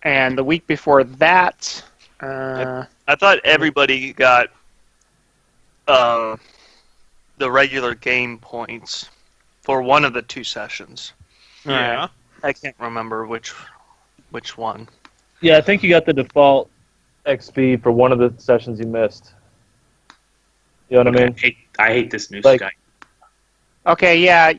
and the week before that, I thought everybody got the regular game points for one of the 2 sessions. Yeah. Right. I can't remember which one. Yeah, I think you got the default XP for one of the sessions you missed. You know what I mean? I hate this new Like- Skype. Okay, yeah.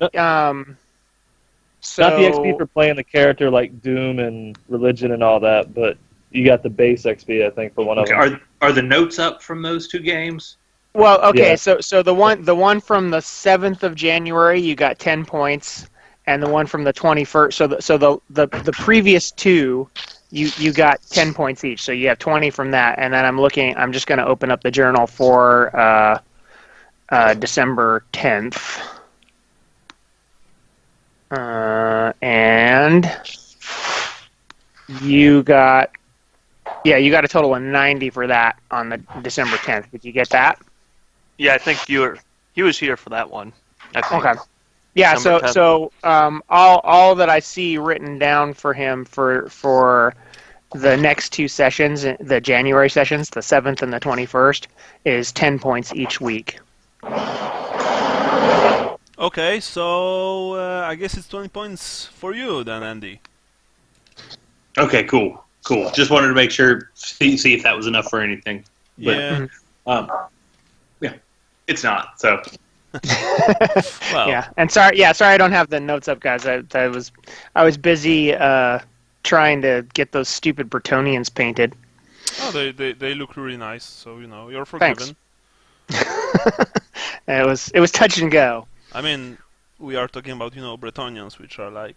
So Not the XP for playing the character like Doom and Religion and all that, but you got the base XP, I think, for one of them. Are the notes up from those 2 games? well, okay, Yeah. so the one from the 7th of January, you got 10 points, and the one from the 21st. So the previous 2, you got 10 points each. So you have 20 from that, and then I'm just going to open up the journal for December 10th. And you got a total of 90 for that on the December 10th. Did you get that? Yeah, I think he was here for that one. I think. Okay. Yeah, December 10th. so all that I see written down for him for the next 2 sessions, the January sessions, the 7th and the 21st, is 10 points each week. Okay, so I guess it's 20 points for you then, Andy. Okay, cool. Just wanted to make sure, see if that was enough for anything. But, Yeah. yeah, it's not. So Well, Yeah, and sorry I don't have the notes up, guys. I was busy trying to get those stupid Bretonians painted. oh, they look really nice, so you're forgiven. Thanks. It was touch and go. I mean, we are talking about Bretonians, which are like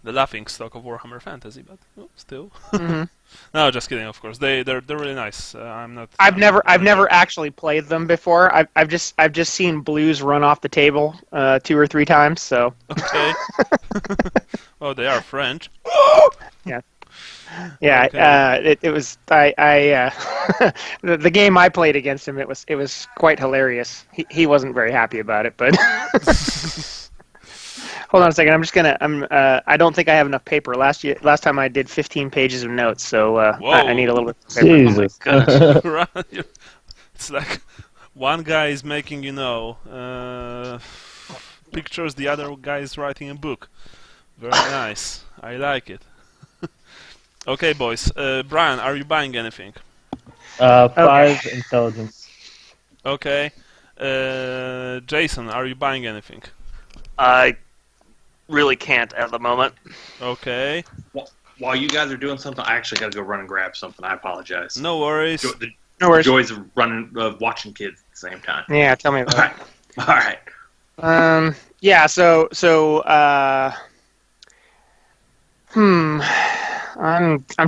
the laughing stock of Warhammer Fantasy, but still. Mhm. No, just kidding. Of course, they're really nice. I'm not. I've never actually played them before. I've just seen blues run off the table 2 or 3 times. So Okay. Oh, they are French. yeah, Okay. it was the game I played against him. It was quite hilarious. He wasn't very happy about it, but hold on a second. I don't think I have enough paper. Last time I did 15 pages of notes, so I need a little bit of paper. Jesus. Right? It's like one guy is making, pictures, the other guy is writing a book. Very nice. I like it. Okay, boys. Brian, are you buying anything? 5 intelligence. Okay. Jason, are you buying anything? I really can't at the moment. Okay. while you guys are doing something, I actually got to go run and grab something. I apologize. No worries. No worries. Joys of watching kids at the same time. Yeah, tell me about it. All right. Yeah, so I'm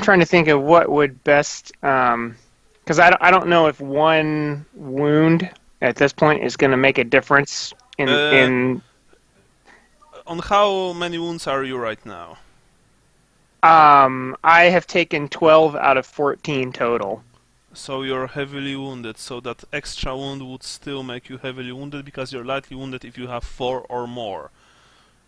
trying to think of what would best, because I don't know if one wound at this point is going to make a difference in. On how many wounds are you right now? I have taken 12 out of 14 total. So you're heavily wounded, so that extra wound would still make you heavily wounded because you're lightly wounded if you have 4 or more.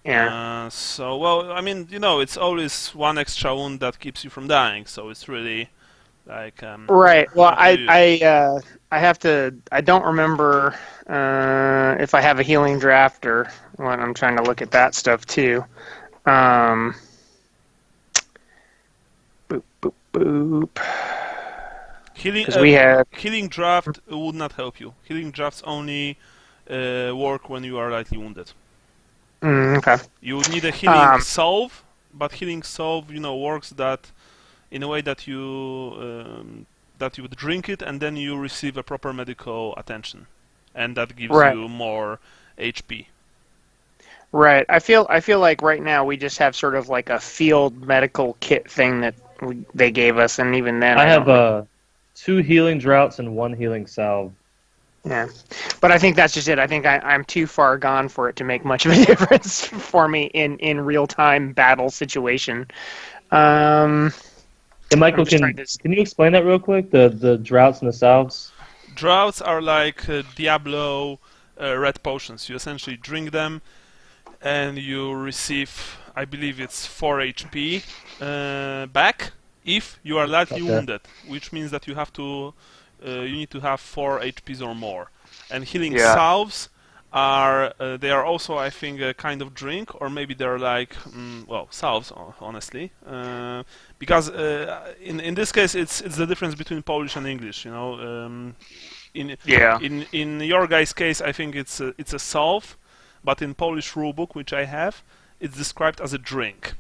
Yeah. Well, I mean, it's always one extra wound that keeps you from dying, so it's really like... Right. Well, up to you. I have to... I don't remember if I have a healing draft or what. I'm trying to look at that stuff, too. Boop, boop, boop. Healing draft would not help you. Healing drafts only work when you are lightly wounded. Okay. You would need a healing salve, but healing salve, works that in a way that you would drink it and then you receive a proper medical attention, and that gives you more HP. Right. I feel like right now we just have sort of like a field medical kit thing that they gave us, and even then I have 2 healing droughts and 1 healing salve. Yeah, but I think that's just it. I think I'm too far gone for it to make much of a difference for me in real-time battle situation. Hey, Michael, can you explain that real quick? The droughts and the salves? Droughts are like Diablo red potions. You essentially drink them, and you receive, I believe it's 4 HP back if you are lightly wounded, which means that you have to you need to have 4 HPs or more. And healing salves are they are also, I think, a kind of drink, or maybe they're like salves, honestly, because in this case it's the difference between Polish and English, you know. In your guy's case, I think it's a salve, but in Polish rulebook, which I have, it's described as a drink.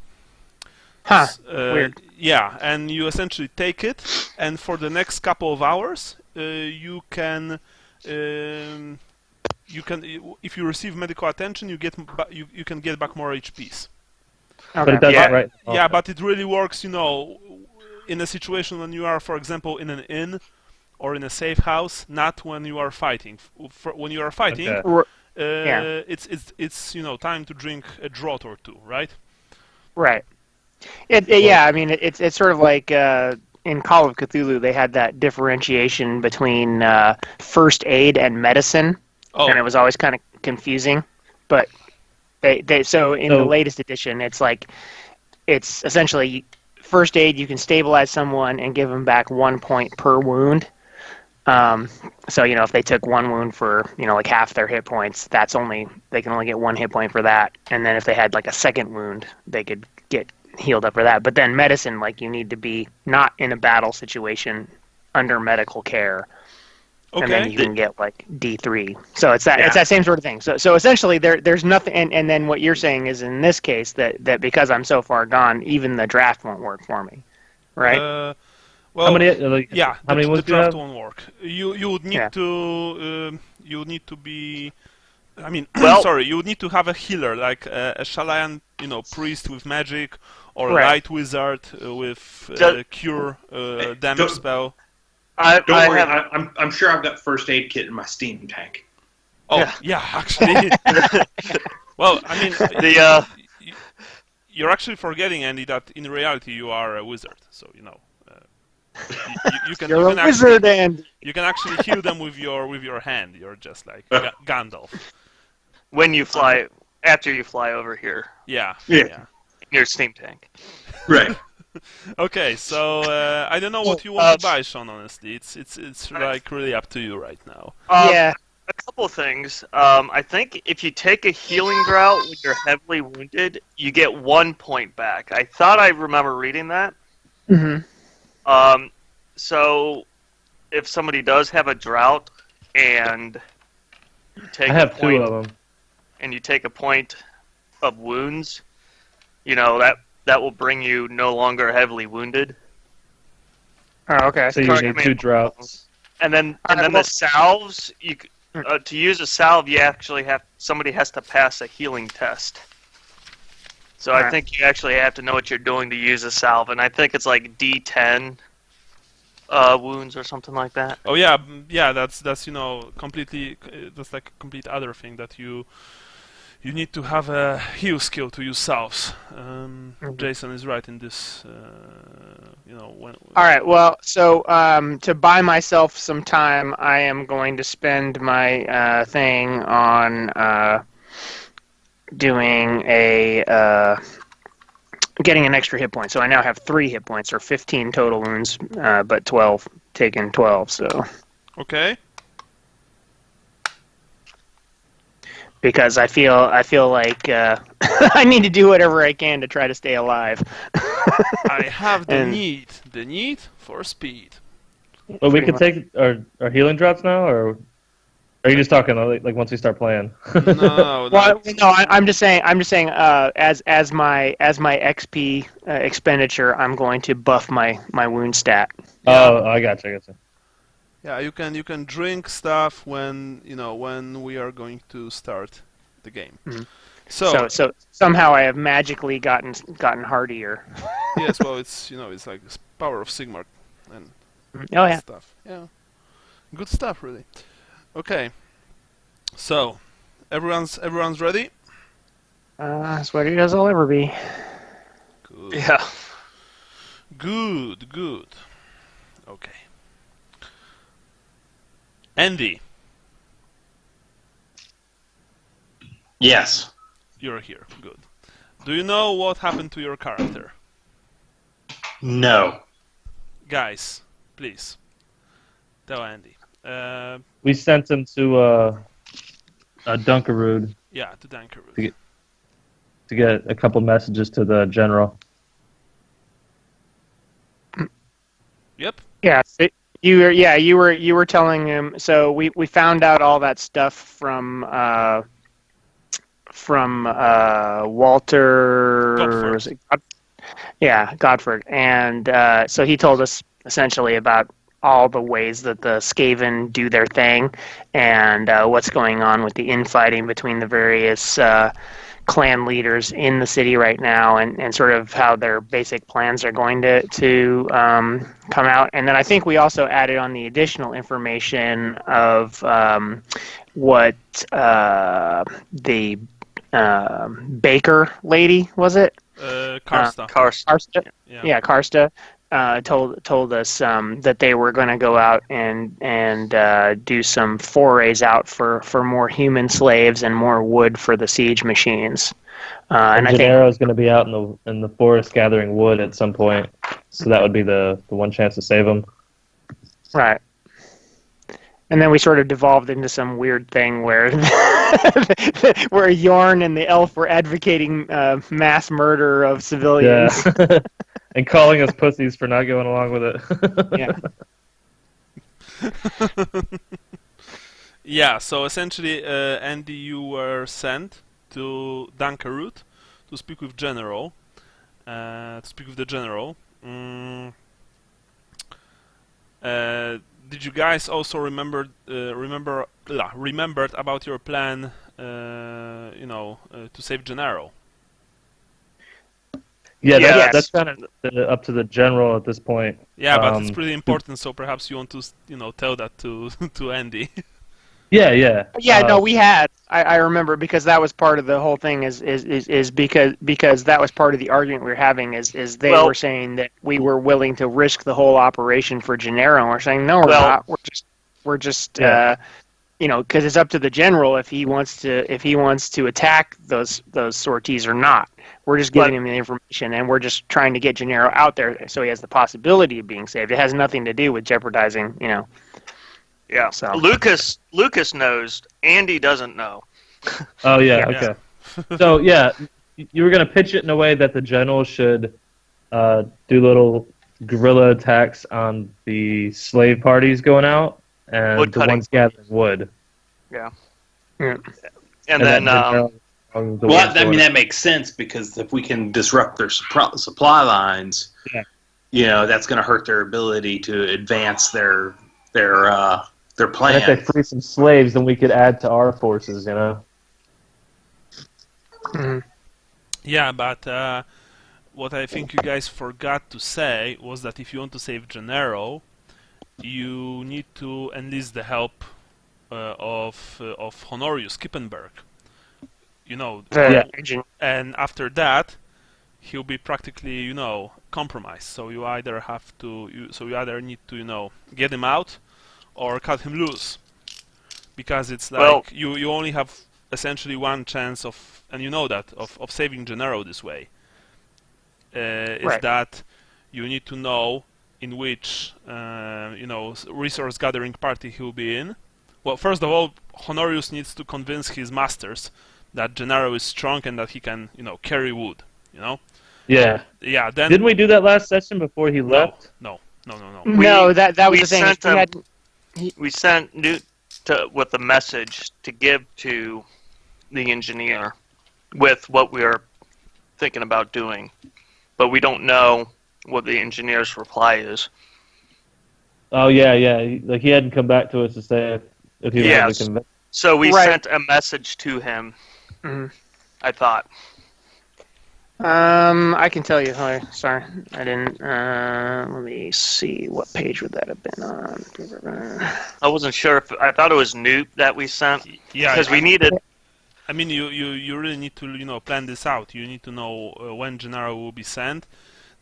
Weird. Yeah, and you essentially take it, and for the next couple of hours, you can if you receive medical attention, you can get back more HPs. Okay. But it doesn't, right? Yeah, but it really works, you know, in a situation when you are, for example, in an inn or in a safe house, not when you are fighting. When you are fighting, it's you know, time to drink a draught or two, right? Right. Yeah, I mean, it's sort of like in Call of Cthulhu, they had that differentiation between first aid and medicine, and it was always kind of confusing. But so in the latest edition, it's essentially first aid. You can stabilize someone and give them back 1 point per wound. So you know, if they took 1 wound for, you know, like half their hit points, they can only get 1 hit point for that. And then if they had like a second wound, they could get healed up for that. But then medicine, like, you need to be not in a battle situation under medical care, and then you can get like D3. So it's that same sort of thing. So essentially there's nothing, and then what you're saying is, in this case, that because I'm so far gone, even the draft won't work for me, right? Well, how many? How many the draft you won't work. You would need to be. I mean, sorry, you would need to have a healer, like a Shalayan, you know, priest with magic, or a light wizard with cure damage spell. Don't worry, I'm sure I've got first aid kit in my steam tank. Oh, yeah actually. Well, I mean, you're actually forgetting, Andy, that in reality you are a wizard, so you know. You can actually heal them with your hand. You're just like Gandalf. When you fly, after you fly over here. Yeah. In your steam tank. Right. Okay, so I don't know what you want to buy, Sean. Honestly, it's like really up to you right now. A couple of things. I think if you take a healing drought when you're heavily wounded, you get 1 point back. I thought I remember reading that. Mm-hmm. So if somebody does have a drought and you take I have 2 of them, and you take a point of wounds, you know, that will bring you no longer heavily wounded. Oh, okay. So you need 2 droughts. And then the salves, to use a salve, you actually somebody has to pass a healing test. So I think you actually have to know what you're doing to use a salve, and I think it's like D10 wounds or something like that. Oh yeah, that's you know, completely, that's like a complete other thing, that you need to have a heal skill to use salves. Jason is right in this. You know, all right. Well, so to buy myself some time, I am going to spend my thing on doing getting an extra hit point. So I now have 3 hit points, or 15 total wounds, but 12 taken 12. So okay. Because I feel like I need to do whatever I can to try to stay alive. I have the need for speed. Well, we can take our healing drops now, or are you just talking like once we start playing? No. Well, no. I'm just saying. As my XP expenditure, I'm going to buff my wound stat. Oh, I gotcha. Yeah, you can drink stuff when we are going to start the game. Mm-hmm. So somehow I have magically gotten hardier. Yes, well, it's like this power of Sigmar and stuff. Yeah, good stuff, really. Okay, so everyone's ready? As ready as I'll ever be. Good. Yeah. Good. Okay. Andy. Yes. You're here. Good. Do you know what happened to your character? No. guys, please tell Andy. We sent him to Dankerood Yeah, to Dankerood. to get a couple messages to the general. Yep. Yeah, you were telling him. So we found out all that stuff from Walter. Godford. Was it Godford, and so he told us essentially about all the ways that the Skaven do their thing, and what's going on with the infighting between the various clan leaders in the city right now, and sort of how their basic plans are going to come out. And then I think we also added on the additional information of what the baker lady, was it? Karsta. Karsta. Yeah. Yeah, Karsta told us that they were going to go out and do some forays out for more human slaves and more wood for the siege machines. And I think Gennaro is going to be out in the forest gathering wood at some point, so that would be the one chance to save him. right. And then we sort of devolved into some weird thing where where Yorn and the elf were advocating mass murder of civilians. Yeah. And calling us pussies for not going along with Yeah. Yeah, so essentially, Andy, you were sent to Dankerood to speak with General. The General. Did you guys also remembered about your plan? To save Gennaro? Yeah, Yes. that's kind of up to the general at this point. Yeah, but it's pretty important, so perhaps you want to, tell that to to Andy. Yeah. Yeah, no, we had. I remember, because that was part of the whole thing. Is because that was part of the argument we were having. Is they were saying that we were willing to risk the whole operation for Gennaro, and we're saying no, we're not. We're just because it's up to the general if he wants to attack those sorties or not. We're just giving him the information, and we're just trying to get Gennaro out there so he has the possibility of being saved. It has nothing to do with jeopardizing, Yeah. So. Lucas knows. Andy doesn't know. Oh yeah, okay. So yeah, you were gonna pitch it in a way that the general should do little guerrilla attacks on the slave parties going out and Wood the cutting. ones gathering wood. Yeah. Yeah. And then that makes sense, because if we can disrupt their supply lines, that's going to hurt their ability to advance their plan. And if they free some slaves, then we could add to our forces. Mhm. Yeah, but what I think you guys forgot to say was that if you want to save Gennaro, you need to enlist the help of Honorius Kippenberg. And after that, he'll be practically, compromised. So you either need to, get him out or cut him loose, because it's like you only have essentially one chance of, and you know that, of saving Gennaro this way. Is that you need to know in which resource gathering party he'll be in. Well, first of all, Honorius needs to convince his masters that Gennaro is strong and that he can, carry wood. Yeah. Yeah. Then didn't we do that last session before he left? No. No, that was the thing. We sent Newt with a message to give to the engineer with what we are thinking about doing, but we don't know what the engineer's reply is. Oh yeah. He hadn't come back to us to say if he was able to convince. So we sent a message to him. Mm-hmm. I thought. I can tell you. Sorry, I didn't. Let me see. What page would that have been on? I wasn't sure I thought it was Newt that we sent. Yeah, because we needed. I mean, you really need to plan this out. You need to know when Gennaro will be sent.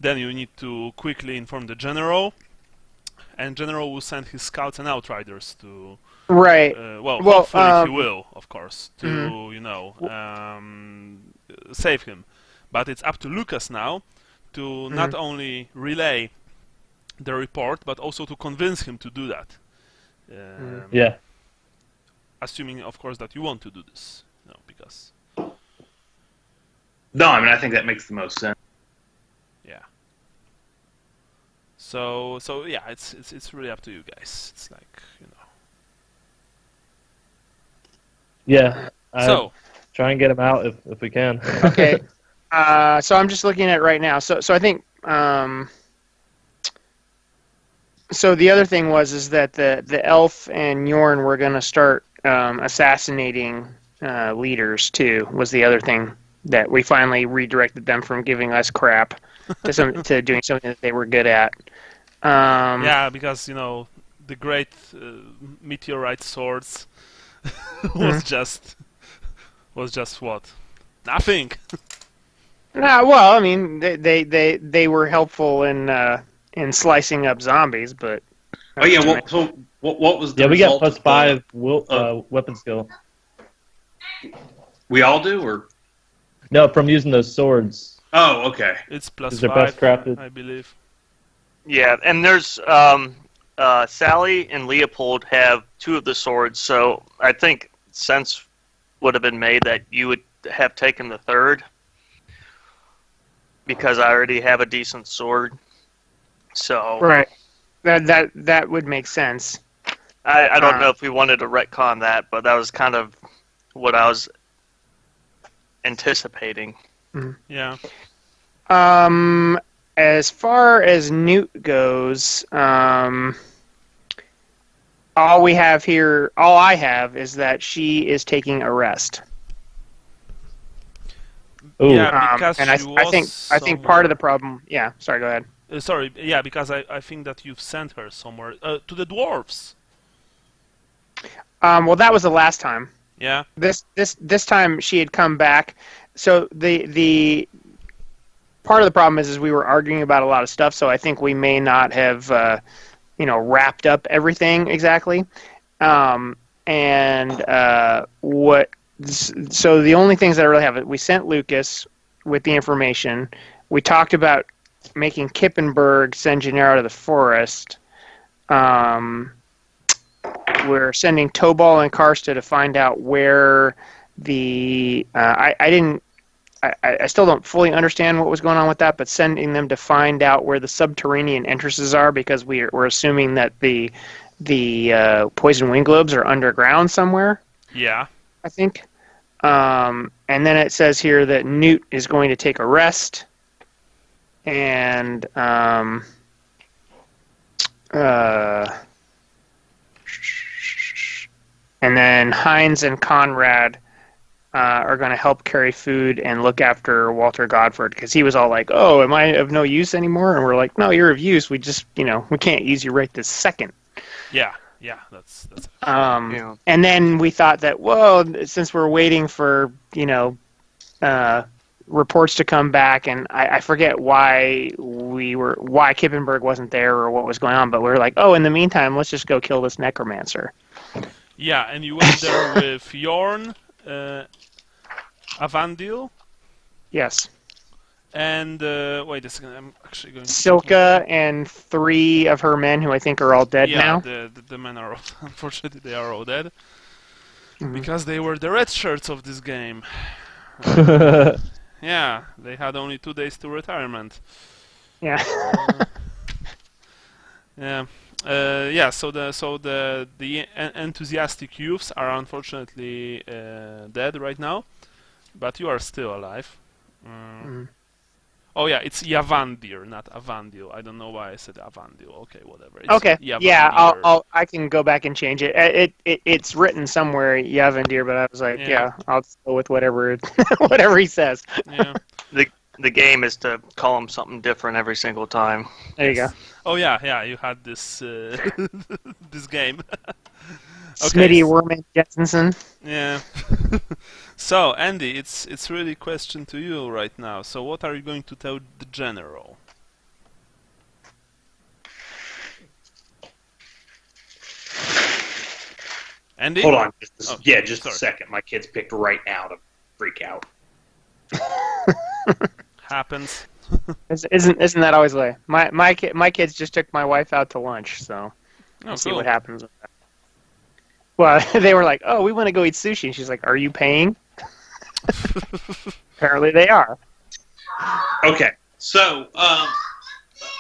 Then you need to quickly inform the general, and General will send his scouts and outriders to. Right. Hopefully he will, of course, to save him. But it's up to Lukas now to not only relay the report, but also to convince him to do that. Yeah. Assuming, of course, that you want to do this, because. No, I mean I think that makes the most sense. Yeah. So yeah, it's really up to you guys. It's like Yeah. So try and get him out if we can. Okay. So I'm just looking at it right now. So I think. So the other thing is that the elf and Yorn were going to start assassinating leaders too. Was the other thing that we finally redirected them from giving us crap to doing something that they were good at. Yeah, because the great meteorite swords was just what? Nothing. No, well, I mean, they were helpful in slicing up zombies, but. Oh yeah, what was the we get result +5 weapon skill. We all do, or no, from using those swords. Oh, okay. It's +5, they're best crafted. I believe. Yeah, and there's Sally and Leopold have 2 of the swords, so I think sense would have been made that you would have taken the 3rd, because I already have a decent sword. So right, that would make sense. I don't know if we wanted to retcon that, but that was kind of what I was anticipating. Yeah. As far as Newt goes, all I have is that she is taking a rest. Ooh. Yeah, because and I think part of the problem. Yeah, sorry, go ahead. Sorry, yeah, because I think that you've sent her somewhere to the dwarves. Well, that was the last time. Yeah. This time she had come back. So the part of the problem is we were arguing about a lot of stuff. So I think we may not have wrapped up everything exactly. So the only things that I really have, we sent Lukas with the information. We talked about making Kippenberg send Gennaro to the forest. We're sending Tobal and Karsta to find out where the I still don't fully understand what was going on with that, but sending them to find out where the subterranean entrances are, because we're assuming that the poison wing globes are underground somewhere. Yeah. I think. And then it says here that Newt is going to take a rest. And then Heinz and Conrad are going to help carry food and look after Walter Godford, because he was all like, "Oh, am I of no use anymore?" And we're like, "No, you're of use. We just, we can't use you right this second." Yeah, that's. And then we thought that, well, since we're waiting for reports to come back, and I forget why Kippenberg wasn't there or what was going on, but we were like, oh, in the meantime, let's just go kill this necromancer. Yeah, and you went there with Yorn, Avandil. Yes. And wait a second, I'm actually going to Silka and 3 of her men, who I think are all dead now. Yeah, the men are unfortunately they are all dead, because they were the red shirts of this game. Yeah, they had only 2 days to retirement. Yeah. Yeah. So the enthusiastic youths are unfortunately dead right now, but you are still alive. Oh yeah, it's Yavandir, not Avandil. I don't know why I said Avandil. Okay, whatever. It's okay. Yavandir. Yeah, I can go back and change it. It's written somewhere Yavandir, but I was like, yeah I'll go with whatever whatever he says. Yeah. The game is to call him something different every single time. There you go. Oh yeah, you had this this game. Smitty Werman Jetsenson. Yeah. So Andy, it's really a question to you right now. So what are you going to tell the general? Andy? Hold on. Just sorry. a second. My kids picked right now to freak out. Happens. Isn't that always the way? My kids just took my wife out to lunch, so we'll see what happens with that. Well, they were like, "Oh, we want to go eat sushi," and she's like, "Are you paying?" Apparently, they are. Okay, so well,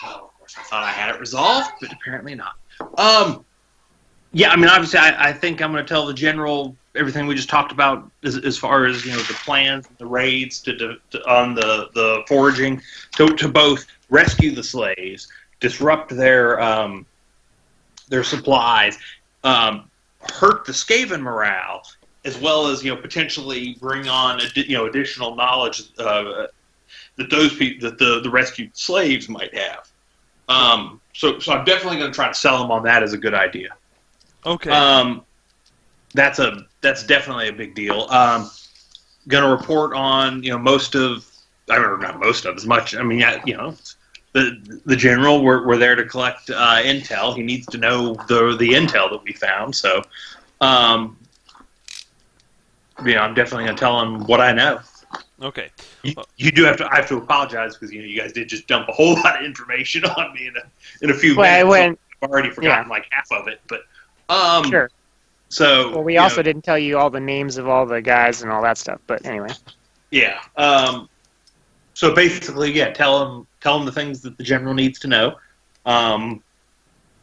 of course, I thought I had it resolved, but apparently not. Yeah, I mean, obviously, I think I'm going to tell the general everything we just talked about as far as the plans, the raids on the foraging, to both rescue the slaves, disrupt their supplies, hurt the Skaven morale, as well as potentially bring on additional knowledge that the rescued slaves might have. So I'm definitely going to try to sell them on that as a good idea. Okay. That's definitely a big deal. Going to report on not most of, as much. I mean, the general. We're there to collect intel. He needs to know the intel that we found. So, I'm definitely going to tell him what I know. Okay. You do have to. I have to apologize because you guys did just dump a whole lot of information on me in a few minutes. I've already forgotten like half of it, but sure. So we also didn't tell you all the names of all the guys and all that stuff. But anyway. Yeah. So basically, tell him the things that the general needs to know, and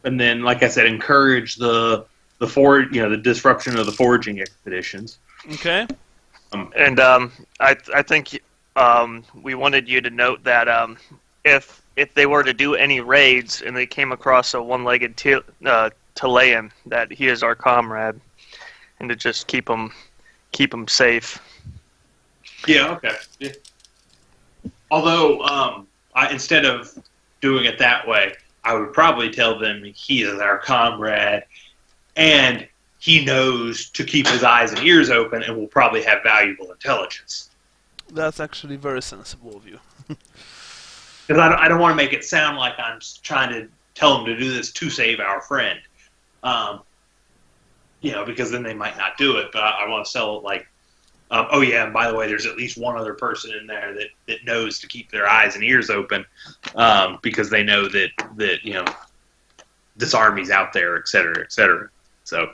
then, like I said, encourage the disruption of the foraging expeditions. Okay. And I think we wanted you to note that if they were to do any raids and they came across a one-legged Talabheim, that he is our comrade, and to just keep him safe. Yeah. Okay. Yeah. Although, instead of doing it that way, I would probably tell them he is our comrade, and he knows to keep his eyes and ears open, and will probably have valuable intelligence. That's actually very sensible of you. Because I don't want to make it sound like I'm trying to tell him to do this to save our friend. Because then they might not do it. But I want to sell it like, and by the way, there's at least one other person in there that knows to keep their eyes and ears open, because they know that this army's out there, et cetera, et cetera. So.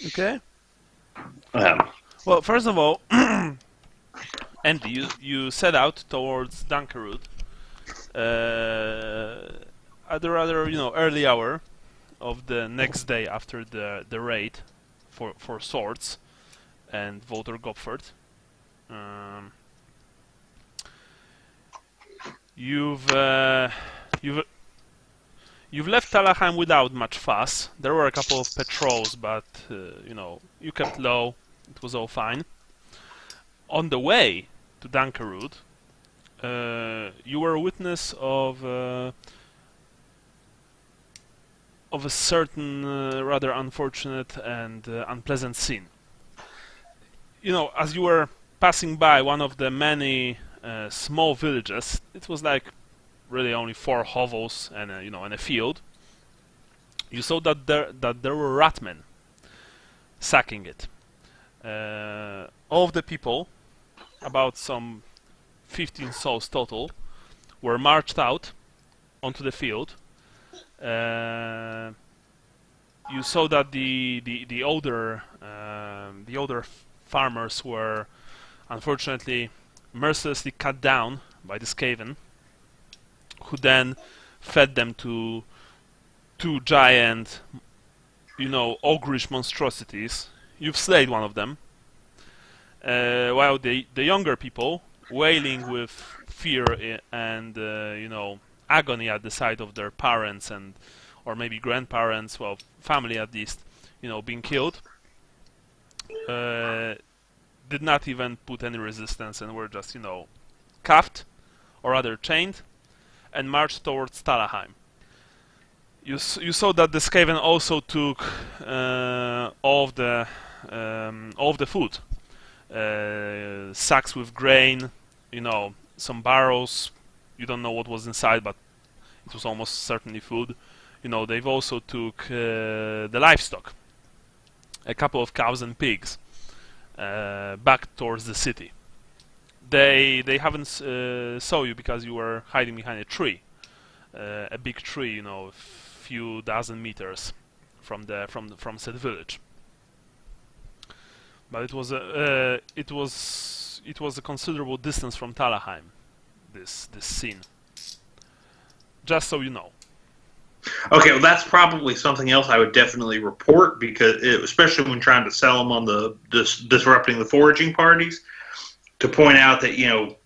Okay. Well, first of all, Andy, you set out towards Dankerood at a rather early hour of the next day after the raid for swords and Walter Gopford. You've left Talabheim without much fuss. There were a couple of patrols, but you kept low. It was all fine. On the way to Dankerood, you were a witness of a certain rather unfortunate and unpleasant scene. As you were passing by one of the many small villages, it was like really only 4 hovels and a field. You saw that there were ratmen sacking it. All of the people, about some 15 souls total, were marched out onto the field. You saw that the older farmers were unfortunately mercilessly cut down by the Skaven, who then fed them to 2 giant, ogreish monstrosities. You've slayed one of them, while the younger people, wailing with fear and agony at the sight of their parents or maybe grandparents, family at least, being killed, did not even put any resistance and were just, cuffed, or rather chained, and marched towards Talabheim. You saw that the Skaven also took all of the food, sacks with grain, some barrels. You don't know what was inside, but it was almost certainly food. They've also took the livestock, a couple of cows and pigs, back towards the city. they haven't saw you because you were hiding behind a tree, a big tree, you know, a few dozen meters from said village. But it was a considerable distance from Talabheim. This scene. Just so you know. Okay, well, that's probably something else I would definitely report, because especially when trying to sell them on the disrupting the foraging parties, to point out that, you know,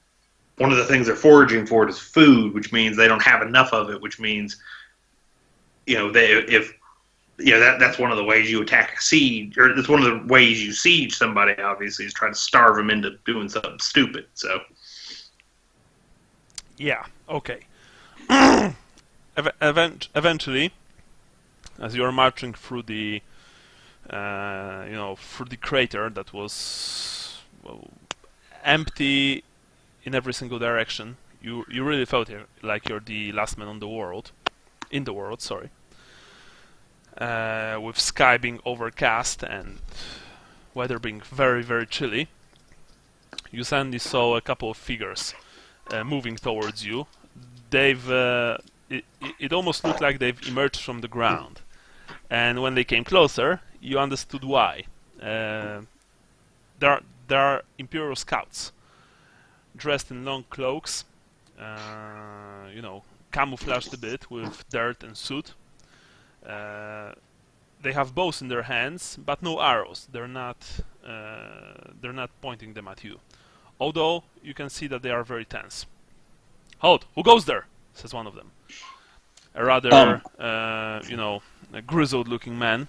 one of the things they're foraging for is food, which means they don't have enough of it, which means, you know, that's one of the ways you attack a siege, or that's one of the ways you siege somebody, obviously, is try to starve them into doing something stupid, so. Yeah, okay. Eventually, as you are marching through the, through the crater that was empty in every single direction, you really felt like you're the last man in the world, sorry. With sky being overcast and weather being very, very chilly, you suddenly saw a couple of figures moving towards you. It almost looked like they've emerged from the ground, and when they came closer, you understood why. There are Imperial scouts, dressed in long cloaks, camouflaged a bit with dirt and soot. They have bows in their hands, but no arrows. They're not pointing them at you. Although you can see that they are very tense. "Halt! Who goes there?" says one of them. A rather, a grizzled-looking man.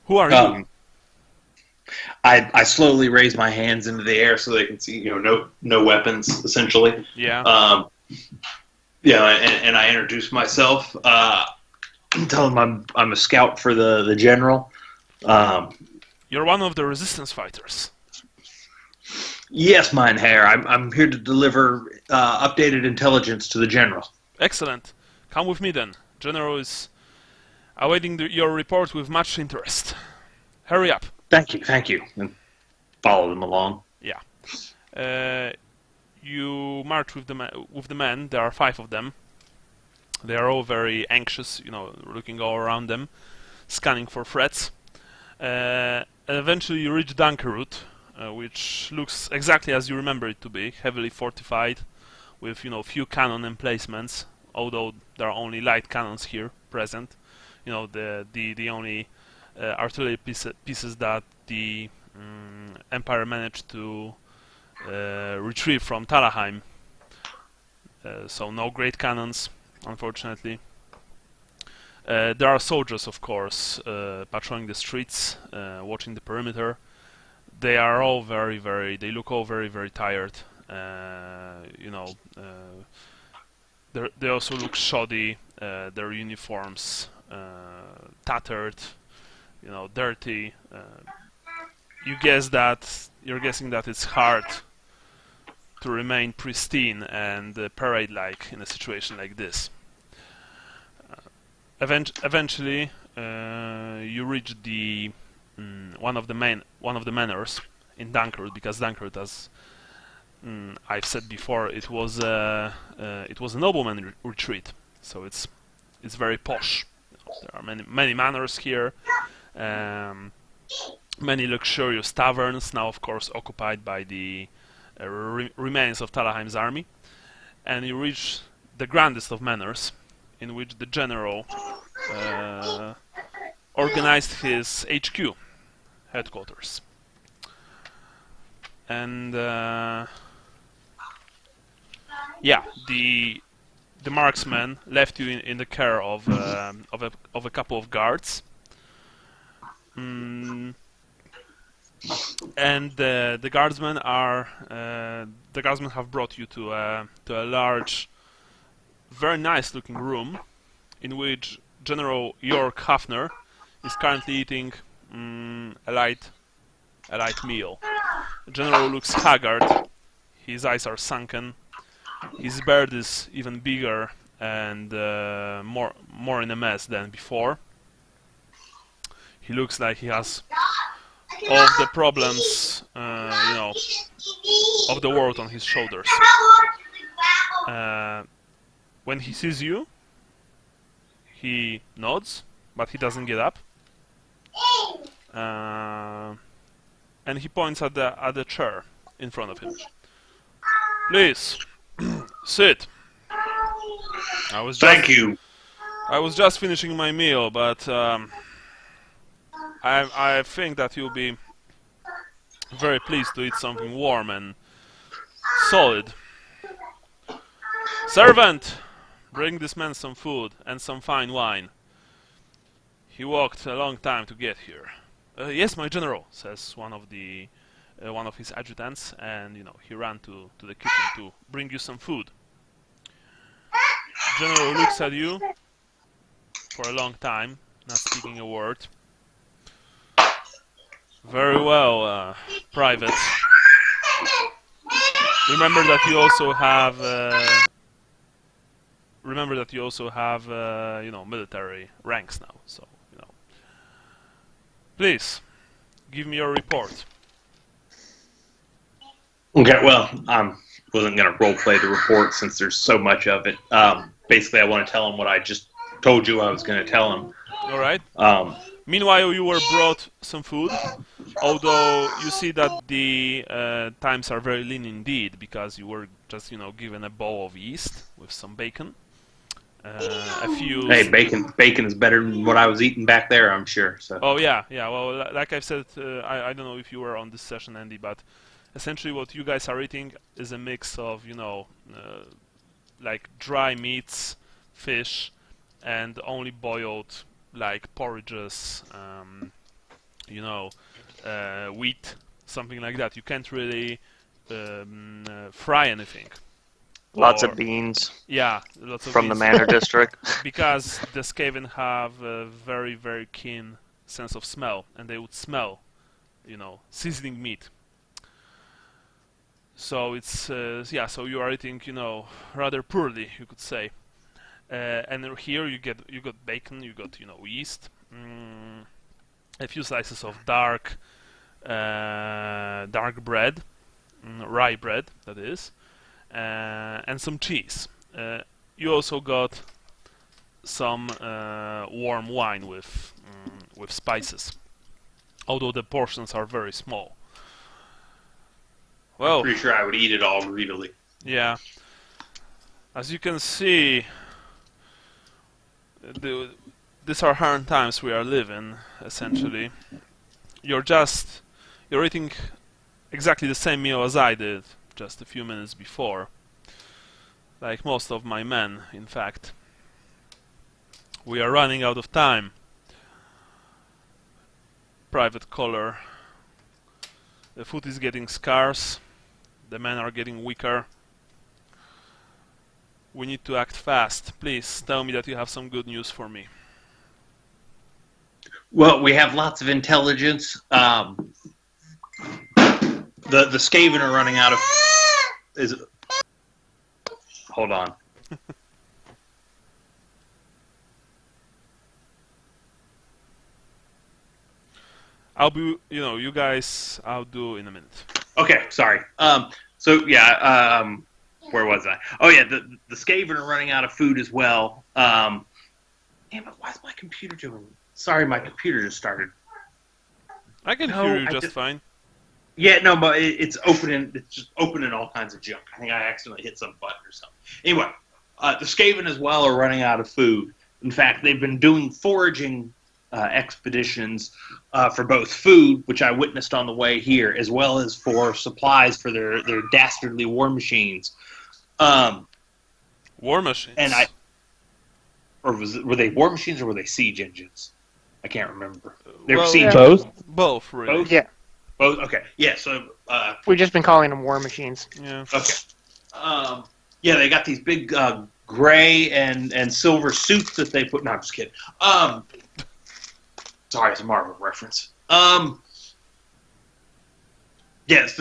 "Who are you?" I slowly raise my hands into the air so they can see, you know, no weapons, essentially. Yeah. And I introduce myself. Tell them I'm a scout for the general. You're one of the resistance fighters. Yes, mein Herr. I'm here to deliver updated intelligence to the general. Excellent. Come with me then. General is awaiting your report with much interest. Hurry up. Thank you. And follow them along. Yeah. You march with the men. There are 5 of them. They are all very anxious, you know, looking all around them, scanning for threats. Eventually you reach Dankerood, which looks exactly as you remember it to be, heavily fortified, with, you know, few cannon emplacements, although there are only light cannons here present. You know, the only artillery pieces that the Empire managed to retrieve from Talabheim. So no great cannons, unfortunately. There are soldiers, of course, patrolling the streets, watching the perimeter. They are all they look all very, very tired. They also look shoddy. Their uniforms tattered, you know, dirty. You're guessing that it's hard to remain pristine and parade-like in a situation like this. Eventually, you reach the one of the manors in Dankerood, because Dankerood, as I've said before, it was a nobleman retreat, so it's very posh. There are many manors here, many luxurious taverns, now of course occupied by the remains of Talabheim's army, and you reach the grandest of manors, in which the general organized his HQ, headquarters. And the marksman left you in the care of a couple of guards. And the guardsmen have brought you to a large, very nice looking room in which General York Hafner is currently eating a light meal. The general looks haggard, his eyes are sunken, his beard is even bigger and more in a mess than before. He looks like he has of the problems, of the world on his shoulders. When he sees you, he nods, but he doesn't get up. And he points at the chair in front of him. Please, sit. Thank you. I was just finishing my meal, but I think that you'll be very pleased to eat something warm and solid. Servant, bring this man some food and some fine wine. He walked a long time to get here. Yes, my general, says one of his adjutants, and he ran to the kitchen to bring you some food. General looks at you for a long time, not speaking a word. Very well, Private. Remember that you also have military ranks now. So please give me your report. Okay, well, I wasn't going to roleplay the report since there's so much of it. Basically, I want to tell him what I just told you I was going to tell him. All right. Meanwhile, you were brought some food, although you see that the times are very lean indeed, because you were just, given a bowl of yeast with some bacon. A few. Hey, bacon is better than what I was eating back there, I'm sure. So. Oh yeah. Well, like I've said, I don't know if you were on this session, Andy, but essentially what you guys are eating is a mix of, like dry meats, fish, and only boiled, like porridges, wheat, something like that. You can't really fry anything. Lots of beans. Yeah, lots of from beans. the Manor district. Because the Skaven have a very, very keen sense of smell, and they would smell, seasoning meat. So it's so you are eating, rather poorly, you could say. And here you got bacon, you got yeast, a few slices of dark bread, rye bread that is, and some cheese. You also got some warm wine with spices, although the portions are very small. Well, I'm pretty sure I would eat it all greedily. Yeah. As you can see, these are hard times we are living, essentially. You're eating exactly the same meal as I did just a few minutes before. Like most of my men, in fact. We are running out of time. Private Collar. The food is getting scarce. The men are getting weaker. We need to act fast. Please tell me that you have some good news for me. Well, we have lots of intelligence. The Skaven are running out of. Hold on. I'll be, you guys, I'll do in a minute. Okay, sorry. Where was I? Oh yeah, the Skaven are running out of food as well. Damn it, why is my computer doing? Sorry, my computer just started. I can hear you just fine. Yeah, no, but it's opening. It's just opening all kinds of junk. I think I accidentally hit some button or something. Anyway, the Skaven as well are running out of food. In fact, they've been doing foraging expeditions for both food, which I witnessed on the way here, as well as for supplies for their dastardly war machines. War machines? Were they war machines or were they siege engines? I can't remember. They were Well, siege both? Both, really. Both? Yeah. Both? Okay. Yeah, so... We've just been calling them war machines. Yeah. Okay. Yeah, they got these big gray and silver suits that they put... No, I'm just kidding. Sorry, it's a Marvel reference. Yes,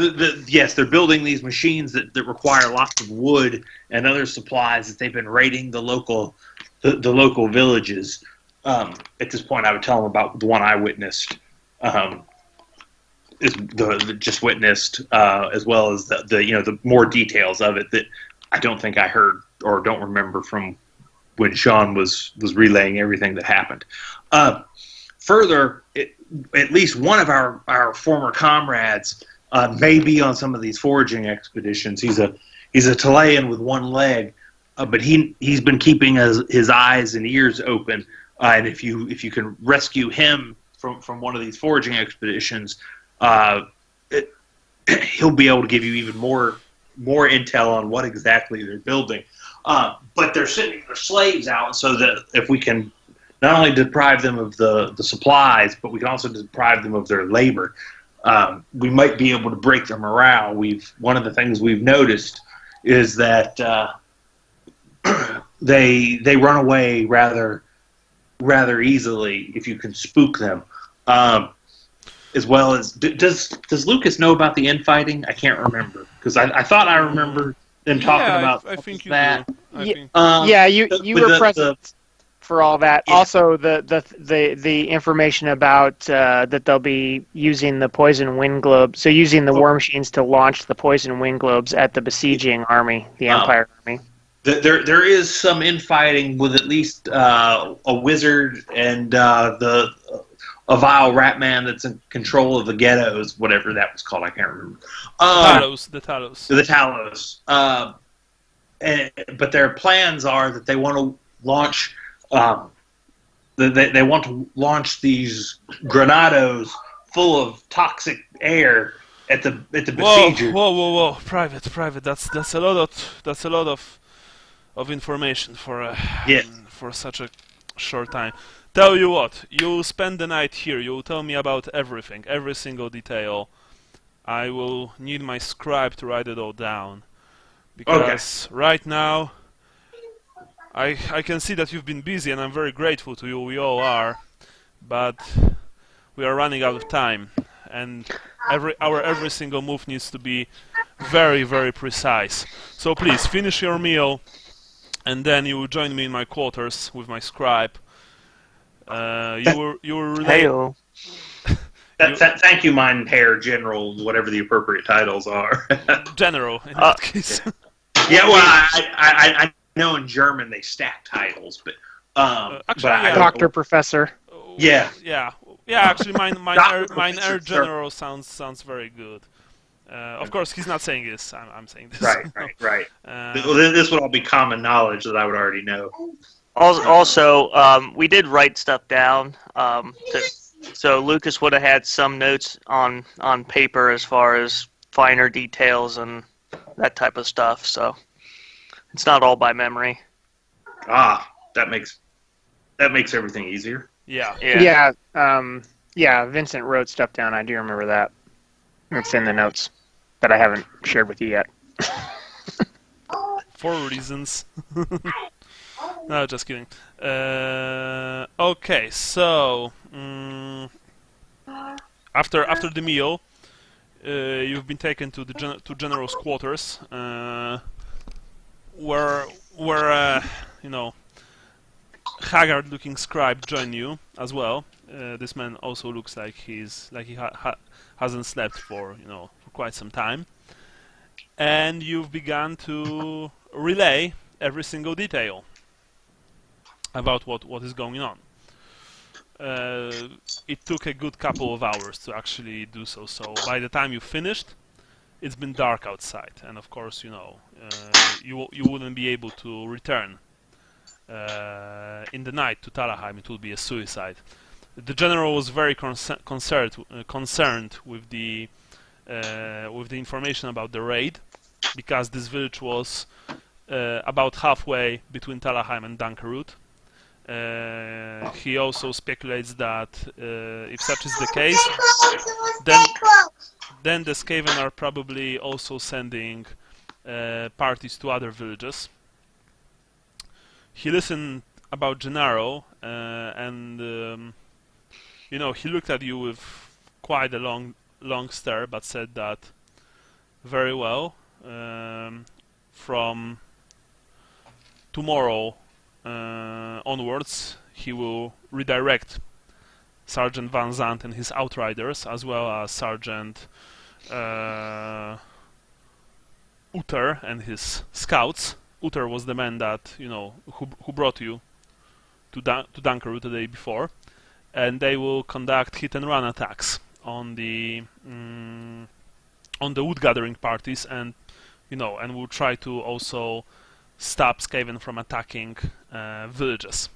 they're building these machines that require lots of wood and other supplies that they've been raiding the local villages. At this point, I would tell them about the one I witnessed. just witnessed, as well as the more details of it that I don't think I heard or don't remember from when Sean was relaying everything that happened. Further, at least one of our former comrades may be on some of these foraging expeditions. He's a Talayan with one leg, but he's been keeping his eyes and ears open. And if you can rescue him from one of these foraging expeditions, he'll be able to give you even more intel on what exactly they're building. But they're sending their slaves out so that if we can not only deprive them of the supplies, but we can also deprive them of their labor, we might be able to break their morale. One of the things we've noticed is that they run away rather easily if you can spook them. As well as does Lukas know about the infighting? I can't remember because I thought I remember them talking about I think you that. do. You were present for all that. Yeah. Also, the information about that they'll be using the poison wind globes, so using the war machines to launch the poison wind globes at the besieging army, the Empire army. There is some infighting with at least a wizard and a vile rat man that's in control of the ghettos, whatever that was called. I can't remember. The Talos. The Talos. But their plans are that they want to launch. They want to launch these granados full of toxic air at the besiegers. Whoa! Private. That's a lot of information for such a short time. Tell you what, you spend the night here. You tell me about everything, every single detail. I will need my scribe to write it all down, because right now I can see that you've been busy, and I'm very grateful to you. We all are, but we are running out of time, and every single move needs to be very, very precise. So please finish your meal, and then you will join me in my quarters with my scribe. You were Hey-o. Thank you, Mynheer General, whatever the appropriate titles are. General in that case. Yeah, well, I know in German they stack titles, but actually, but Doctor, Professor. Yeah. Actually, mine Air Professor, General sounds very good. Of course, he's not saying this. I'm saying this. Right. Well, this would all be common knowledge that I would already know. Also, we did write stuff down. So Lukas would have had some notes on paper as far as finer details and that type of stuff. So it's not all by memory. That makes everything easier. Yeah. Vincent wrote stuff down. I do remember that. It's in the notes that I haven't shared with you yet. For reasons. No, just kidding. Okay, so after the meal, you've been taken to to General's quarters, where haggard-looking scribe joined you as well. This man also looks like he hasn't slept for quite some time, and you've begun to relay every single detail about what is going on. It took a good couple of hours to actually do so. So by the time you finished, it's been dark outside, and of course, you wouldn't be able to return in the night to Talabheim. It would be a suicide. The general was very concerned with the information about the raid, because this village was about halfway between Talabheim and Dankerood. He also speculates that if such is the case, then the Skaven are probably also sending parties to other villages. He listened about Gennaro, and he looked at you with quite a long stare, but said that very well. From tomorrow onwards, he will redirect Sergeant Van Zandt and his outriders, as well as Sergeant Uter and his scouts. Uter was the man that who brought you to Dankerood the day before, and they will conduct hit and run attacks on the wood gathering parties, and and will try to also stop Skaven from attacking villages.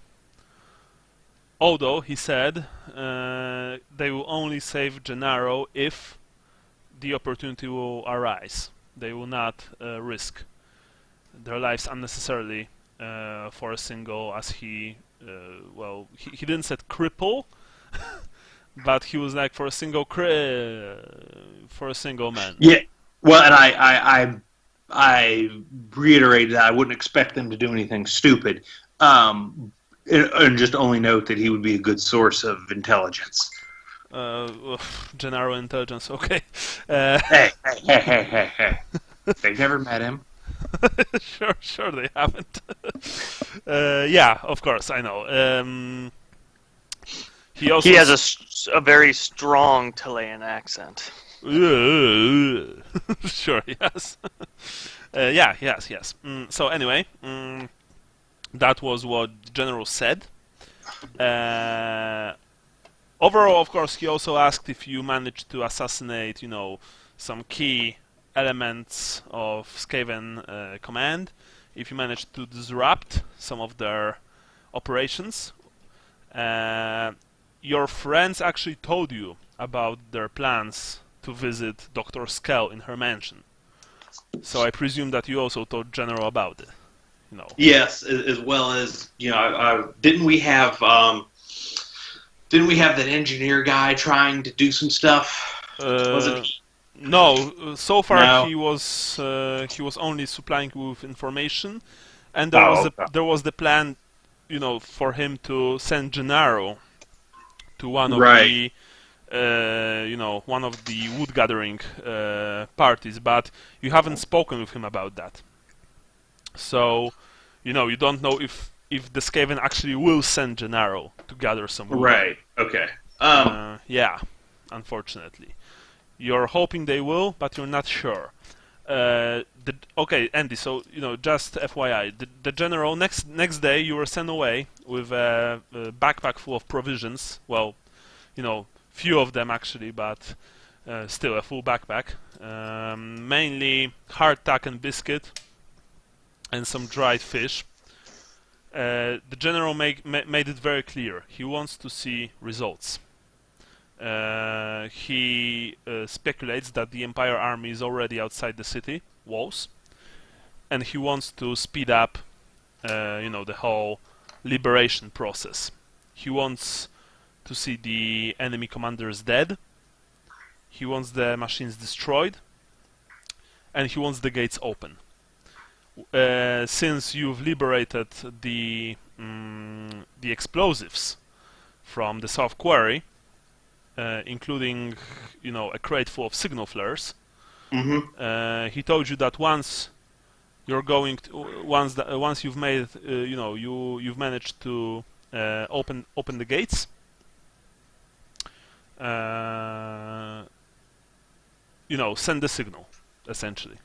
Although he said they will only save Gennaro if the opportunity will arise. They will not risk their lives unnecessarily for a single, as he didn't say cripple, but he was like for a single man. Yeah, well, and I reiterated that I wouldn't expect them to do anything stupid, and just only note that he would be a good source of intelligence. General intelligence, okay. Hey. They've never met him. Sure they haven't. Yeah, of course, I know. He has a very strong Chilean accent. Sure, yes. Yes. So anyway, that was what the general said. Overall, of course, he also asked if you managed to assassinate, some key elements of Skaven command, if you managed to disrupt some of their operations. Your friends actually told you about their plans to visit Dr. Skell in her mansion. So I presume that you also told General about it. Yes, as well as didn't we have that engineer guy trying to do some stuff? No, so far No. he was only supplying you with information, and there was the plan, for him to send Gennaro to one of the one of the wood gathering parties, but you haven't spoken with him about that. So, you don't know if the Skaven actually will send Gennaro to gather some wood. Right. Okay. Yeah, unfortunately. You're hoping they will, but you're not sure. Okay, Andy, so, just FYI, the general, next day you were sent away with a backpack full of provisions. Well, few of them actually, but still a full backpack. Mainly hardtack and biscuit, and some dried fish. The general made it very clear. He wants to see results. He speculates that the Empire army is already outside the city walls, and he wants to speed up, the whole liberation process. He wants to see the enemy commanders dead. He wants the machines destroyed, and he wants the gates open. Since you've liberated the explosives from the South Quarry, including a crate full of signal flares, he told you that once you've made you've managed to open the gates, send the signal essentially,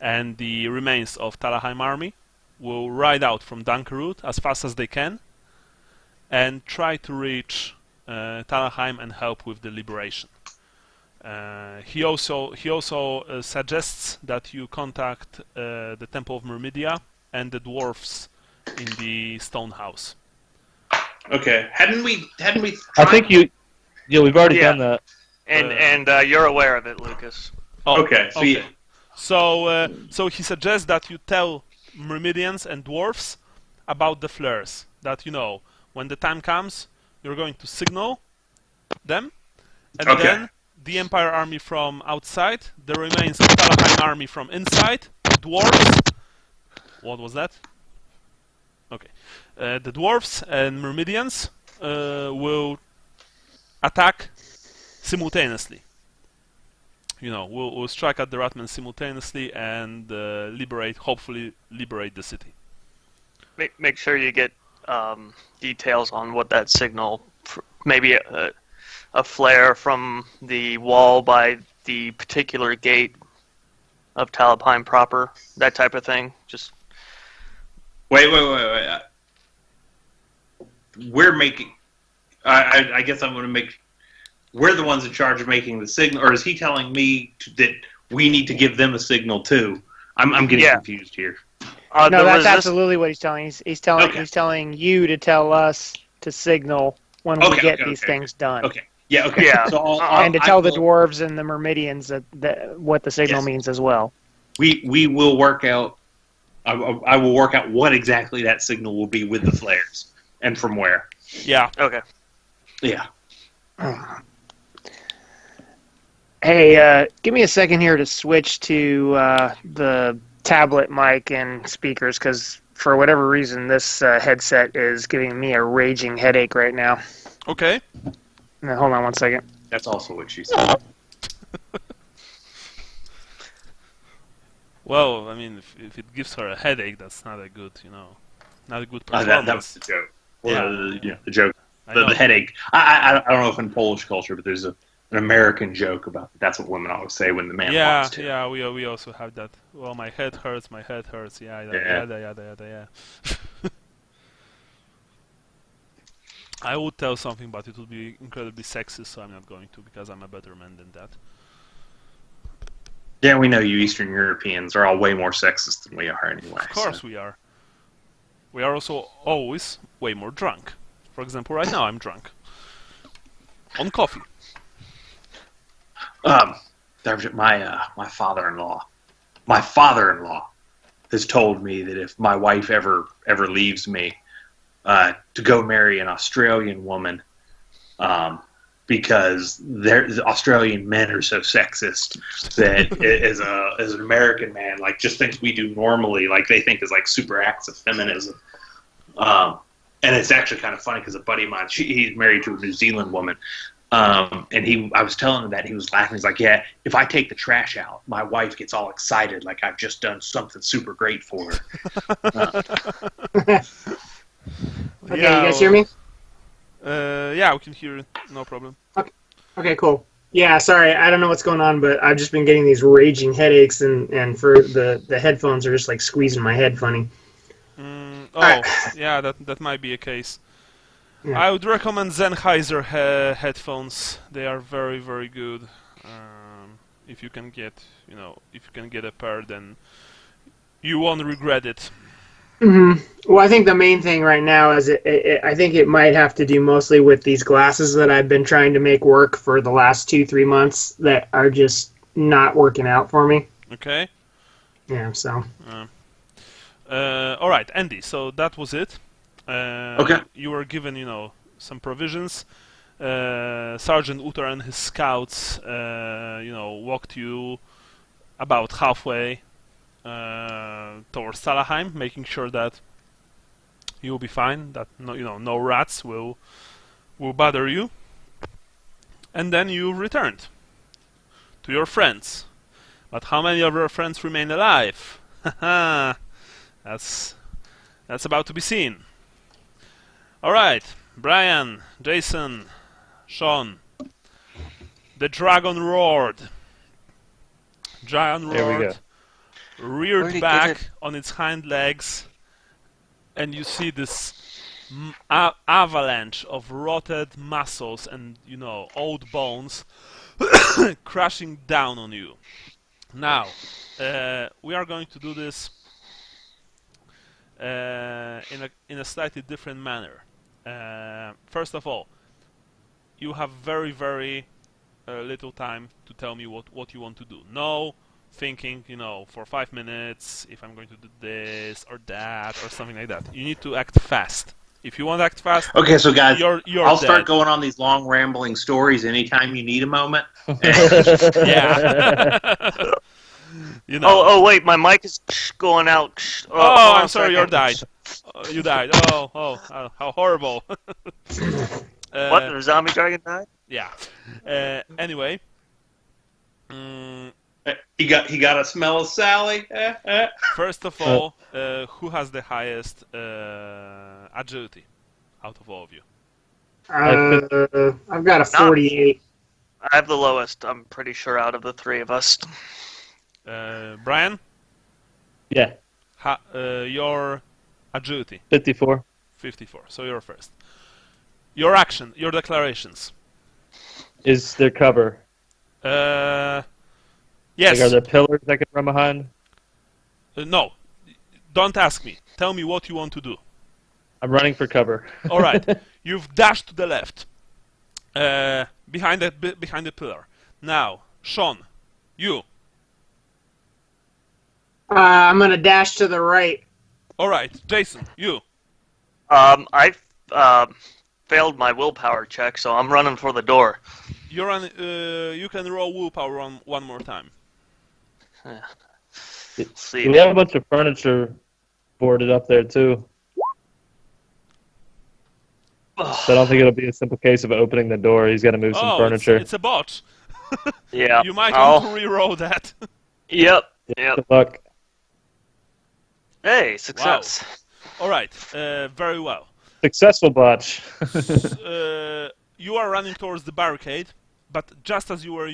and the remains of Talabheim army will ride out from Dankerood as fast as they can and try to reach Talabheim and help with the liberation. He also suggests that you contact the Temple of Myrmidia and the dwarfs in the stone house. Okay. Hadn't we? I think we've already done that. And you're aware of it, Lukas. Oh, okay. So okay. So he suggests that you tell Myrmidians and dwarfs about the flares. That when the time comes, you're going to signal them, and then the Empire army from outside, the remains of Talabheim army from inside, dwarves. What was that? Okay, the dwarves and Myrmidians will attack simultaneously. We'll strike at the Ratman simultaneously and hopefully liberate the city. Make sure you get details on what that signal maybe a flare from the wall by the particular gate of Talabheim proper, that type of thing. Just wait. We're making. I guess I'm going to make. We're the ones in charge of making the signal, or is he telling me that we need to give them a signal too? I'm getting confused here. No, that's absolutely what he's telling. He's telling you to tell us to signal when we get these things done. Okay. Yeah. Okay. Yeah. So and to tell the dwarves and the Myrmidians that what the signal means as well. We will work out. I will work out what exactly that signal will be with the flares and from where. Yeah. Okay. Yeah. Hey, give me a second here to switch to the tablet mic and speakers, because for whatever reason this headset is giving me a raging headache right now. Okay. Now, hold on one second. That's also what she said. Well, I mean, if it gives her a headache, that's not a good, not a good performance. That was the joke. Yeah. The joke. The headache. I don't know if in Polish culture, but there's an American joke about that's what women always say when the man wants to. Yeah, we also have that. Well, my head hurts, yeah. I would tell something, but it would be incredibly sexist, so I'm not going to, because I'm a better man than that. Yeah, we know you Eastern Europeans are all way more sexist than we are anyway. Of course we are. We are also always way more drunk. For example, right now I'm drunk. On coffee. My father-in-law has told me that if my wife ever leaves me, to go marry an Australian woman, because the Australian men are so sexist that as an American man, like, just things we do normally, like, they think is like super acts of feminism. And it's actually kind of funny because a buddy of mine, he's married to a New Zealand woman, and I was telling him that, he was laughing. He's like, "Yeah, if I take the trash out, my wife gets all excited, like I've just done something super great for her." Okay, you guys hear me? Yeah, we can hear it. No problem. Okay, cool. Yeah, sorry, I don't know what's going on, but I've just been getting these raging headaches, and for the headphones are just like squeezing my head funny. Yeah, that might be a case. Yeah. I would recommend Sennheiser headphones. They are very, very good. If you can get, a pair, then you won't regret it. Mm-hmm. Well, I think the main thing right now is I think it might have to do mostly with these glasses that I've been trying to make work for the last 2-3 months that are just not working out for me. Okay. Yeah. So. All right, Andy. So that was it. Okay. You were given, some provisions. Sergeant Uter and his scouts, walked you about halfway towards Talabheim, making sure that you'll be fine, that no rats will bother you. And then you returned to your friends. But how many of your friends remain alive? That's about to be seen. All right, Brian, Jason, Sean. The dragon roared. Giant roared, reared back on its hind legs, and you see this avalanche of rotted muscles and old bones crashing down on you. Now, we are going to do this in a slightly different manner. First of all, you have very, very little time to tell me what you want to do. No thinking, for 5 minutes, if I'm going to do this or that or something like that. You need to act fast. If you want to act fast, okay, so guys, I'll dead. start going on these long rambling stories anytime you need a moment. Yeah. Oh, wait, my mic is going out. Oh, I'm sorry, you died. You died. Oh, how horrible. What? The zombie dragon died? Yeah. Anyway. He got a smell of Sally. First of all, who has the highest agility out of all of you? I've got a 48. I have the lowest, I'm pretty sure, out of the three of us. Brian? Yeah. Your agility? 54. 54, so you're first. Your action, your declarations. Is there cover? Yes. Like, are there pillars I can run behind? No. Don't ask me. Tell me what you want to do. I'm running for cover. All right. You've dashed to the left. Behind the pillar. Now, Sean, you. I'm gonna dash to the right. All right, Jason, you. I failed my willpower check, so I'm running for the door. You're on. You can roll willpower one more time. Let's see. We have a bunch of furniture boarded up there too. So I don't think it'll be a simple case of opening the door. He's got to move some furniture. It's a bot. Yeah. You might want to re-roll that. Yep. Good luck. Hey, success. Wow. All right. Very well. Successful botch. You are running towards the barricade, but just as you were,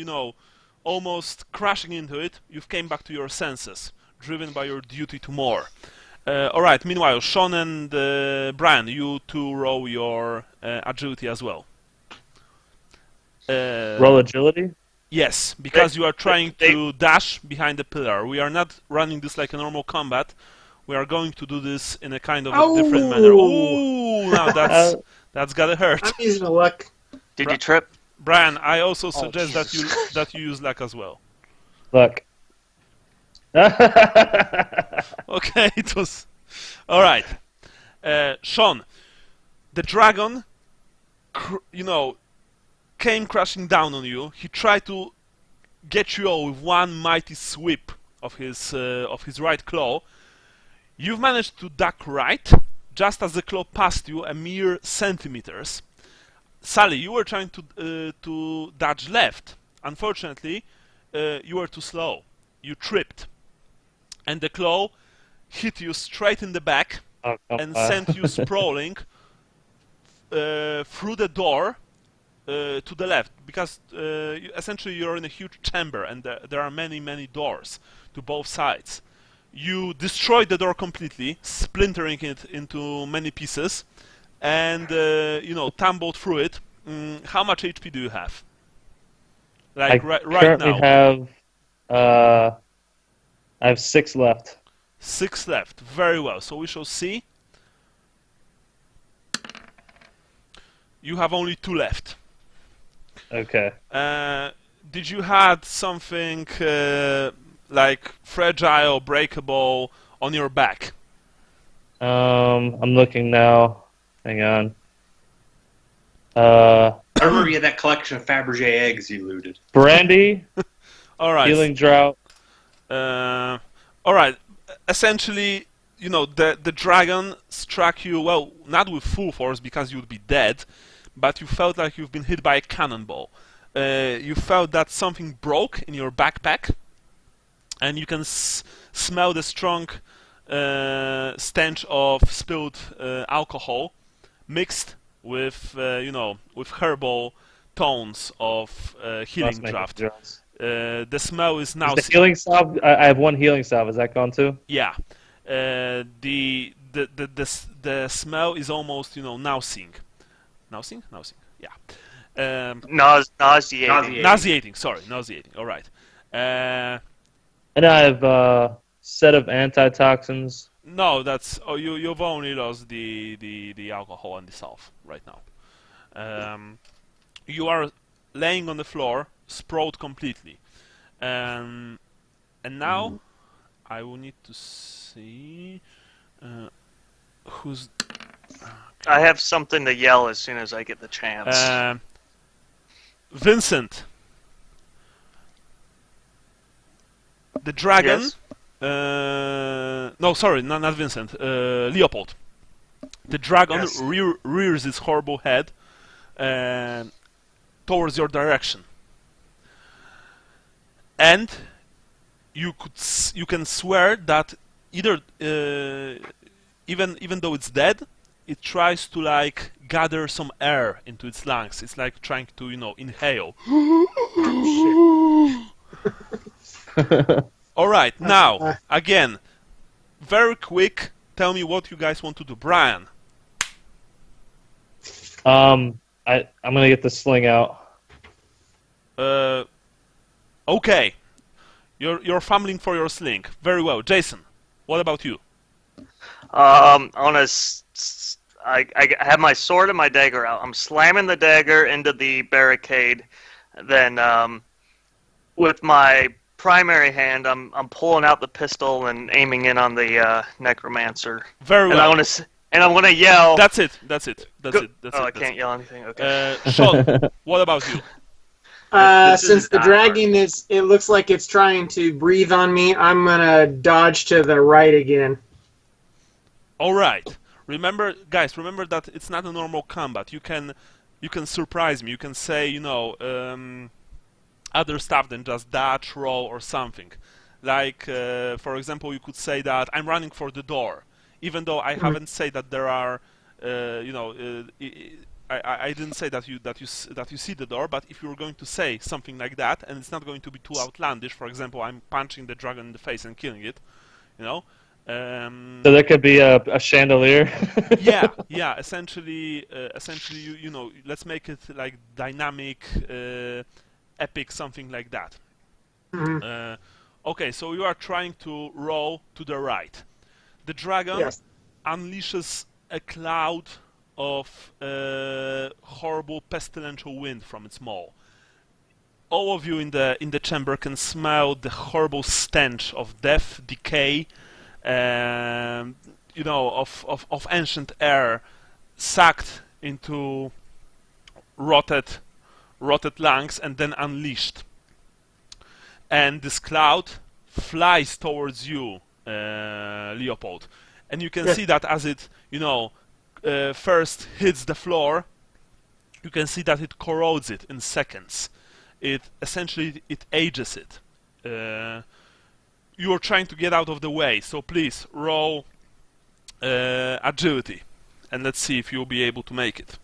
almost crashing into it, you've came back to your senses, driven by your duty to more. All right. Meanwhile, Sean and Brian, you two roll your agility as well. Roll agility? Yes, because you are trying to dash behind the pillar. We are not running this like a normal combat. We are going to do this in a kind of a different manner. Ooh, now that's gotta hurt. I'm using a luck. Did you trip? Brian, I also suggest that you use luck as well. Luck. Okay, it was all right. Sean, the dragon, came crashing down on you. He tried to get you all with one mighty sweep of his right claw. You've managed to duck right, just as the claw passed you a mere centimeters. Sally, you were trying to dodge left. Unfortunately, you were too slow. You tripped, and the claw hit you straight in the back and sent you sprawling through the door to the left, because essentially you're in a huge chamber and there are many doors to both sides. You destroyed the door completely, splintering it into many pieces, and tumbled through it. How much HP do you have? Like right currently now? I have 6 left. 6 left. Very well. So we shall see. You have only 2 left. Okay. Did you had something like fragile, breakable on your back? I'm looking now. Hang on. I remember you had that collection of Fabergé eggs you looted. Brandy. All right. Healing drought. All right. Essentially, the dragon struck you, well, not with full force because you'd be dead, but you felt like you've been hit by a cannonball. You felt that something broke in your backpack, and you can smell the strong stench of spilled alcohol mixed with, with herbal tones of healing draft. The smell is now. The healing salve. I have 1 healing salve. Is that gone too? Yeah. The smell is almost nausing. Nausing? Yeah. Nauseating. Nauseating. Sorry, nauseating. All right. And I have a set of antitoxins. No, that's you've only lost the alcohol and the salve right now. You are laying on the floor, sprawled completely, and now I will need to see who's. I have something to yell as soon as I get the chance. Vincent. The dragon. Yes? No, sorry, not Vincent. Leopold. The dragon rears its horrible head towards your direction, and you can swear that either even though it's dead, it tries to like gather some air into its lungs. It's like trying to, inhale. All right, now again, very quick. Tell me what you guys want to do, Brian. I'm gonna get the sling out. Okay, you're fumbling for your sling. Very well, Jason. What about you? I have my sword and my dagger out. I'm slamming the dagger into the barricade. Then, with my primary hand, I'm pulling out the pistol and aiming in on the necromancer. Very well. And I'm gonna yell. That's it. I can't yell anything. Okay. Sean, what about you? Since the dragon it looks like it's trying to breathe on me, I'm gonna dodge to the right again. All right. Remember that it's not a normal combat. You can surprise me. You can say, other stuff than just dodge, roll, or something. Like, for example, you could say that I'm running for the door, even though I haven't said that there are, I didn't say that you see the door. But if you were going to say something like that, and it's not going to be too outlandish, for example, I'm punching the dragon in the face and killing it, So there could be a chandelier. yeah. Essentially, let's make it like dynamic, epic, something like that. Okay, so you are trying to roll to the right. The dragon unleashes a cloud of horrible pestilential wind from its maw. All of you in the chamber can smell the horrible stench of death, decay, of ancient air sucked into rotted lungs and then unleashed. And this cloud flies towards you, Leopold, and you can see that as it first hits the floor, you can see that it corrodes it in seconds. It ages it. You are trying to get out of the way, so please roll agility, and let's see if you'll be able to make it.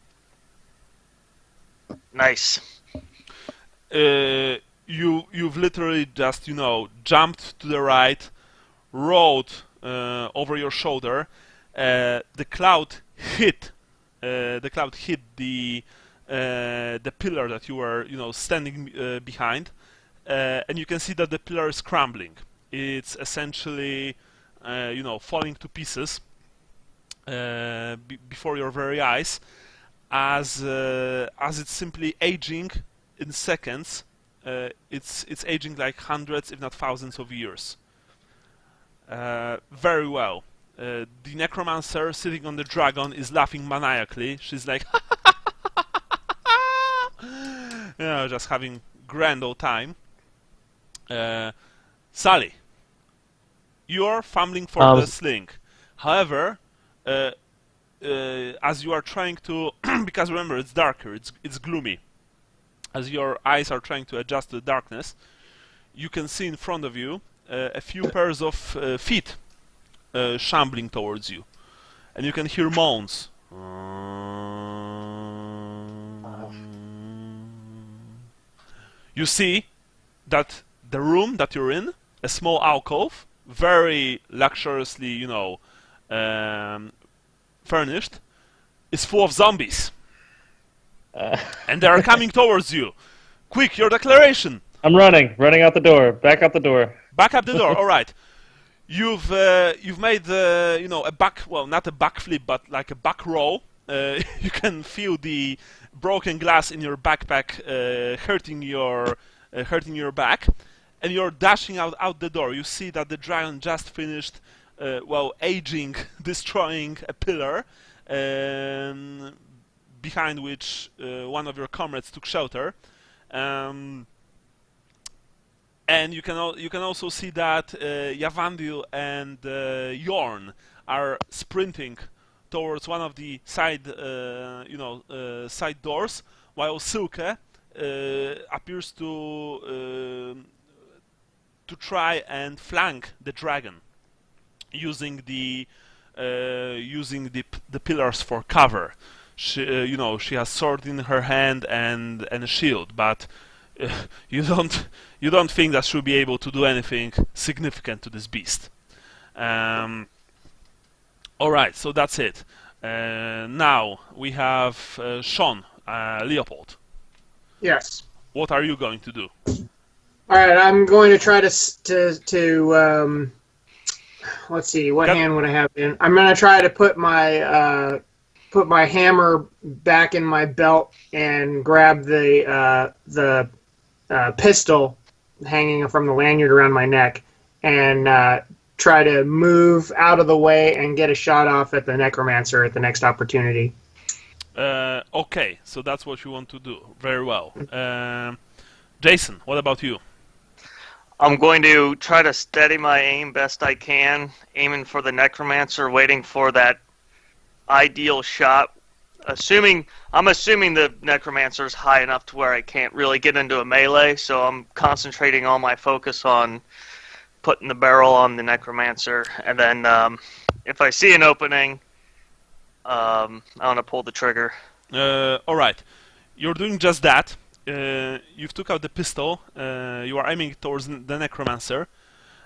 Nice. You've literally just jumped to the right, rolled over your shoulder. The cloud hit the pillar that you were standing behind, and you can see that the pillar is crumbling. It's essentially falling to pieces before your very eyes, as it's simply aging in seconds. It's aging like hundreds, if not thousands, of years. Very well. The necromancer sitting on the dragon is laughing maniacally. She's like, just having grand old time. Sally, you're fumbling for the sling. However, as you are trying to, because remember it's darker, it's gloomy. As your eyes are trying to adjust to the darkness, you can see in front of you a few pairs of feet shambling towards you, and you can hear moans. You see that the room that you're in, a small alcove, very luxuriously, furnished, is full of zombies. And they are coming towards you. Quick, your declaration. I'm running out the door. Back out the door. Back up the door. All right. You've made a back, well, not a backflip, but like a back roll. You can feel the broken glass in your backpack hurting your back, and you're dashing out the door. You see that the dragon just finished, aging, destroying a pillar, behind which one of your comrades took shelter. And you can also see that Yavandil and Yorn are sprinting towards one of the side doors, while Silke appears to try and flank the dragon using the the pillars for cover. She has sword in her hand and a shield, but you don't think that she'll be able to do anything significant to this beast. All right, so that's it. Now we have Sean, Leopold. Yes. What are you going to do? All right, I'm going to try to let's see, what hand would I have in? I'm going to try to put my hammer back in my belt and grab the pistol hanging from the lanyard around my neck and try to move out of the way and get a shot off at the necromancer at the next opportunity. Okay, so that's what you want to do. Very well. Jason, what about you? I'm going to try to steady my aim best I can, aiming for the necromancer, waiting for that ideal shot. I'm assuming the necromancer is high enough to where I can't really get into a melee, so I'm concentrating all my focus on putting the barrel on the necromancer, and then if I see an opening, I want to pull the trigger. All right, you're doing just that. You've took out the pistol. You are aiming towards the necromancer.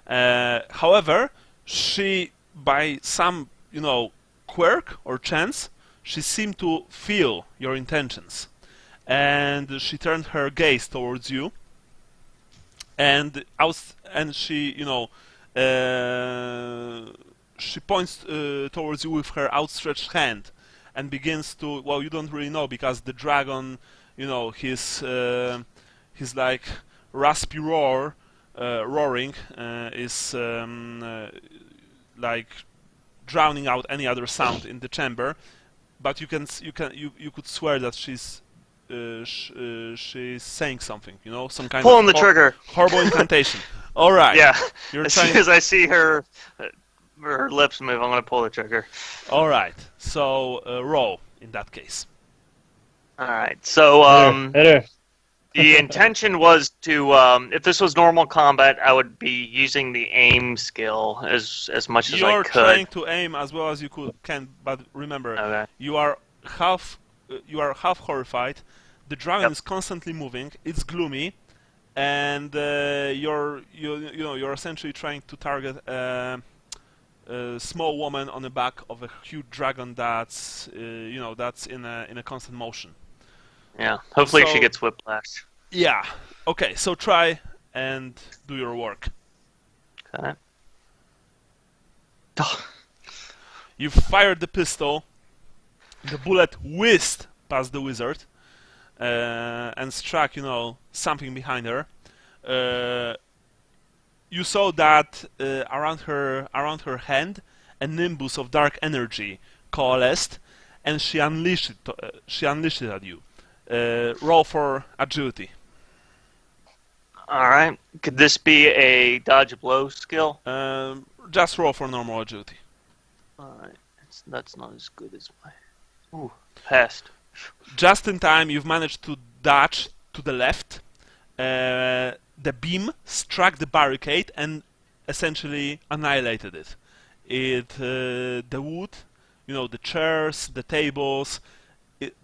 However, she, by some quirk or chance, she seemed to feel your intentions, and she turned her gaze towards you. And she she points towards you with her outstretched hand, and begins to. Well, you don't really know because the dragon. His like raspy roaring is like drowning out any other sound in the chamber. But you could swear that she's saying something. Some kind pulling of the trigger. Horrible incantation. All right. Yeah. As soon as I see her lips move, I'm going to pull the trigger. All right. So roll in that case. All right, so the intention was to, if this was normal combat, I would be using the aim skill as much as I You're could. trying to aim as well as you can, but remember, okay. you are half horrified. The dragon is constantly moving. It's gloomy, and you're essentially trying to target a small woman on the back of a huge dragon that's that's in a constant motion. Yeah, hopefully she gets whiplash. Yeah. Okay, so try and do your work. Okay. You fired the pistol. The bullet whizzed past the wizard and struck, something behind her. You saw that around her hand, a nimbus of dark energy coalesced, and she unleashed it at you. Roll for agility. Alright. Could this be a dodge blow skill? Just roll for normal agility. Alright. That's not as good as my... Ooh, passed. Just in time, you've managed to dodge to the left. The beam struck the barricade and essentially annihilated it. The wood, the chairs, the tables...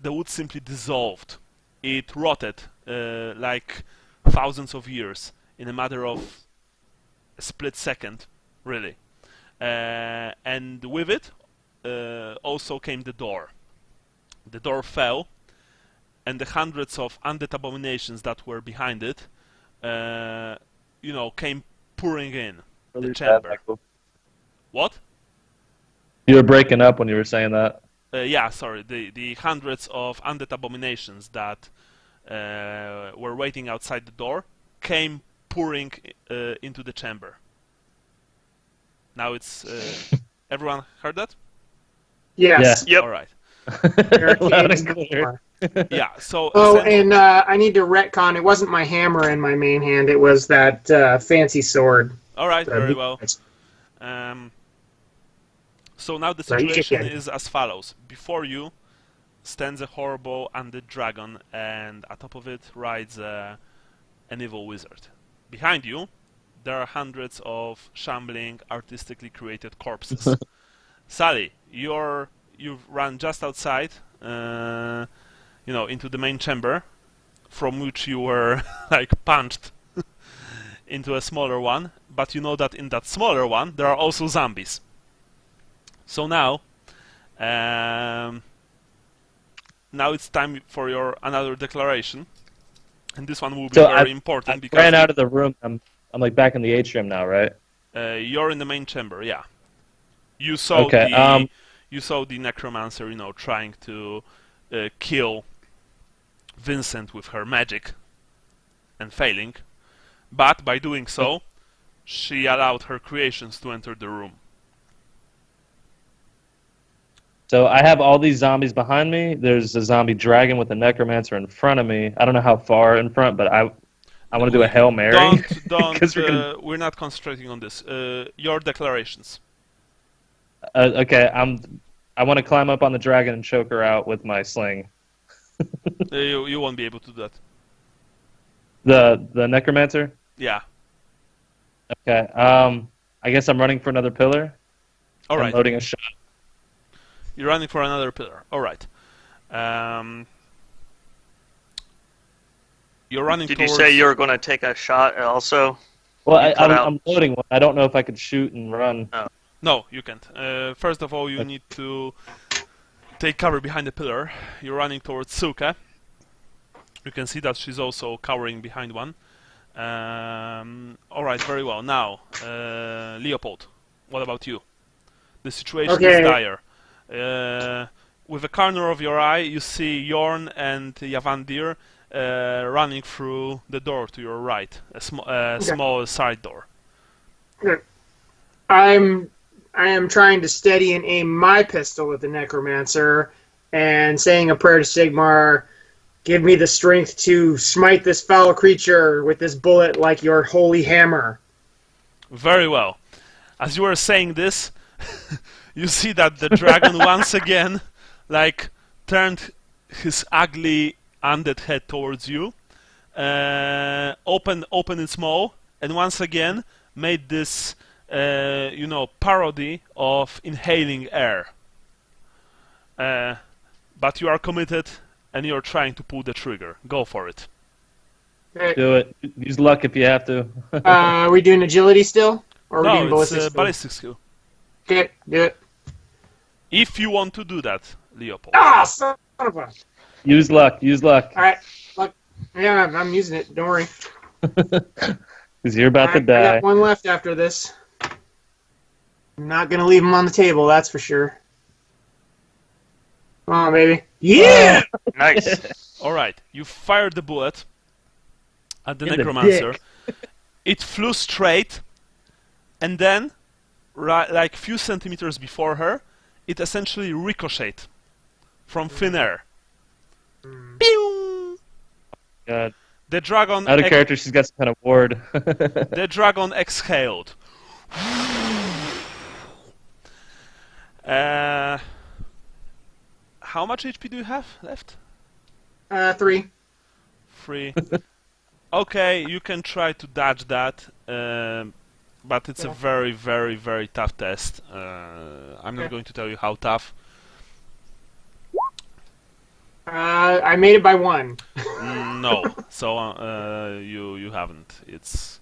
the wood simply dissolved. It rotted like thousands of years in a matter of a split second, really. And with it also came the door. The door fell, and the hundreds of undead abominations that were behind it, came pouring in the chamber. What? You were breaking up when you were saying that. Yeah, sorry. The hundreds of undead abominations that were waiting outside the door came pouring into the chamber. Now it's... everyone heard that? Yes. Yeah. Yep. All right. Loud and clear. Yeah, so... Oh, and I need to retcon. It wasn't my hammer in my main hand. It was that fancy sword. All right, very well. So now the situation is as follows. Before you stands a horrible undead dragon, and atop of it rides an evil wizard. Behind you, there are hundreds of shambling, artistically created corpses. Sally, you're you've run just outside, into the main chamber, from which you were like punched into a smaller one. But you know that in that smaller one there are also zombies. So now it's time for your another declaration, and this one will be very important because I ran out of the room. I'm like back in the atrium now, right? You're in the main chamber, yeah. You saw you saw the necromancer, trying to kill Vincent with her magic and failing, but by doing so, she allowed her creations to enter the room. So I have all these zombies behind me. There's a zombie dragon with a necromancer in front of me. I don't know how far in front, but I want to do a Hail Mary. Don't. We're not concentrating on this. Your declarations. Okay, I want to climb up on the dragon and choke her out with my sling. You won't be able to do that. The necromancer? Yeah. Okay. I guess I'm running for another pillar. All right. I'm loading a shot. You're running for another pillar. All right. You're running. Did you say you were going to take a shot also? Well, I'm loading one. I don't know if I could shoot and run. Oh. No, you can't. First of all, you need to take cover behind the pillar. You're running towards Suka. You can see that she's also cowering behind one. All right, very well. Now, Leopold, what about you? The situation is dire. With the corner of your eye, you see Jorn and Yavandir running through the door to your right, a small side door. Okay. I am trying to steady and aim my pistol at the necromancer and saying a prayer to Sigmar, give me the strength to smite this foul creature with this bullet like your holy hammer. Very well. As you were saying this, you see that the dragon once again, turned his ugly undead head towards you, opened its maw, and once again made this, parody of inhaling air. But you are committed, and you're trying to pull the trigger. Go for it. Do it. Use luck if you have to. Are we doing agility still? Or are we doing ballistic skill? Ballistic skill. Okay, do it. If you want to do that, Leopold. Ah, son of a... Use luck. Use luck. All right. Luck. Yeah, I'm using it. Don't worry. Because you're about to die. I got one left after this. I'm not going to leave him on the table, that's for sure. Come on, baby. Yeah! Nice. All right. You fired the bullet at the necromancer. It flew straight, and then, a few centimeters before her, it essentially ricocheted from thin air. Pew! God. The dragon... Out of character, she's got some kind of ward. The dragon exhaled. How much HP do you have left? 3. 3. Okay, you can try to dodge that, but it's a very, very, very tough test. I'm not going to tell you how tough. I made it by 1. No, so you haven't. It's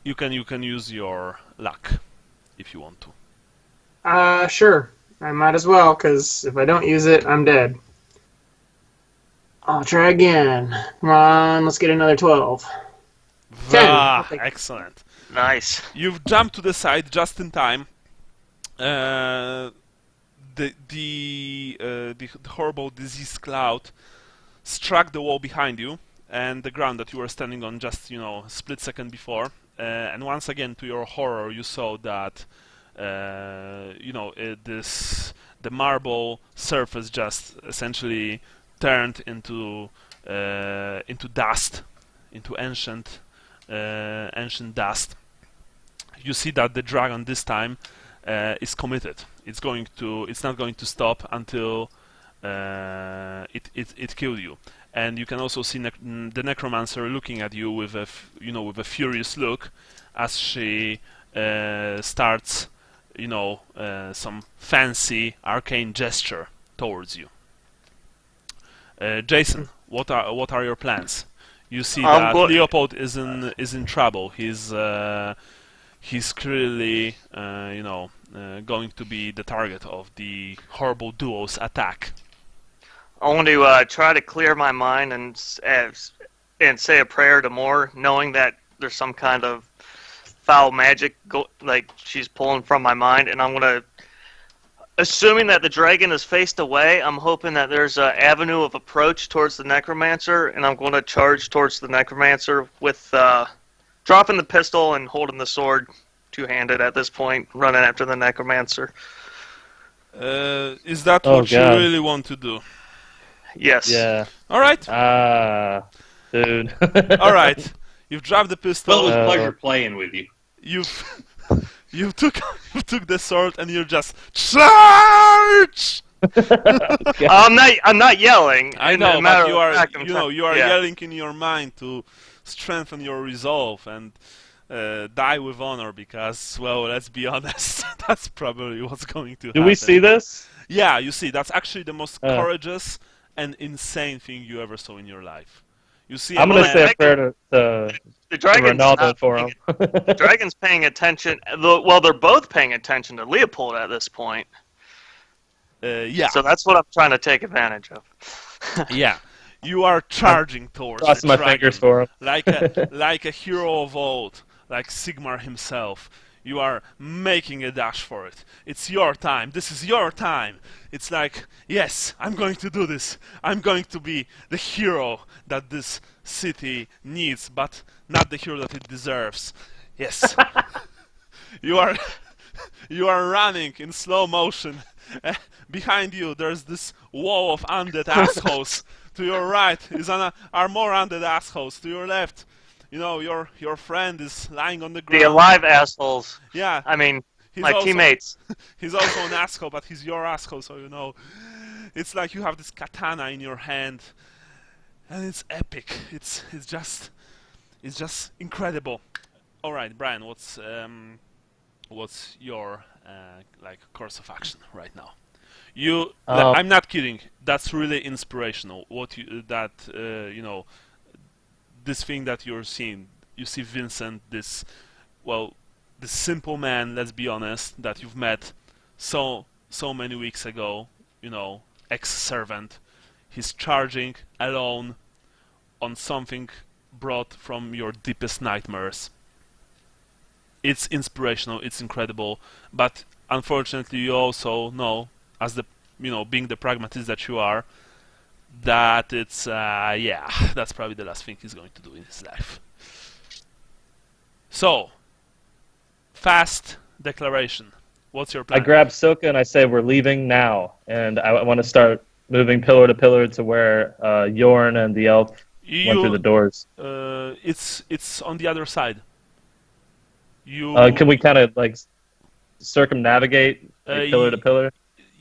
you can use your luck if you want to. Sure. I might as well, because if I don't use it, I'm dead. I'll try again. Come on, let's get another 12. 10. Excellent. Nice. You've jumped to the side just in time. The horrible disease cloud struck the wall behind you and the ground that you were standing on just, a split second before. And once again, to your horror, you saw that the marble surface just essentially turned into dust, into ancient dust. You see that the dragon this time is committed. It's not going to stop until it killed you. And you can also see the necromancer looking at you with a furious look as she starts some fancy arcane gesture towards you. Jason, what are your plans? You see that Leopold is in trouble. He's clearly going to be the target of the horrible duo's attack. I want to try to clear my mind and say a prayer to Moore, knowing that there's some kind of foul magic like she's pulling from my mind, and I'm going to, assuming that the dragon is faced away, I'm hoping that there's an avenue of approach towards the necromancer, and I'm going to charge towards the necromancer with dropping the pistol and holding the sword two-handed at this point, running after the necromancer. Is that what you really want to do? Yes. Yeah. All right. Dude. All right. You've dropped the pistol. Well, it was a pleasure playing with you. You took the sword and you just charge. I'm not yelling. I know, but you are yelling in your mind to strengthen your resolve and die with honor, because, well, let's be honest, that's probably what's going to happen. Do we see this? Yeah, you see, that's actually the most courageous and insane thing you ever saw in your life. You see, I'm going to say a prayer to the dragon's Ronaldo for him. The dragon's paying attention. Well, they're both paying attention to Leopold at this point. Yeah. So that's what I'm trying to take advantage of. Yeah. You are charging towards Cross the my dragon fingers for him. like a hero of old, like Sigmar himself. You are making a dash for it. It's your time. This is your time. It's like, yes, I'm going to do this. I'm going to be the hero that this city needs, but not the hero that it deserves. Yes. You are running in slow motion. Behind you, there's this wall of undead assholes. To your right are more undead assholes. To your left, your friend is lying on the ground. The alive assholes. Yeah. I mean, my teammates. He's also an asshole, but he's your asshole, so it's like you have this katana in your hand, and it's epic. It's just incredible. All right, Brian, what's your course of action right now? I'm not kidding. That's really inspirational. This thing that you're seeing. You see Vincent, this simple man, let's be honest, that you've met so many weeks ago, ex-servant. He's charging alone on something brought from your deepest nightmares. It's inspirational, it's incredible, but unfortunately you also know, as being the pragmatist that you are, that it's that's probably the last thing he's going to do in his life. So, fast declaration. What's your plan? I grab Silka and I say we're leaving now, and I want to start moving pillar to pillar to where Yorn and the elf went through the doors. It's on the other side. Can we kind of circumnavigate pillar to pillar?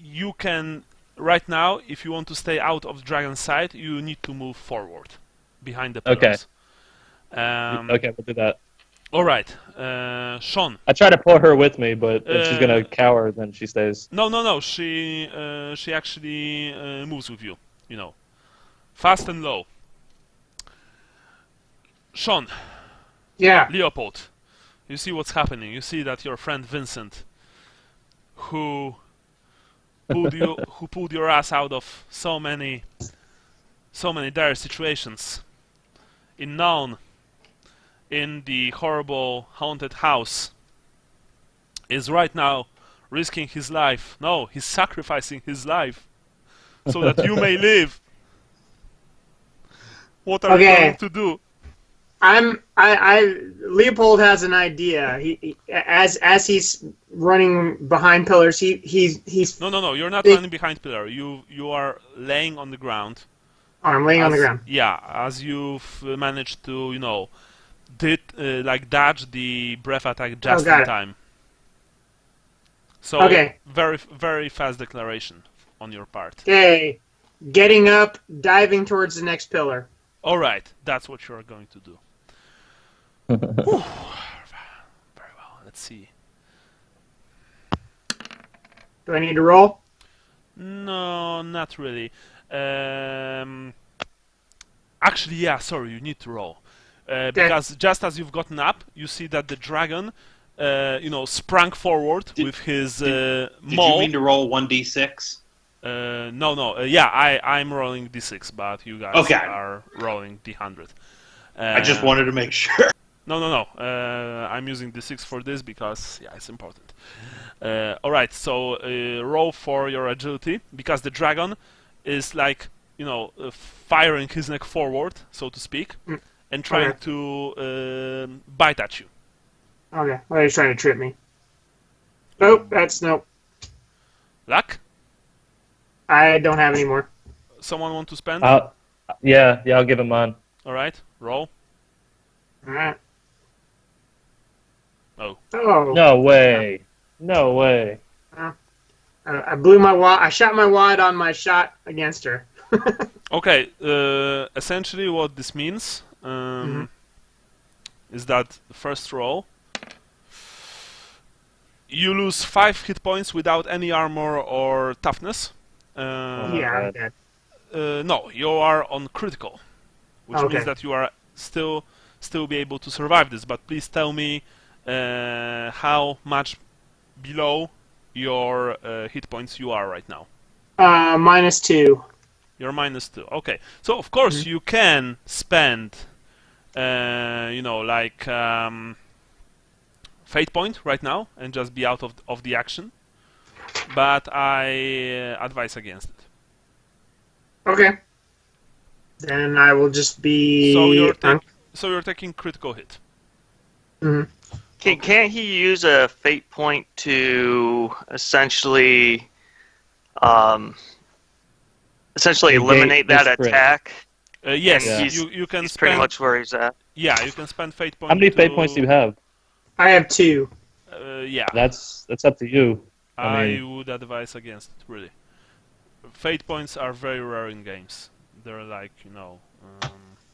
You can. Right now, if you want to stay out of the dragon's sight, you need to move forward, behind the pillars. Okay, we'll do that. All right, Sean. I try to pull her with me, but if she's gonna cower, then she stays. No. She actually moves with you. Fast and low. Sean. Yeah. Leopold. You see what's happening. You see that your friend Vincent, who pulled your ass out of so many dire situations, in the horrible haunted house, is right now risking his life. No, he's sacrificing his life so that you may live. What are you going to do? Leopold has an idea. As he's running behind pillars, he's. No. You're not running behind pillar. You are laying on the ground. Oh, I'm laying on the ground. Yeah, as you've managed to, dodge the breath attack just in time. So, very, very fast declaration on your part. Okay, getting up, diving towards the next pillar. All right, that's what you're going to do. Very well. Let's see. Do I need to roll? No, not really. Actually, yeah, sorry, you need to roll. Because just as you've gotten up, you see that the dragon, sprang forward with his Did maul. you mean to roll 1d6? No. Yeah, I'm rolling d6, but you guys are rolling d100. I just wanted to make sure. No. I'm using d6 for this because, yeah, it's important. Alright, so roll for your agility, because the dragon is like, firing his neck forward, so to speak, and trying to bite at you. Okay, well, he's trying to trip me. Nope, nope. Luck? I don't have any more. Someone want to spend? Yeah, I'll give him mine. Alright, roll. Alright. Oh. No way. No way. I blew my wad. I shot my wad on my shot against her. Okay, essentially what this means is that the first roll, you lose 5 hit points without any armor or toughness. Yeah, I'm dead. No, you are on critical, which means that you are still be able to survive this. But please tell me how much below your hit points you are right now. -2. You're -2. Okay, so of course you can spend, fate point right now and just be out of the action, but I advise against it. Okay. Then I will just be. So you're taking critical hit. Can't he use a fate point to essentially eliminate that attack? Yes, you can. He's pretty much where he's at. Yeah, you can spend fate points. How many fate points do you have? I have 2. Yeah. That's up to you. I would advise against it, really. Fate points are very rare in games. They're like,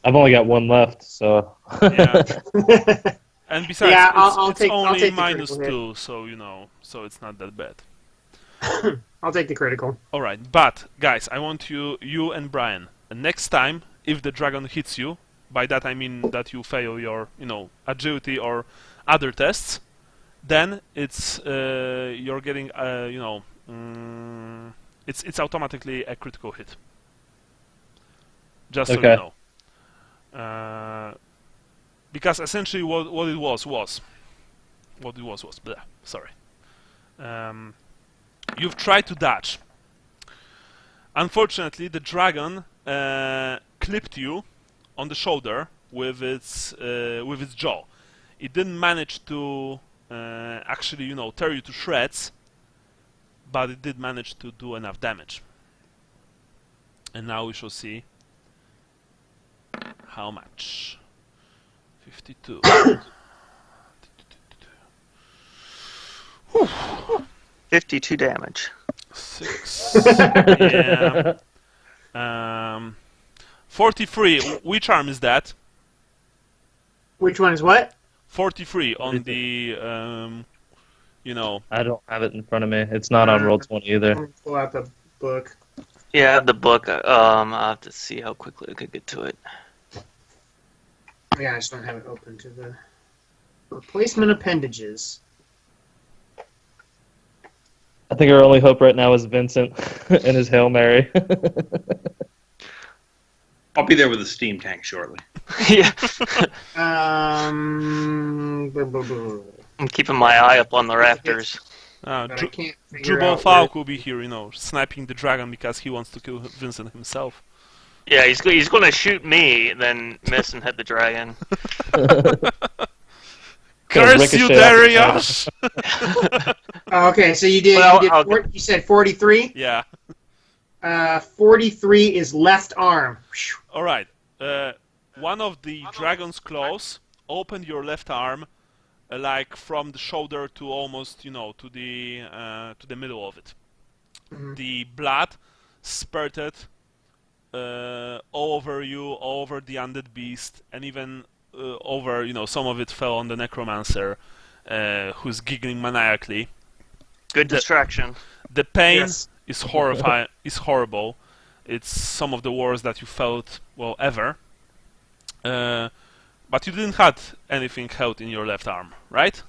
I've only got 1 left, so. Yeah. And besides, I'll it's take only -2, so it's not that bad. I'll take the critical. Alright, but, guys, I want you and Brian, next time, if the dragon hits you, by that I mean that you fail your, agility or other tests, then it's, you're getting, it's automatically a critical hit. Just so you know. Because essentially what it was blah, sorry. You've tried to dodge. Unfortunately, the dragon clipped you on the shoulder with its jaw. It didn't manage to actually, tear you to shreds, but it did manage to do enough damage. And now we shall see how much. 52. 52 damage. 6. Yeah. 43. Which arm is that? Which one is what? 43 on the, I don't have it in front of me. It's not on Roll20 either. Let me pull out the book. Yeah, I have the book. I'll have to see how quickly I could get to it. Yeah, I just don't have it open to the replacement appendages. I think our only hope right now is Vincent and his Hail Mary. I'll be there with a steam tank shortly. Yeah. I'm I'm keeping my eye up on the rafters. Jubal Falk will be here, sniping the dragon because he wants to kill Vincent himself. Yeah, he's going to shoot me, then miss and hit the dragon. Curse you, Darius! Okay, so you said 43? Yeah. 43 is left arm. Alright. One of the dragon's claws opened your left arm, like from the shoulder to almost, to the middle of it. Mm-hmm. The blood spurted all over you, all over the undead beast, and even over, some of it fell on the necromancer, who's giggling maniacally. Good distraction. The pain is horrifying. Is horrible. It's some of the worst that you felt ever. But you didn't have anything held in your left arm, right?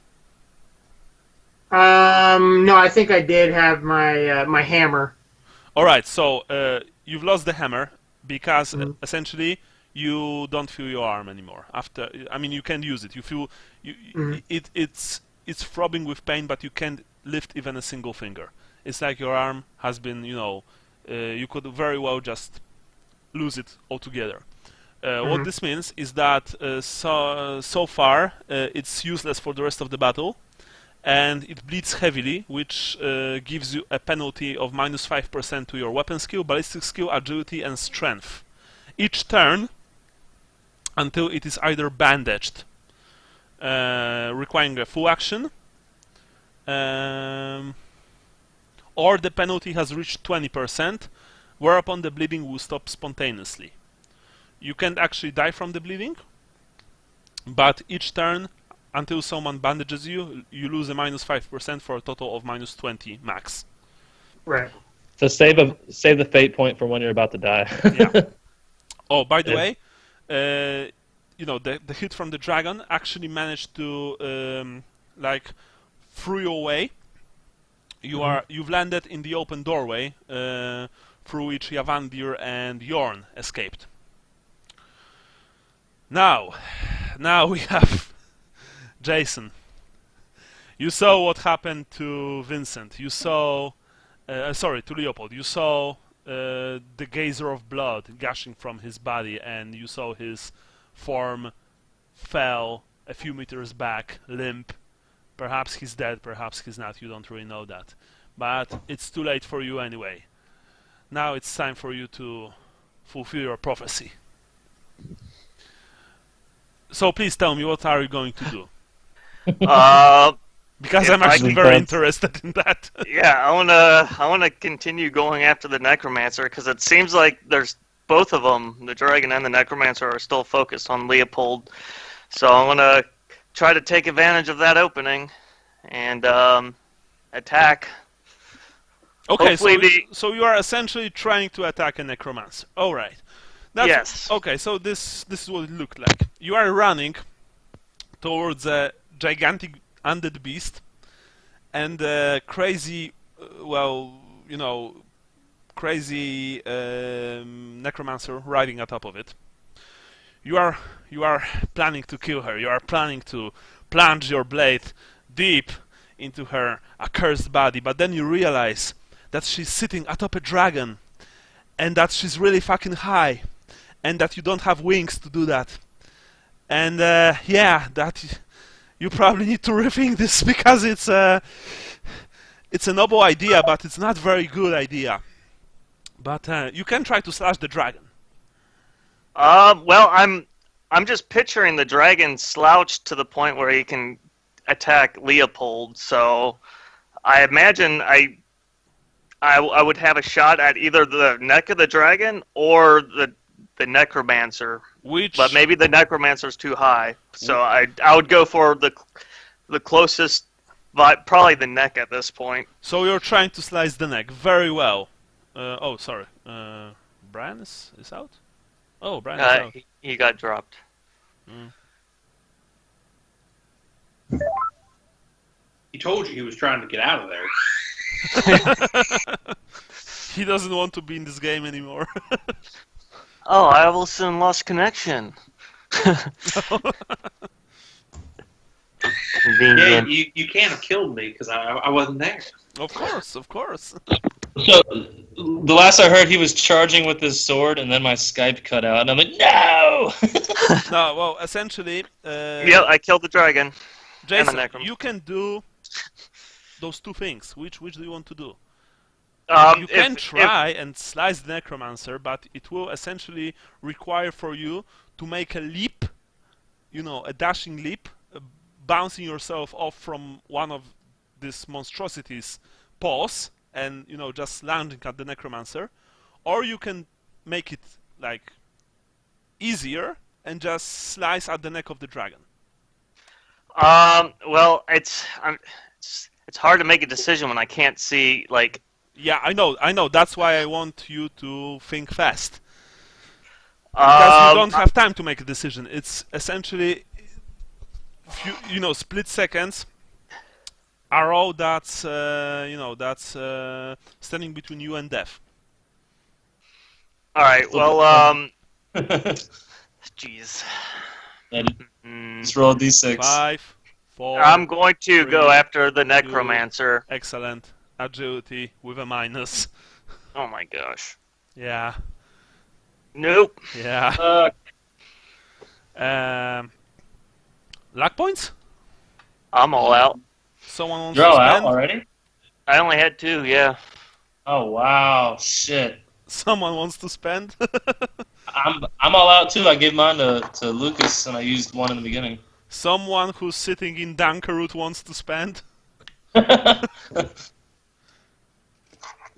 No, I think I did have my hammer. All right, so you've lost the hammer because essentially you don't feel your arm anymore. You can't use it. You feel it's throbbing with pain, but you can't lift even a single finger. It's like your arm has been, you could very well just lose it altogether. What this means is that so far it's useless for the rest of the battle. And it bleeds heavily, which gives you a penalty of -5% to your weapon skill, ballistic skill, agility, and strength. Each turn, until it is either bandaged, requiring a full action, or the penalty has reached 20%, whereupon the bleeding will stop spontaneously. You can't actually die from the bleeding, but each turn, until someone bandages you, you lose a -5% for a total of -20 max. Right. So save the fate point for when you're about to die. Yeah. Oh, by the way, the hit from the dragon actually managed to through your way. You've landed in the open doorway through which Yavandir and Yorn escaped. Now we have Jason. You saw what happened to Vincent. You saw, to Leopold. You saw the geyser of blood gushing from his body, and you saw his form fell a few meters back, limp. Perhaps he's dead, perhaps he's not. You don't really know that. But it's too late for you anyway. Now it's time for you to fulfill your prophecy. So please tell me, what are you going to do? Because I'm actually very interested in that. Yeah, I wanna continue going after the necromancer, because it seems like there's both of them, the dragon and the necromancer, are still focused on Leopold. So I wanna try to take advantage of that opening and attack. Okay, so you are essentially trying to attack a necromancer. All right. Yes. Okay, so this is what it looked like. You are running towards a gigantic undead beast and a crazy, crazy necromancer riding atop of it. You are planning to kill her. You are planning to plunge your blade deep into her accursed body, but then you realize that she's sitting atop a dragon and that she's really fucking high and that you don't have wings to do that. And that you probably need to rethink this, because it's a noble idea, but it's not a very good idea. But you can try to slash the dragon. Well, I'm just picturing the dragon slouched to the point where he can attack Leopold. So I imagine I would have a shot at either the neck of the dragon or the necromancer. But maybe the necromancer's too high. So I would go for the closest, probably the neck at this point. So you're trying to slice the neck. Very well. Sorry. Brian is out? Oh, Brian is out. He got dropped. He told you he was trying to get out of there. He doesn't want to be in this game anymore. Oh, I will soon lost connection. Yeah, you can't have killed me because I wasn't there. Of course. So, the last I heard, he was charging with his sword, and then my Skype cut out, and I'm like, no! No, well, essentially... yeah, I killed the dragon. Jason, you can do those two things. Which do you want to do? You can try and slice the necromancer, but it will essentially require for you to make a leap, a dashing leap, bouncing yourself off from one of these monstrosities' paws, and just landing at the necromancer, or you can make it easier and just slice at the neck of the dragon. Well, It's hard to make a decision when I can't see, like... Yeah, I know. That's why I want you to think fast. Because you don't have time to make a decision. It's essentially, split seconds. Arrow that's, standing between you and death. All right. Well, jeez. Just roll d6. 5, 4. I'm going to 3, go after the necromancer. Excellent. Agility with a minus. Oh my gosh. Yeah. Nope. Yeah. Luck points? I'm all out. Someone wants You're to all spend? out already? I only had 2. Yeah. Oh wow, shit. Someone wants to spend? I'm all out too. I gave mine to Lukas, and I used 1 in the beginning. Someone who's sitting in Dankerood wants to spend?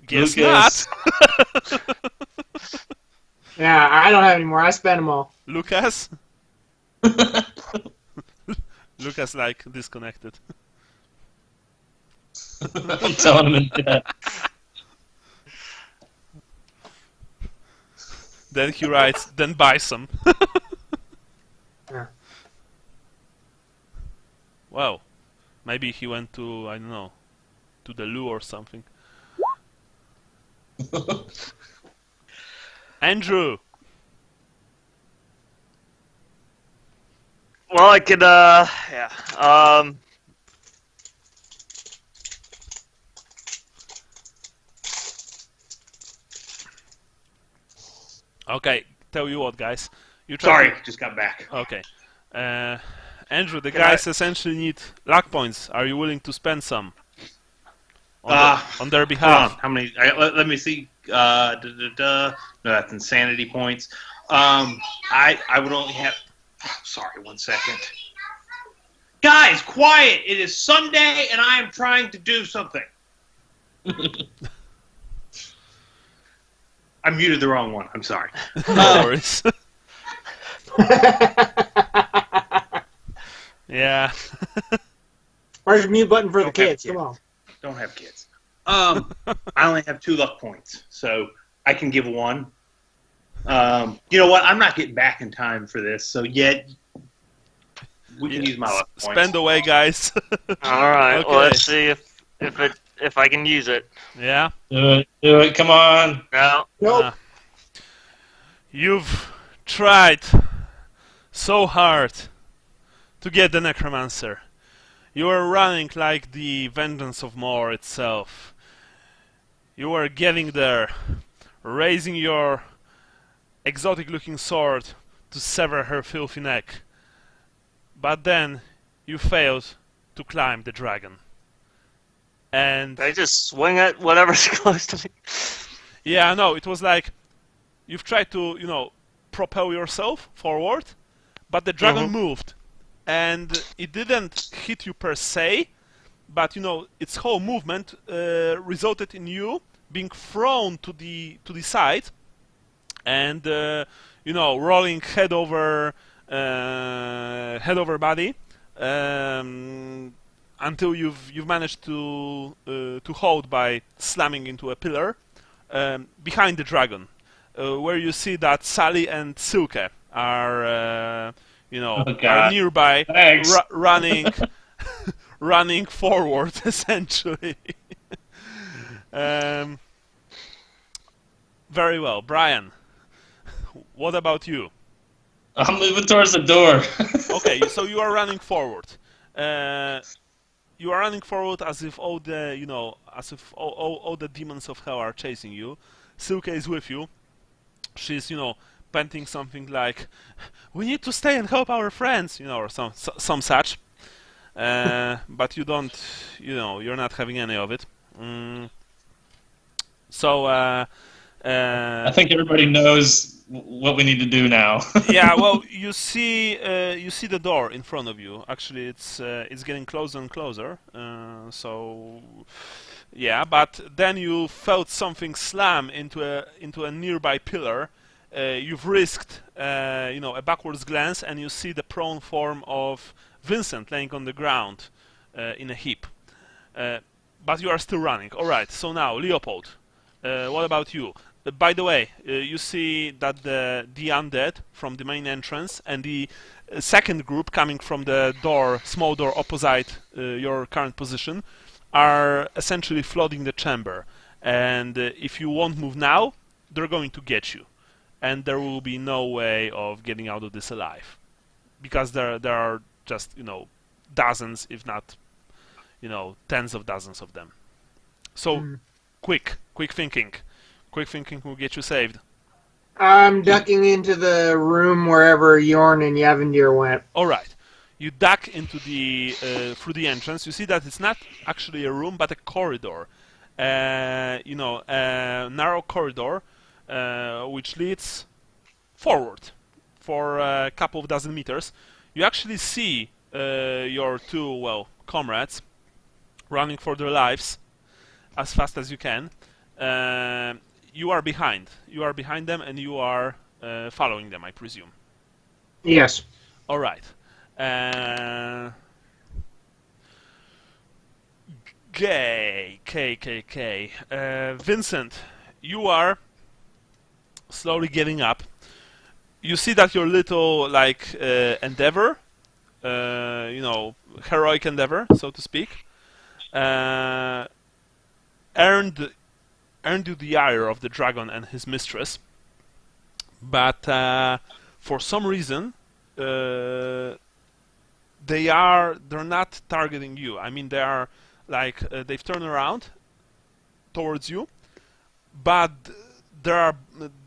Guess Lukas. not. Yeah, I don't have any more. I spent them all. Lukas? Lukas, like, disconnected. I'm telling him in debt. Then he writes, then buy some. Yeah. Wow. Maybe he went to, I don't know, to the loo or something. Andrew! Well, I could, yeah. Okay, tell you what, guys. You try Sorry, to- just got back. Okay. Andrew, the Can guys essentially need luck points. Are you willing to spend some? On their Hold behalf. on, how many? Let me see. No, that's insanity points. I would only have. Sorry, 1 second. Guys, quiet! It is Sunday, and I am trying to do something. I muted the wrong one. I'm sorry. No worries. Yeah. Where's your mute button for the Okay, kids? yeah. Come on. Don't have kids. I only have 2 luck points, so I can give 1. You know what? I'm not getting back in time for this, so yet we can use my luck points. Spend away, guys. All right. Okay. Well, let's see if I can use it. Yeah. Do it, come on. No. Nope. You've tried so hard to get the necromancer. You are running like the vengeance of Mor itself. You are getting there, raising your exotic-looking sword to sever her filthy neck. But then you failed to climb the dragon. And Can I just swing at whatever's close to me? yeah, no, it was like you've tried to, propel yourself forward, but the dragon moved, and it didn't hit you per se, but its whole movement resulted in you being thrown to the side, and rolling head over body, until you've managed to hold by slamming into a pillar behind the dragon, where you see that Sally and Silke are are nearby, running running forward essentially. Very well, Brian. What about you? I'm moving towards the door. Okay, so you are running forward. You are running forward as if all the all the demons of hell are chasing you. Silke is with you. She's panting something like, "We need to stay and help our friends," or some such. But you don't, you're not having any of it. So I think everybody knows what we need to do now. yeah, well, you see the door in front of you. Actually, it's getting closer and closer. So yeah, but then you felt something slam into a nearby pillar. You've risked a backwards glance, and you see the prone form of Vincent laying on the ground in a heap. But you are still running. All right. So now, Leopold, what about you? By the way, you see that the undead from the main entrance and the second group coming from the door, small door opposite your current position, are essentially flooding the chamber. And if you won't move now, they're going to get you, and there will be no way of getting out of this alive, because there are just dozens, if not tens of dozens of them. So quick thinking will get you saved. I'm ducking into the room wherever Yorn and Yavendir went. All right, you duck into the through the entrance. You see that it's not actually a room, but a corridor. A narrow corridor which leads forward for a couple of dozen meters. You actually see your two comrades running for their lives as fast as you can. You are behind them, and you are following them, I presume. Yes. All right. Vincent, you are slowly getting up. You see that your little endeavor, heroic endeavor, so to speak, earned you the ire of the dragon and his mistress, but for some reason they're not targeting you. I mean, they are they've turned around towards you, but there are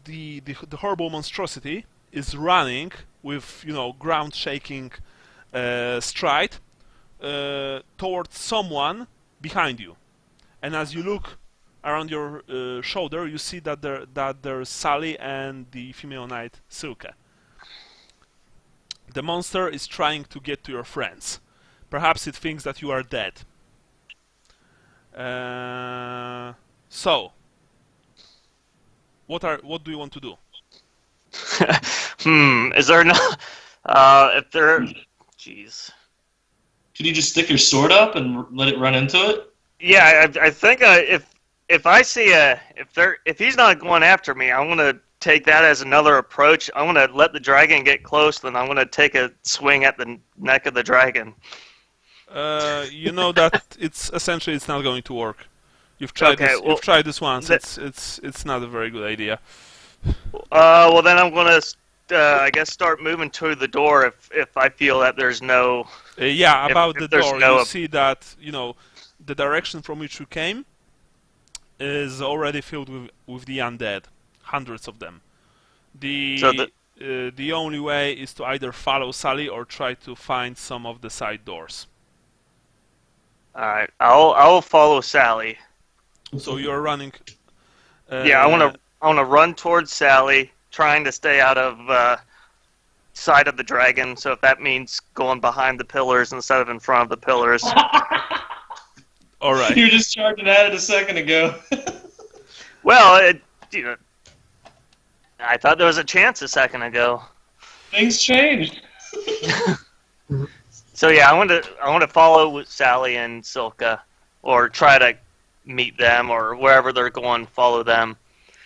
the horrible monstrosity is running with ground shaking stride towards someone behind you, and as you look around your shoulder, you see that there's Sally and the female knight Silke. The monster is trying to get to your friends. Perhaps it thinks that you are dead. So, what do you want to do? Is there no? If there, jeez. Could you just stick your sword up and let it run into it? Yeah, I think if I see if he's not going after me, I'm gonna take that as another approach. I'm gonna let the dragon get close, then I'm gonna take a swing at the neck of the dragon. You know that it's not going to work. You've tried this. You've tried this once. It's not a very good idea. Well, then I'm gonna I guess start moving to the door if I feel that there's no. About if the there's door, no you see that the direction from which you came is already filled with the undead, hundreds of them. The only way is to either follow Sally or try to find some of the side doors. All right, I'll follow Sally. So you're running. Yeah, I wanna run towards Sally, trying to stay out of sight of the dragon. So if that means going behind the pillars instead of in front of the pillars. All right. You were just charging at it a second ago. Well, I thought there was a chance a second ago. Things changed. So yeah, I want to follow Sally and Silka, or try to meet them, or wherever they're going, follow them.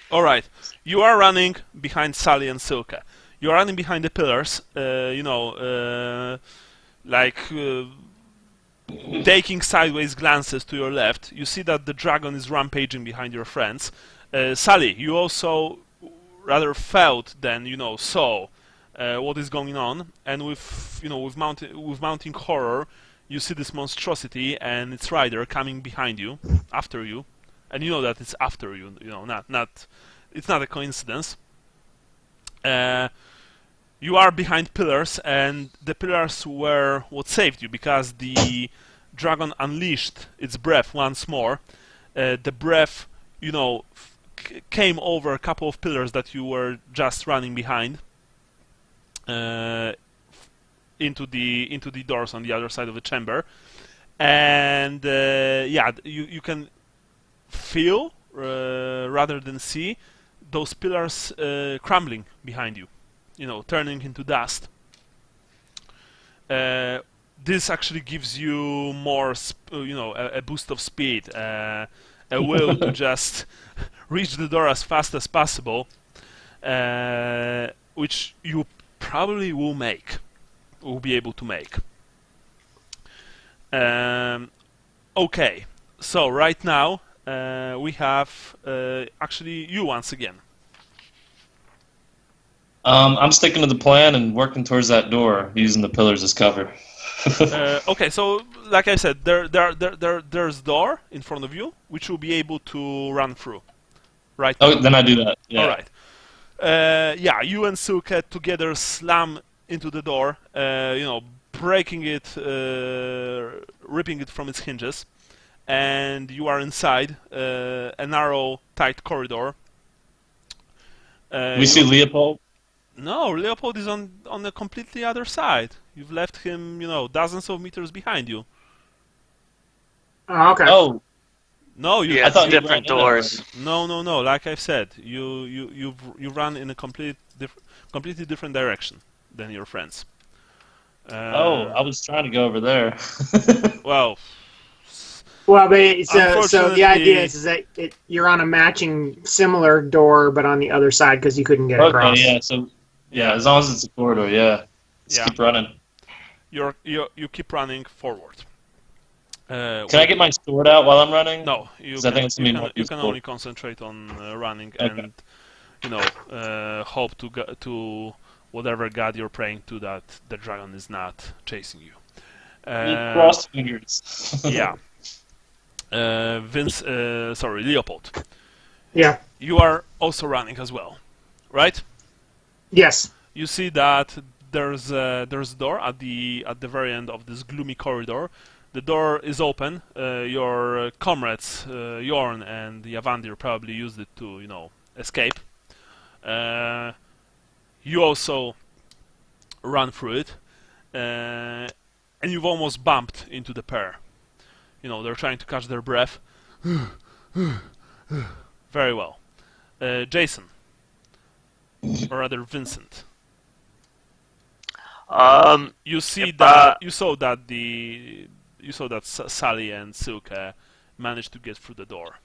All right, you are running behind Sally and Silka. You are running behind the pillars. Taking sideways glances to your left. You see that the dragon is rampaging behind your friends. Sally, you also rather felt than saw what is going on, and with mounting horror, you see this monstrosity and its rider coming behind you, after you, and you know that it's after you. It's not a coincidence. You are behind pillars, and the pillars were what saved you, because the dragon unleashed its breath once more. The breath, came over a couple of pillars that you were just running behind, into the doors on the other side of the chamber, and you can feel rather than see those pillars crumbling behind you, turning into dust. this actually gives you more, a boost of speed, a will to just reach the door as fast as possible, which you probably will be able to make. Okay, so right now we have actually you once again. I'm sticking to the plan and working towards that door, using the pillars as cover. Okay, so like I said, there's a door in front of you which you'll be able to run through. Right. Oh, then I do that. Yeah. All right. Yeah, you and Suke together slam into the door, breaking it, ripping it from its hinges, and you are inside a narrow, tight corridor. We see Leopold? No, Leopold is on the completely other side. You've left him, dozens of meters behind you. Oh, okay. Oh. No, I thought different doors. No. Like I've said, you run in a completely different direction than your friends. I was trying to go over there. Well, but so the idea is that you're on a matching similar door, but on the other side because you couldn't get across. Okay, yeah. So as long as it's a corridor, Just keep running. You keep running forward. Can I get my sword out while I'm running? No, you can only concentrate on running and hope to whatever god you're praying to that the dragon is not chasing you. Cross fingers. Yeah. Leopold. Yeah. You are also running as well, right? Yes. You see that there's a door at the very end of this gloomy corridor. The door is open. Your comrades, Jorn and Yavandir, probably used it to, escape. You also run through it, and you've almost bumped into the pair. They're trying to catch their breath. Very well. Jason, or rather Vincent. You saw that Sally and Silke managed to get through the door.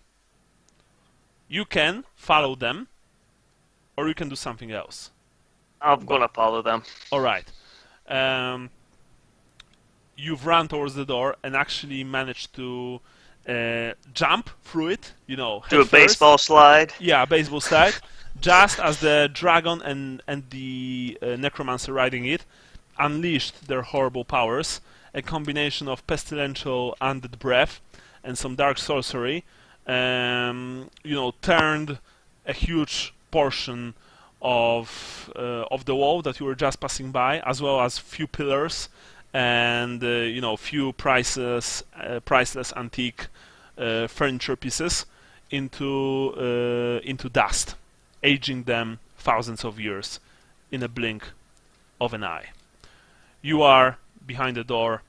You can follow them, or you can do something else. I'm gonna follow them. All right. You've run towards the door and actually managed to jump through it. Do a baseball slide. Yeah, baseball slide. Just as the dragon and the necromancer riding it unleashed their horrible powers, a combination of pestilential undead breath and some dark sorcery, turned a huge portion of the wall that you were just passing by, as well as few pillars and few priceless antique furniture pieces into dust, aging them thousands of years in a blink of an eye. You are behind the door,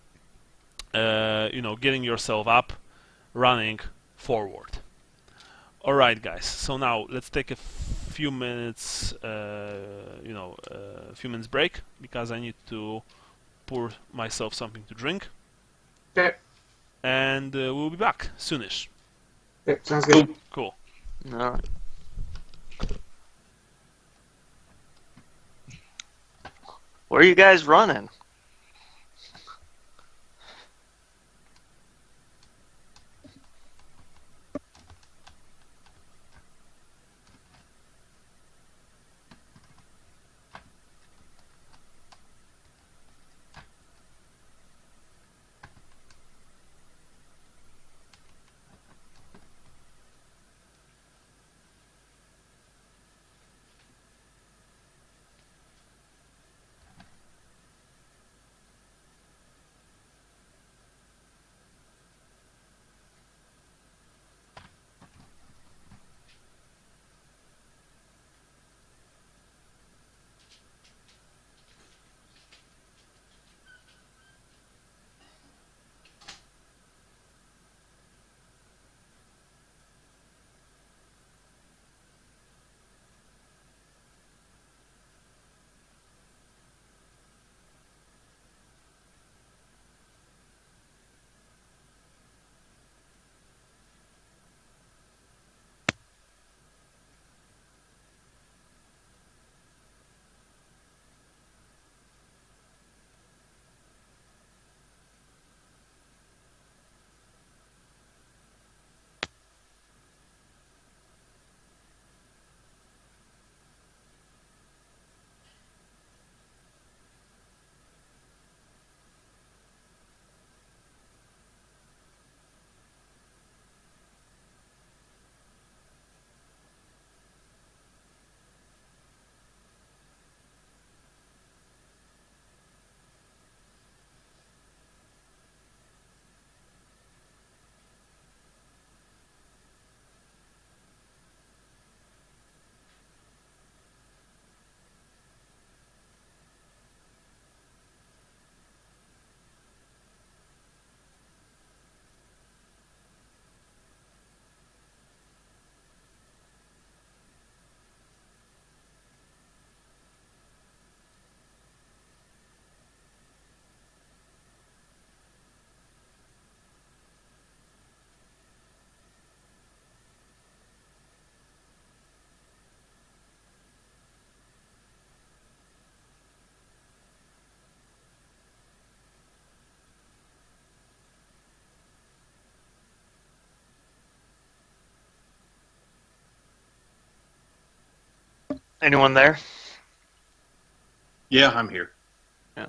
getting yourself up, running forward. All right, guys. So now let's take a few minutes, break because I need to pour myself something to drink. Okay. And we'll be back soonish. Okay, sounds good. Cool. All right. Where are you guys running? Anyone there? Yeah, I'm here. Yeah.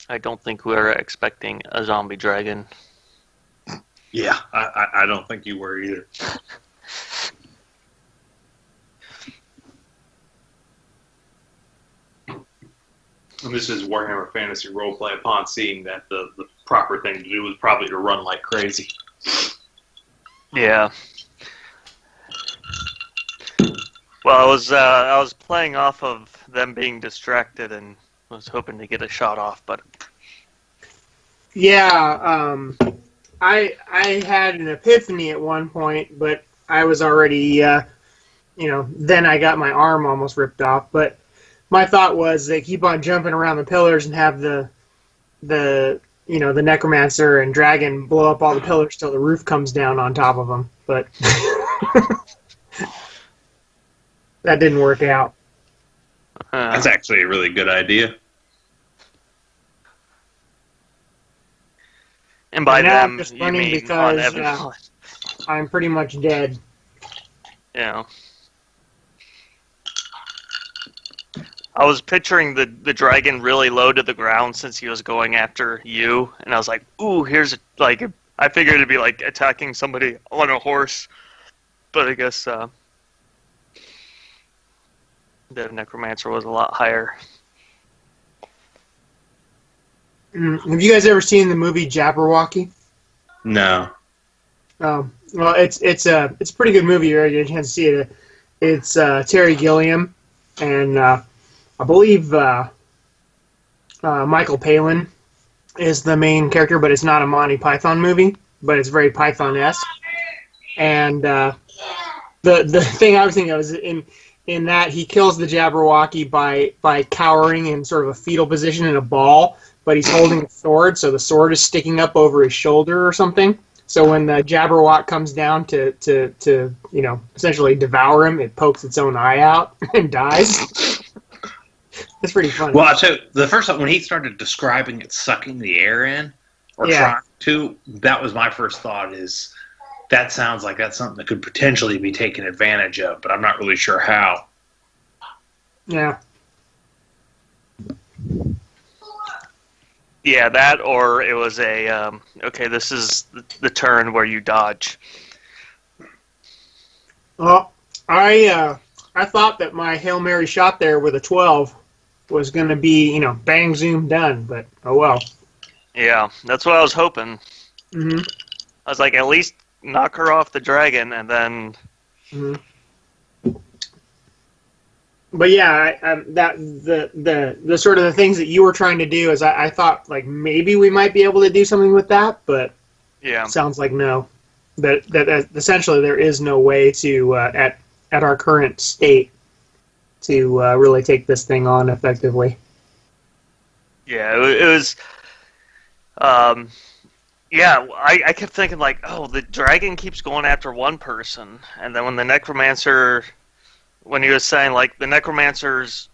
I don't think we were expecting a zombie dragon. Yeah, I don't think you were either. And this is Warhammer Fantasy Roleplay upon seeing that the proper thing to do was probably to run like crazy. Yeah. Well, I was playing off of them being distracted and was hoping to get a shot off, but Yeah, I had an epiphany at one point, but I was already, then I got my arm almost ripped off. But my thought was they keep on jumping around the pillars and have the necromancer and dragon blow up all the pillars till the roof comes down on top of them. But that didn't work out. That's actually a really good idea. And by now them, I'm just you running mean because, on Evan. I'm pretty much dead. Yeah. I was picturing the dragon really low to the ground since he was going after you, and I was like, ooh, I figured it'd be like attacking somebody on a horse, but I guess the necromancer was a lot higher. Have you guys ever seen the movie Jabberwocky? No. Well, it's a pretty good movie. You already had a chance to see it. It's Terry Gilliam, and I believe Michael Palin is the main character, but it's not a Monty Python movie, but it's very Python-esque. And the thing I was thinking of is in that he kills the Jabberwocky by cowering in sort of a fetal position in a ball, but he's holding a sword, so the sword is sticking up over his shoulder or something. So when the Jabberwock comes down to essentially devour him, it pokes its own eye out and dies. It's pretty funny. Well, so the first time when he started describing it sucking the air in, or trying to, that was my first thought is, that sounds like that's something that could potentially be taken advantage of, but I'm not really sure how. Yeah. Yeah, that, or it was okay, this is the turn where you dodge. Well, I thought that my Hail Mary shot there with a 12 was going to be, bang, zoom, done, but oh well. Yeah, that's what I was hoping. Mm-hmm. I was like, at least knock her off the dragon, and then... Mm-hmm. But yeah, the sort of the things that you were trying to do is I thought like maybe we might be able to do something with that, but yeah, sounds like no. That essentially there is no way to at our current state to really take this thing on effectively. Yeah, it was. Yeah, I kept thinking like, oh, the dragon keeps going after one person, and then when the necromancer. When he was saying, like, the necromancer's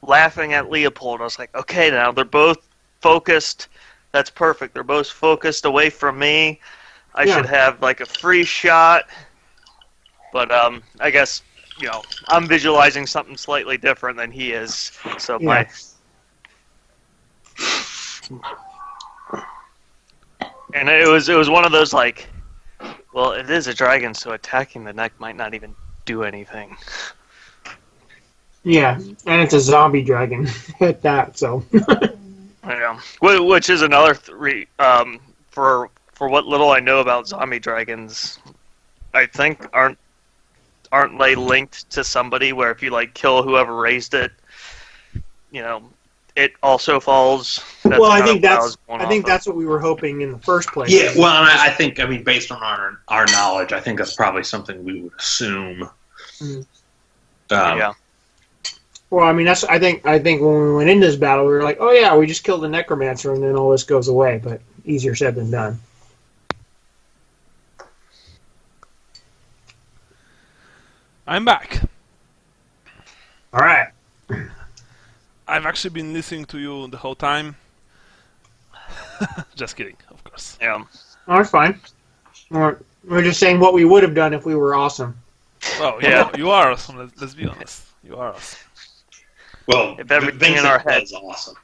laughing at Leopold, I was like, okay, now they're both focused. That's perfect. They're both focused away from me. I should have, like, a free shot. But, I guess, I'm visualizing something slightly different than he is. So my... And it was one of those, like, well, it is a dragon, so attacking the neck might not even do anything. Yeah, and it's a zombie dragon at that, so. Yeah, which is another for what little I know about zombie dragons, I think aren't they linked to somebody where if you like kill whoever raised it, it also falls. Well, I think that's what we were hoping in the first place. Yeah, well, and I think based on our knowledge, I think that's probably something we would assume. Mm. Yeah. Well, I mean, I think when we went into this battle, we were like, oh yeah, we just killed the necromancer, and then all this goes away. But easier said than done. I'm back. All right. I've actually been listening to you the whole time. Just kidding, of course. Yeah. Oh, that's fine. We're just saying what we would have done if we were awesome. Oh, yeah, you are awesome. Let's be honest. You are awesome. Well, If everything Vincent in our head was awesome.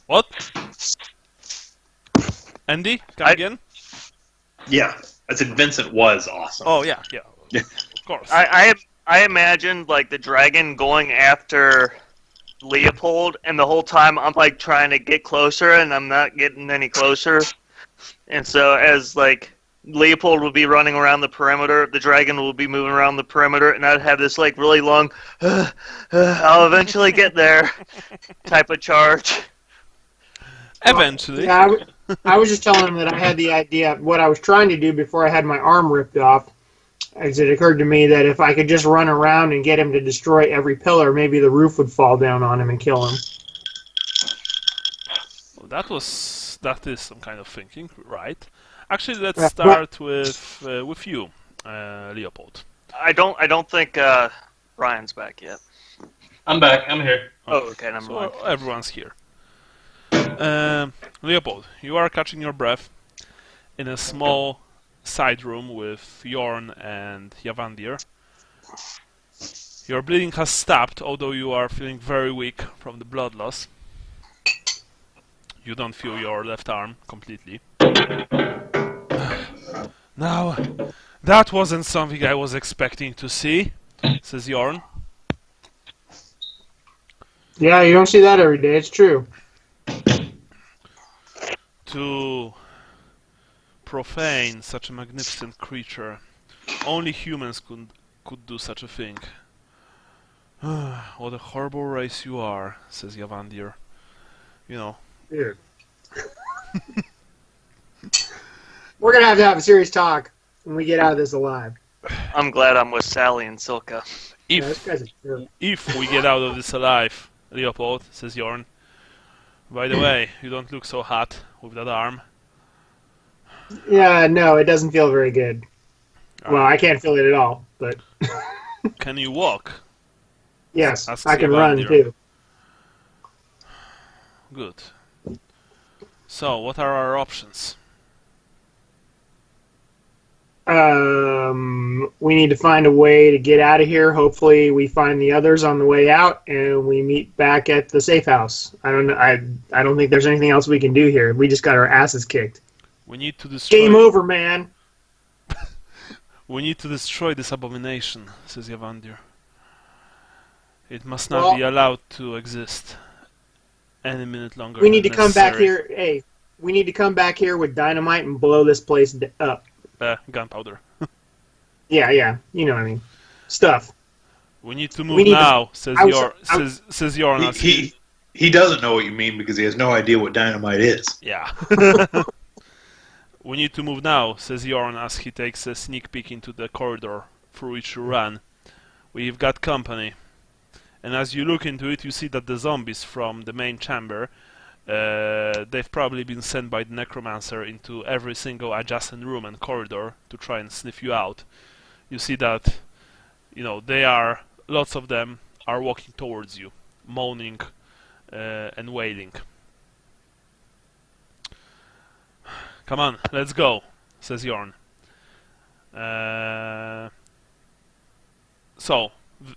What? Andy, come again? Yeah, I said Vincent was awesome. Oh, yeah. Of course. I imagined like the dragon going after Leopold, and the whole time I'm like trying to get closer, and I'm not getting any closer. And so as like Leopold will be running around the perimeter, the dragon will be moving around the perimeter, and I'd have this like really long, I'll eventually get there type of charge. Eventually. Yeah, I was just telling him that I had the idea. What I was trying to do before I had my arm ripped off, as it occurred to me that if I could just run around and get him to destroy every pillar, maybe the roof would fall down on him and kill him. Well, that is some kind of thinking, right? Actually, let's start with you, Leopold. I don't think Ryan's back yet. I'm back. I'm here. Oh, okay, never mind. So everyone's here. Leopold, you are catching your breath in a small side room with Jorn and Yavandir. Your bleeding has stopped, although you are feeling very weak from the blood loss. You don't feel your left arm completely. Now, that wasn't something I was expecting to see, says Jorn. Yeah, you don't see that every day. It's true. To profane such a magnificent creature, only humans could do such a thing. What a horrible race you are, says Yavandir. You know. Dude. We're going to have a serious talk when we get out of this alive. I'm glad I'm with Sally and Silka. If we get out of this alive, Leopold, says Jorn. By the way, you don't look so hot with that arm. Yeah, no, it doesn't feel very good. Well, I can't feel it at all, but... Can you walk? Yes, Asks I can Yavandir. run, too. Good. So, what are our options? We need to find a way to get out of here. Hopefully, we find the others on the way out, and we meet back at the safe house. I don't think there's anything else we can do here. We just got our asses kicked. We need to destroy... Game over, man! We need to destroy this abomination, says Yavandir. It must not be allowed to exist any minute longer. We need to come back here. Hey, we need to come back here with dynamite and blow this place up. Gunpowder. Yeah, you know what I mean. Stuff. We need to move now, says Jorn. He doesn't know what you mean because he has no idea what dynamite is. Yeah. We need to move now, says Jorn as he takes a sneak peek into the corridor through which you ran. We've got company. And as you look into it, you see that the zombies from the main chamber, they've probably been sent by the necromancer into every single adjacent room and corridor to try and sniff you out. You see that, lots of them are walking towards you, moaning and wailing. Come on, let's go, says Jorn.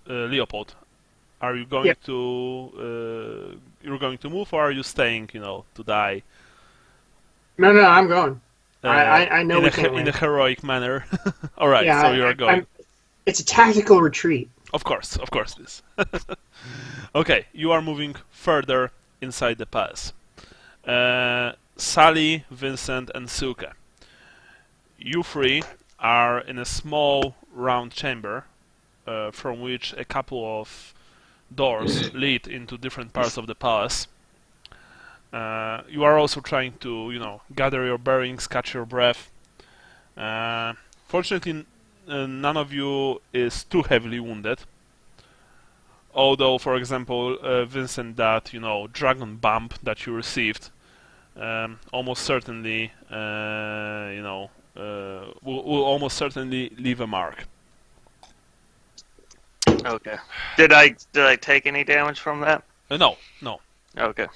Leopold, are you going to you're going to move, or are you staying, to die? No, I'm going. I know in a heroic manner. All right, yeah, so you're going. It's a tactical retreat. Of course it is. Okay, you are moving further inside the palace. Sally, Vincent, and Silke. You three are in a small round chamber from which a couple of doors lead into different parts of the palace. You are also trying to, gather your bearings, catch your breath. Fortunately, none of you is too heavily wounded. Although, for example, Vincent, that dragon bump that you received, almost certainly, will almost certainly leave a mark. Okay. Did I take any damage from that? No. Okay.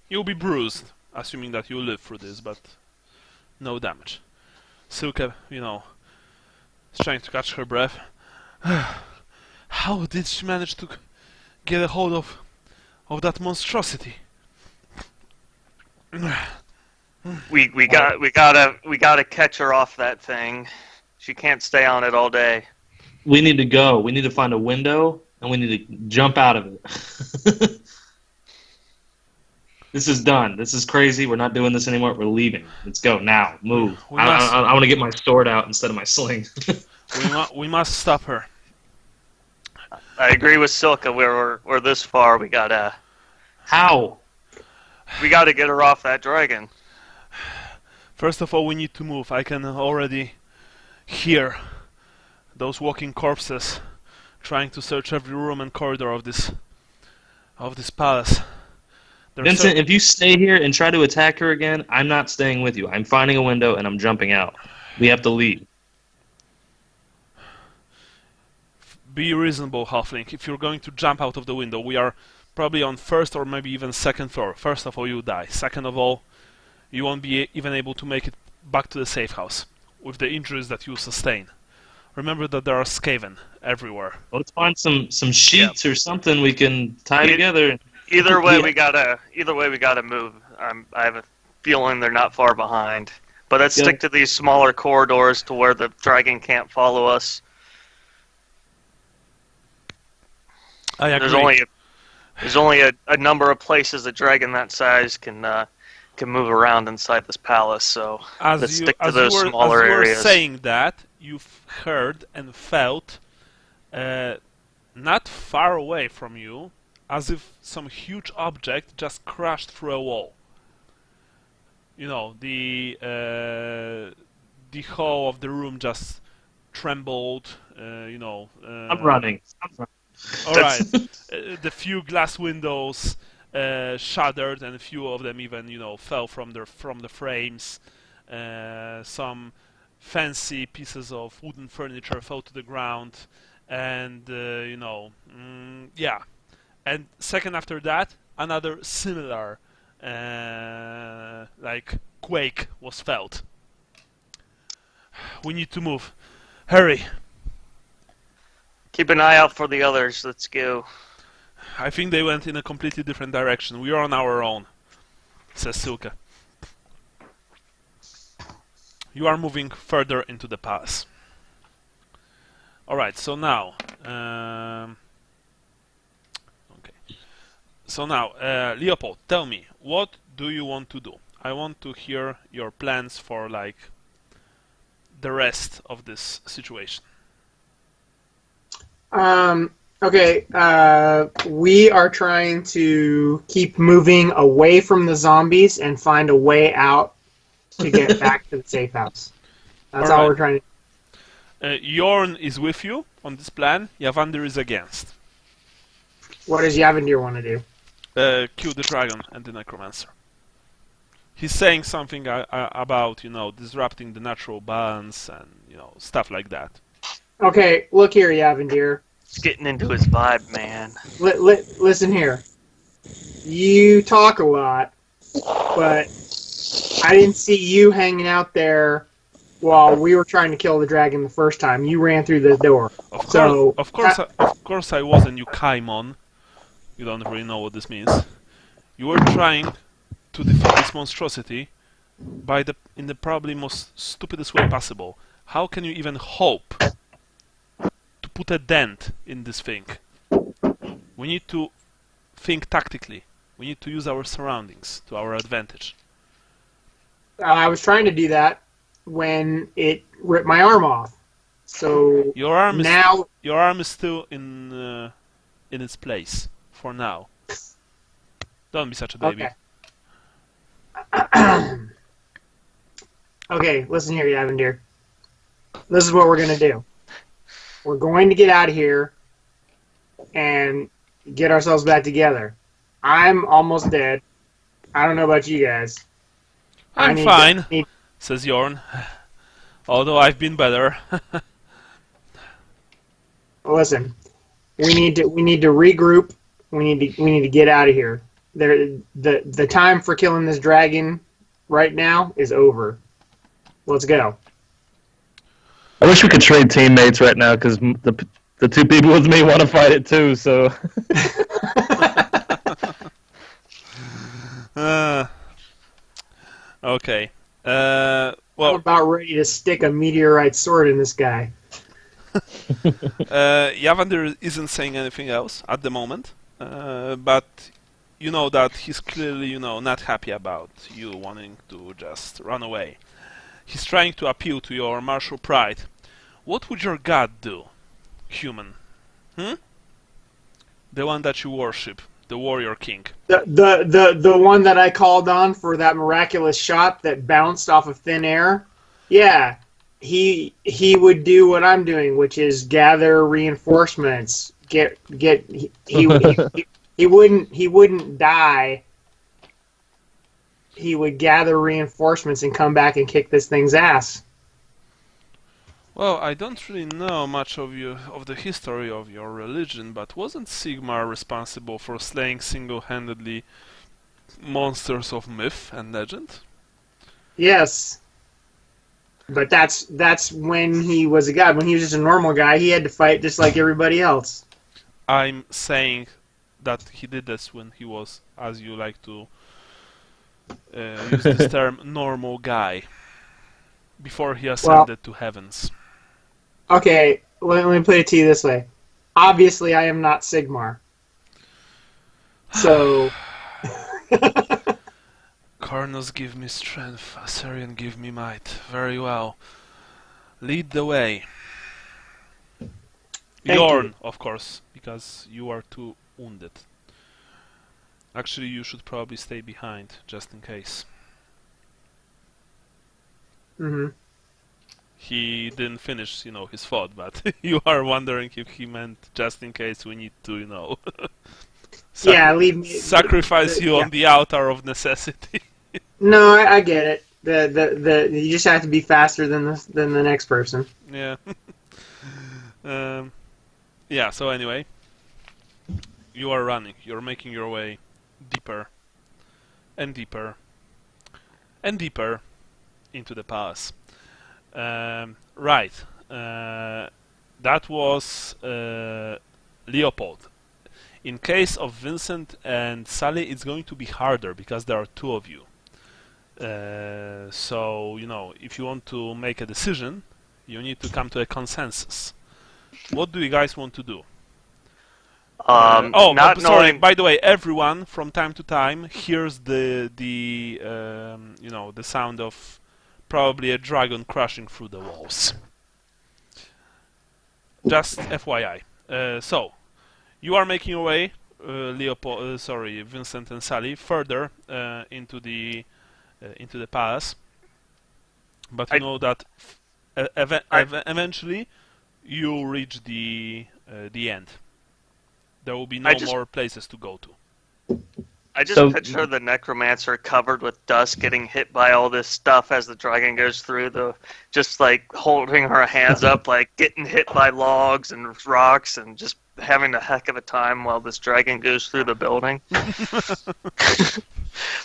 You'll be bruised, assuming that you live through this, but no damage. Silke, is trying to catch her breath. How did she manage to get a hold of that monstrosity? We gotta catch her off that thing. She can't stay on it all day. We need to go. We need to find a window, and we need to jump out of it. This is done. This is crazy. We're not doing this anymore. We're leaving. Let's go now. Move. I want to get my sword out instead of my sling. we must stop her. I agree with Silka. We're this far. We gotta. How? We gotta get her off that dragon. First of all, we need to move. I can already hear those walking corpses trying to search every room and corridor of this palace. Vincent, if you stay here and try to attack her again, I'm not staying with you. I'm finding a window and I'm jumping out. We have to leave. Be reasonable, Halfling. If you're going to jump out of the window, we are probably on first or maybe even second floor. First of all, you die. Second of all, you won't be even able to make it back to the safe house with the injuries that you sustain. Remember that there are Skaven everywhere. Well, let's find some sheets or something we can tie together. Either way, we gotta move. I have a feeling they're not far behind. But let's stick to these smaller corridors to where the dragon can't follow us. I agree. There's only a number of places a dragon that size can move around inside this palace. So let's stick to those smaller areas. As you were saying that, you've heard and felt, not far away from you, as if some huge object just crashed through a wall. The whole of the room just trembled. I'm running. All right. The few glass windows shattered, and a few of them even fell from the frames. Some fancy pieces of wooden furniture fell to the ground, and yeah. And second after that, another similar quake was felt. We need to move. Hurry. Keep an eye out for the others. Let's go. I think they went in a completely different direction. We are on our own, says Silke. You are moving further into the palace. Alright, so now... So now, Leopold, tell me, what do you want to do? I want to hear your plans for, the rest of this situation. Okay, we are trying to keep moving away from the zombies and find a way out to get back to the safe house. That's all we're trying to do. Jorn is with you on this plan. Yavander is against. What does Yavandir want to do? Kill the dragon and the necromancer. He's saying something about, disrupting the natural balance and, stuff like that. Okay, look here, Yavandir. It's getting into his vibe, man. Listen here. You talk a lot, but I didn't see you hanging out there while we were trying to kill the dragon the first time. You ran through the door. Of course I wasn't, you Kaimon. You don't really know what this means. You were trying to defeat this monstrosity in the probably most stupidest way possible. How can you even hope to put a dent in this thing? We need to think tactically. We need to use our surroundings to our advantage. I was trying to do that when it ripped my arm off. So your arm is still in its place for now. Don't be such a baby. Okay. Okay, listen here, Yavandir. This is what we're going to do. We're going to get out of here, and get ourselves back together. I'm almost dead. I don't know about you guys. I'm fine, says Jorn. Although I've been better. Listen, we need to regroup. We need to get out of here. The time for killing this dragon right now is over. Let's go. I wish we could trade teammates right now because the two people with me want to fight it too. So. Okay. Well, I'm about ready to stick a meteorite sword in this guy. Yavander isn't saying anything else at the moment, but you know that he's clearly, not happy about you wanting to just run away. He's trying to appeal to your martial pride. What would your god do, human? The one that you worship, the warrior king. The one that I called on for that miraculous shot that bounced off of thin air. Yeah, he would do what I'm doing, which is gather reinforcements. He wouldn't die. He would gather reinforcements and come back and kick this thing's ass. Well, I don't really know much of the history of your religion, but wasn't Sigmar responsible for slaying single-handedly monsters of myth and legend? Yes. But that's when he was a god. When he was just a normal guy, he had to fight just like everybody else. I'm saying that he did this when he was, as you like to use this term, normal guy. Before he ascended to heavens. Okay, let me put it to you this way. Obviously, I am not Sigmar. So... Karnos give me strength, Assyrian give me might. Very well. Lead the way. Jorn, of course, because you are too wounded. Actually, you should probably stay behind, just in case. Mm-hmm. He didn't finish, his thought, but you are wondering if he meant just in case we need to, leave me, sacrifice you on the altar of necessity. No, I get it. You just have to be faster than the next person. Yeah. Yeah. So anyway, you are running. You're making your way deeper and deeper and deeper into the pass. Right. That was Leopold. In case of Vincent and Sally, it's going to be harder because there are two of you. So, if you want to make a decision, you need to come to a consensus. What do you guys want to do? Sorry. By the way, everyone from time to time hears the sound of probably a dragon crashing through the walls. Just FYI. So, you are making your way, Vincent and Sally, further into the palace. But you know that eventually you reach the end. There will be no more places to go to. I just picture the necromancer covered with dust getting hit by all this stuff as the dragon goes through just like holding her hands up, like getting hit by logs and rocks and just having a heck of a time while this dragon goes through the building.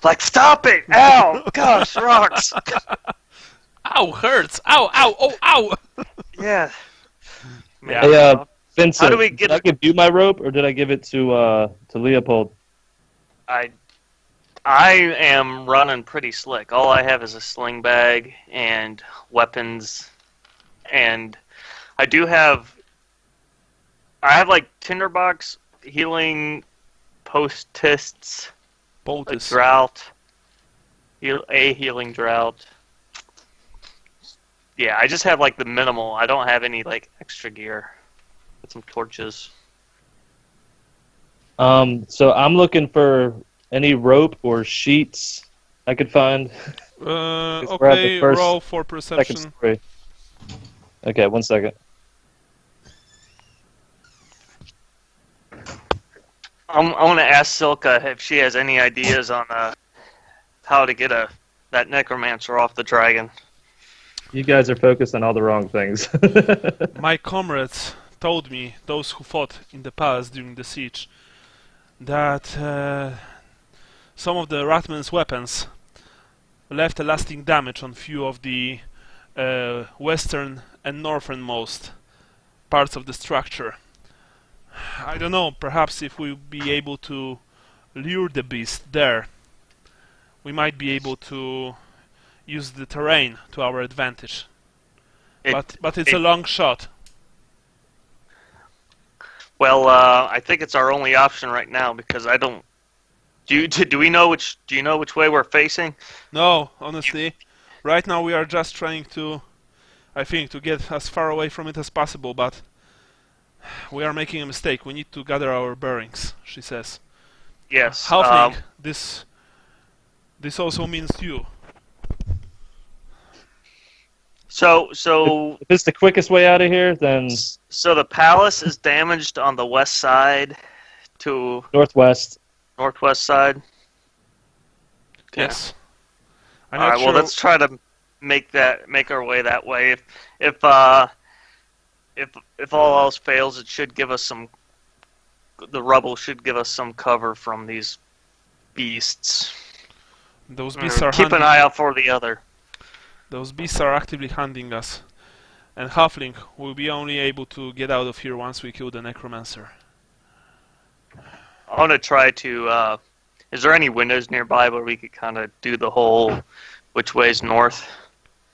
Like, stop it! Ow! Gosh, rocks! Ow, hurts! Ow, ow, oh, ow! Yeah. Hey, Vincent, did I give you my rope, or did I give it to Leopold? I am running pretty slick. All I have is a sling bag and weapons, and I have like tinderbox, healing poultices, a drought, a healing drought. Yeah, I just have like the minimal. I don't have any like extra gear. Got some torches. So I'm looking for any rope or sheets I could find. Okay, roll for perception. Okay, 1 second. I want to ask Silka if she has any ideas on how to get that necromancer off the dragon. You guys are focused on all the wrong things. My comrades told me, those who fought in the past during the siege, that some of the Ratman's weapons left a lasting damage on few of the western and northernmost parts of the structure. I don't know, perhaps if we'll be able to lure the beast there, we might be able to use the terrain to our advantage. But it's a long shot. Well, I think it's our only option right now because I don't. Do you know which way we're facing? No, honestly, right now we are just trying to, I think, to get as far away from it as possible. But we are making a mistake. We need to gather our bearings. She says. Yes. Halfling, this also means you. So if it's the quickest way out of here, then so the palace is damaged on the west side to northwest side. Yes. All right. Well, let's try to make our way that way. If all else fails, it should give us the rubble should give us some cover from these beasts. Those beasts are keep an eye out for the other. Those beasts are actively hunting us, and Halfling will be only able to get out of here once we kill the necromancer. I want to try to. Is there any windows nearby where we could kind of do the whole which way's north?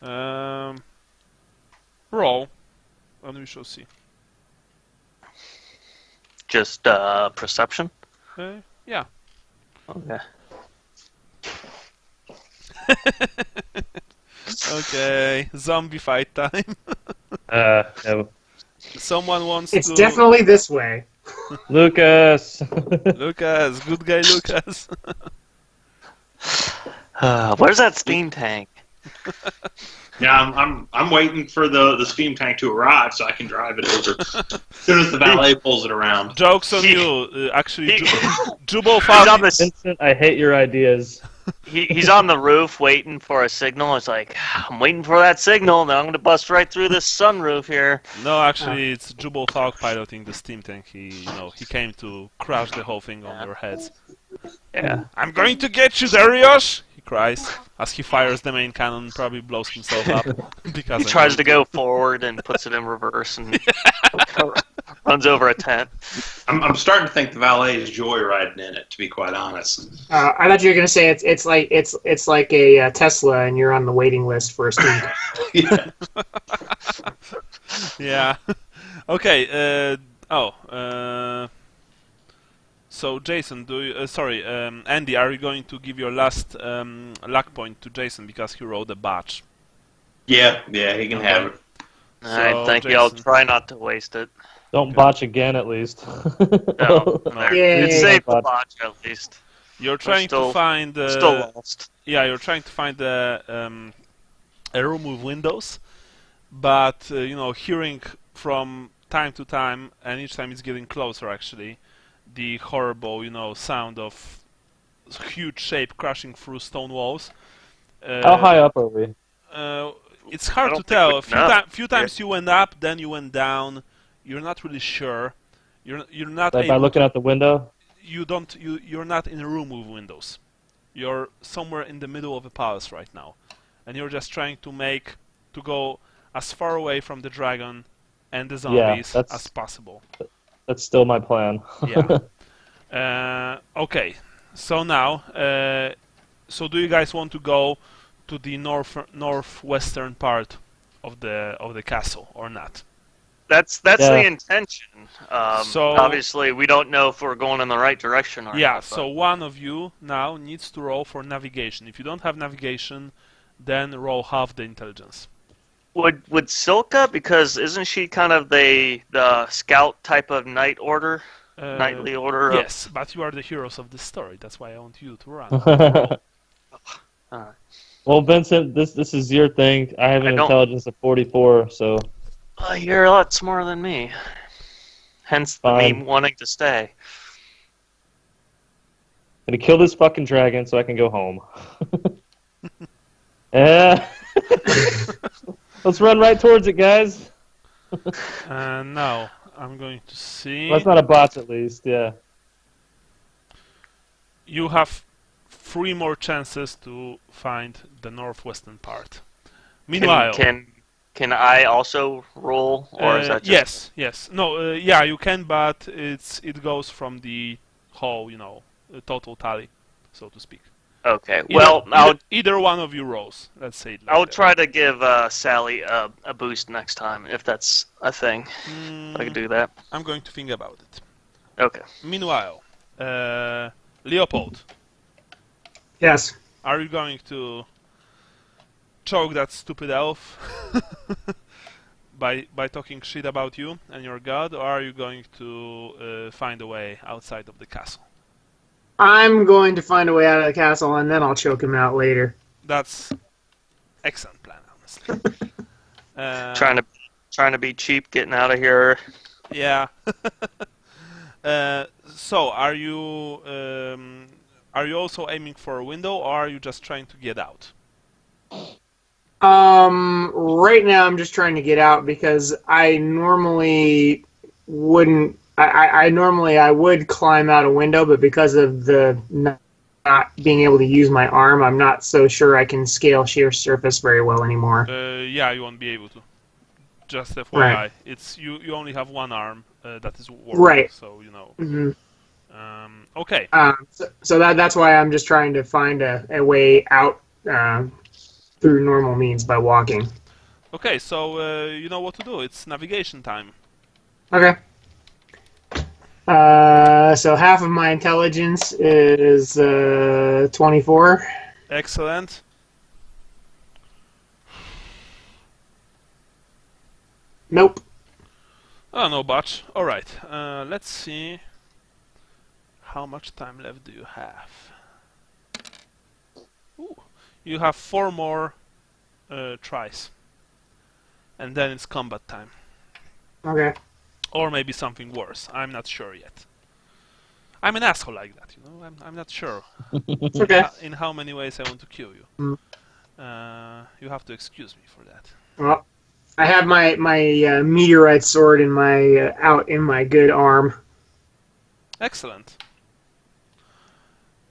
Roll, and we shall see. Just perception? Yeah. Okay. Okay, zombie fight time. No. Someone wants It's to... definitely this way. Lucas. Lucas, good guy Lucas. Where's that steam tank? Yeah, I'm waiting for the steam tank to arrive so I can drive it over as soon as the valet pulls it around. Joke's on you. Actually, Jubal found... Vincent, I hate your ideas. He's on the roof waiting for a signal. It's like, I'm waiting for that signal, and then I'm going to bust right through this sunroof here. No, actually, it's Jubal Falk piloting the steam tank. He came to crash the whole thing on your heads. Yeah. I'm going to get you, Darius! He cries as he fires the main cannon and probably blows himself up. Because he tries to go forward and puts it in reverse and runs over a tent. I'm starting to think the valet is joyriding in it, to be quite honest. I thought you were going to say it's like a Tesla and you're on the waiting list for a steam. Yeah. Yeah. Okay. So Jason, Andy, are you going to give your last luck point to Jason because he rolled a batch? Yeah, he can have it. Alright, thank you. I'll try not to waste it. Don't botch again, at least. No. It's safe to Botch. botch, at least. You're trying to find... still lost. Yeah, you're trying to find a room with windows, but, hearing from time to time, and each time it's getting closer, actually, the horrible, sound of huge shape crashing through stone walls. How high up are we? It's hard to tell. A few times you went up, then you went down. You're not really sure. You're not By looking out the window? You're not in a room with windows. You're somewhere in the middle of a palace right now, and you're just trying to go as far away from the dragon and the zombies as possible. That's still my plan. Yeah. Okay. So now, so do you guys want to go to the northwestern part of the castle or not? That's the intention. So obviously, we don't know if we're going in the right direction or not. Yeah. So one of you now needs to roll for navigation. If you don't have navigation, then roll half the intelligence. Would Silka, because isn't she kind of the scout type of knightly order? Yes, but you are the heroes of this story. That's why I want you to run. Well, Vincent, this is your thing. I have an intelligence of 44, so... You're a lot smarter than me. Hence me wanting to stay. gonna kill this fucking dragon so I can go home. Yeah. Let's run right towards it, guys. And now I'm going to see. Well, that's not a bot, at least. Yeah. You have 3 more chances to find the northwestern part. Meanwhile, can I also roll, or is that just... yes. No, yeah, you can, but it goes from the whole, total tally, so to speak. Okay. Well, either one of you rolls. Let's say it like I'll that. try to give Sally a boost next time, if that's a thing. I can do that. I'm going to think about it. Okay. Meanwhile, Leopold. Yes. Are you going to choke that stupid elf by talking shit about you and your god, or are you going to find a way outside of the castle? I'm going to find a way out of the castle, and then I'll choke him out later. That's excellent plan, honestly. Trying to be cheap, getting out of here. Yeah. So, are you also aiming for a window, or are you just trying to get out? Right now I'm just trying to get out because I normally wouldn't. I would climb out a window, but because of the not being able to use my arm, I'm not so sure I can scale sheer surface very well anymore. Yeah, you won't be able to. Just FYI, right. It's you only have one arm that is working, right. So you know. Mm-hmm. Okay. So that's why I'm just trying to find a way out through normal means by walking. Okay, so you know what to do. It's navigation time. Okay. So half of my intelligence is 24. Excellent. Nope. Oh, no batch. Alright, let's see. How much time left do you have? Ooh. You have 4 more tries. And then it's combat time. Okay. Or maybe something worse. I'm not sure yet. I'm an asshole like that, you know. I'm not sure. It's okay. In how many ways I want to kill you. You have to excuse me for that. Well, I have my meteorite sword in my out in my good arm. Excellent.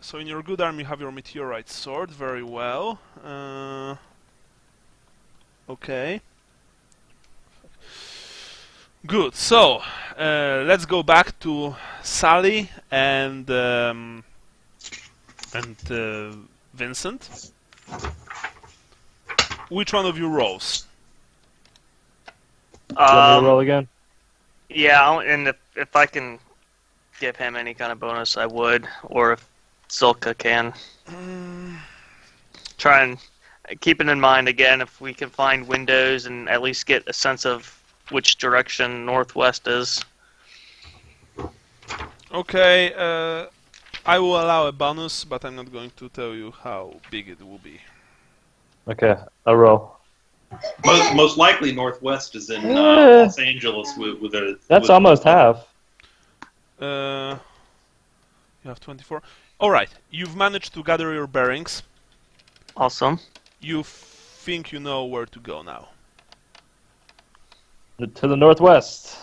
So in your good arm you have your meteorite sword. Very well. Okay. Good. So let's go back to Sally and Vincent. Which one of you rolls? Do you want me to roll again? Yeah, and if I can give him any kind of bonus, I would. Or if Zilka can. Try and keep it in mind again, if we can find windows and at least get a sense of which direction northwest is. Okay, I will allow a bonus, but I'm not going to tell you how big it will be. Okay, I'll roll. Most likely northwest is in Los Angeles with a... That's almost half. You have 24. Alright, you've managed to gather your bearings. Awesome. You think you know where to go now. To the northwest.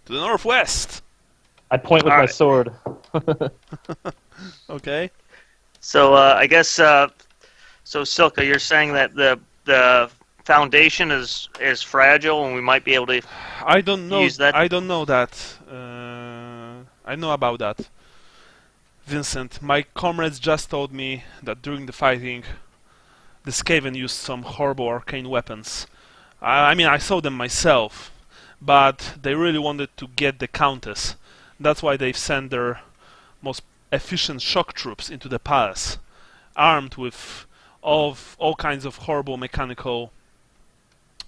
To the northwest! I point with my sword. Okay. So I guess so Silka, you're saying that the foundation is fragile and we might be able to I don't know. use that. I don't know that. I know about that. Vincent, my comrades just told me that during the fighting, the Skaven used some horrible arcane weapons. I mean, I saw them myself, but they really wanted to get the Countess. That's why they've sent their most efficient shock troops into the palace, armed with all kinds of horrible mechanical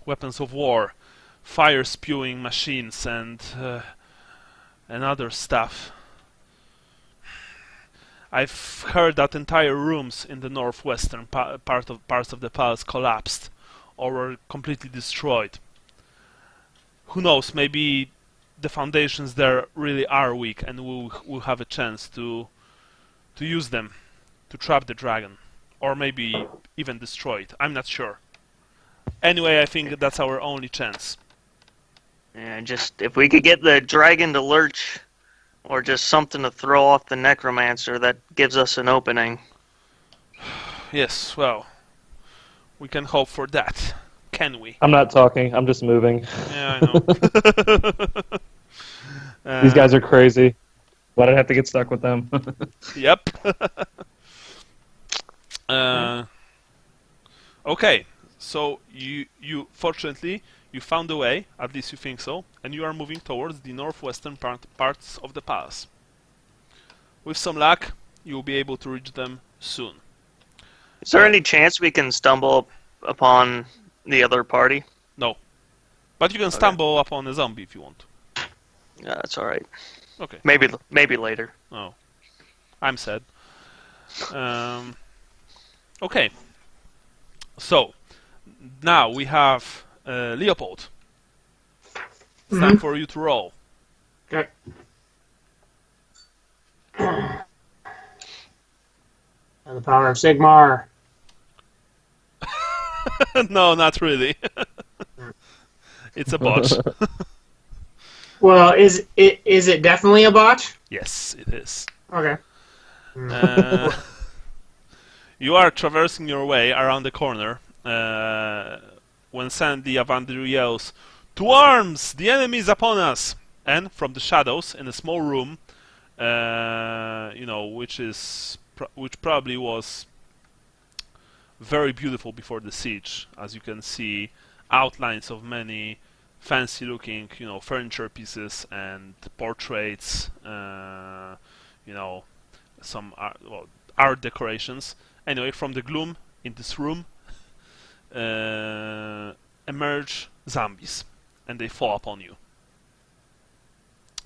weapons of war, fire-spewing machines, and other stuff. I've heard that entire rooms in the northwestern parts of the palace collapsed or were completely destroyed. Who knows, maybe the foundations there really are weak and we'll have a chance to use them to trap the dragon, or maybe even destroy it. I'm not sure. Anyway, I think that's our only chance. Yeah, just if we could get the dragon to lurch, or just something to throw off the necromancer, that gives us an opening. Yes, well, we can hope for that. Can we? I'm not talking. I'm just moving. Yeah, I know. These guys are crazy. Why did I have to get stuck with them? Yep. Okay, so you fortunately you found a way, at least you think so, and you are moving towards the northwestern parts of the palace. With some luck, you will be able to reach them soon. Is there any chance we can stumble upon the other party? No, but you can stumble upon a zombie if you want. Yeah, that's all right. Okay. Maybe later. Oh, I'm sad. Okay. So now we have Leopold. It's time for you to roll. Okay. And the power of Sigmar. No, not really. It's a botch. Well, is it definitely a botch? Yes, it is. Okay. You are traversing your way around the corner when Sandy Avandru yells, "To arms! The enemy is upon us!" And from the shadows, in a small room, which probably was very beautiful before the siege, as you can see outlines of many fancy-looking, furniture pieces and portraits, some art decorations. Anyway, from the gloom in this room emerge zombies, and they fall upon you.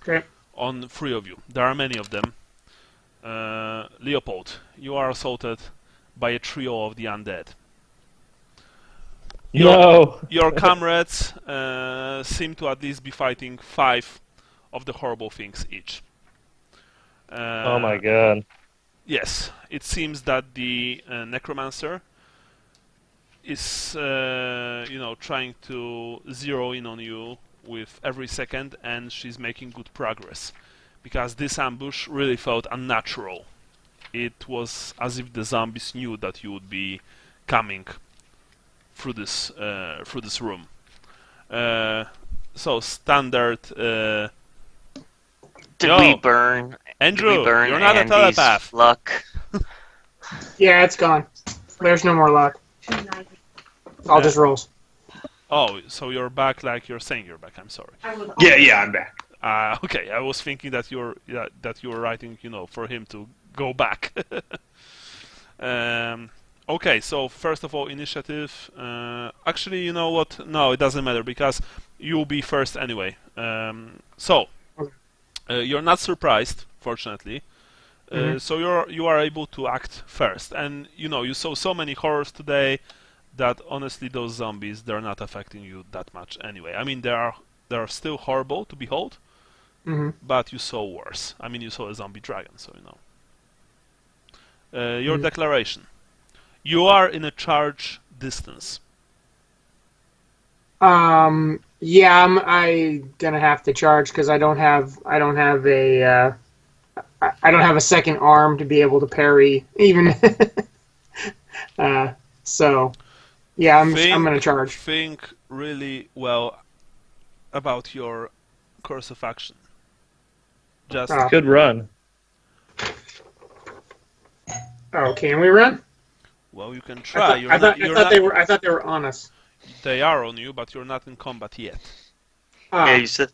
Okay. On 3 of you. There are many of them. Leopold, you are assaulted by a trio of the undead. Your comrades seem to at least be fighting 5 of the horrible things each. Oh my god. Yes, it seems that the necromancer is, trying to zero in on you with every second, and she's making good progress. Because this ambush really felt unnatural. It was as if the zombies knew that you would be coming through this room. So standard. Did we burn? Andrew, you're not Andy's a telepath. Luck. Yeah, it's gone. There's no more luck. All just rolls. Oh, so you're back? Like you're saying you're back? I'm sorry. Yeah, I'm back. Okay, I was thinking that you were writing, for him to go back. Okay, so first of all, initiative. Actually, you know what? No, it doesn't matter because you'll be first anyway. You're not surprised, fortunately. So you are able to act first, and you saw so many horrors today that honestly, those zombies, they're not affecting you that much anyway. I mean, they are still horrible to behold. But you saw worse. I mean, you saw a zombie dragon, so your declaration. You are in a charge distance. Yeah, I'm gonna have to charge because I don't have a second arm to be able to parry even. So yeah, I'm gonna charge. Think really well about your course of action. Just good run. Oh, can we run? Well, you can try. I thought they were on us. They are on you, but you're not in combat yet. Yeah, you said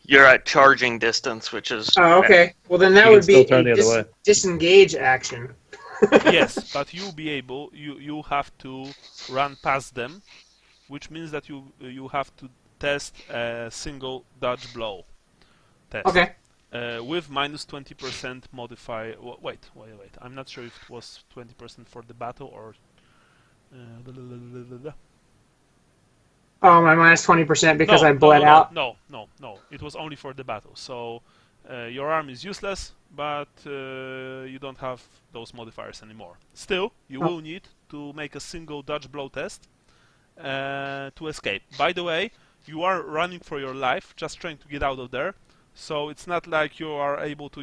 you're at charging distance, which is. Oh, okay. Well, then that would be a disengage action. Yes, but you'll be able. You have to run past them, which means that you have to test a single dodge blow test. Okay. With minus 20% modifier. Wait. I'm not sure if it was 20% for the battle or. Oh, my minus 20% because I bled out. No. It was only for the battle. So Your arm is useless, but you don't have those modifiers anymore. Still, you will need to make a single dodge blow test to escape. By the way, you are running for your life, just trying to get out of there. So it's not like you are able to,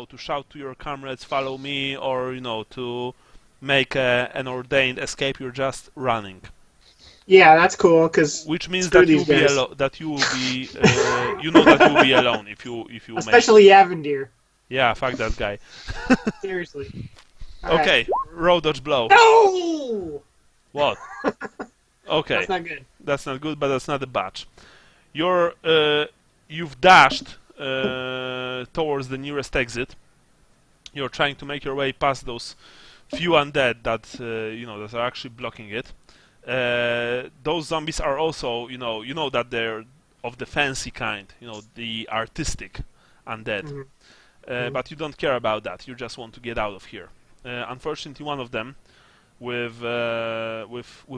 to shout to your comrades, "Follow me," or to make an ordained escape. You're just running. Yeah, that's cool. Which means that you will be that you will be, that you will be alone if you especially Yavandir. Yeah, fuck that guy. Seriously. Okay, right. Roll dodge blow. No. What? Okay. That's not good. That's not good, but that's not a batch. You've dashed towards the nearest exit. You're trying to make your way past those few undead that that are actually blocking it. Those zombies are also, that they're of the fancy kind, the artistic undead. But you don't care about that. You just want to get out of here. Unfortunately, one of them, with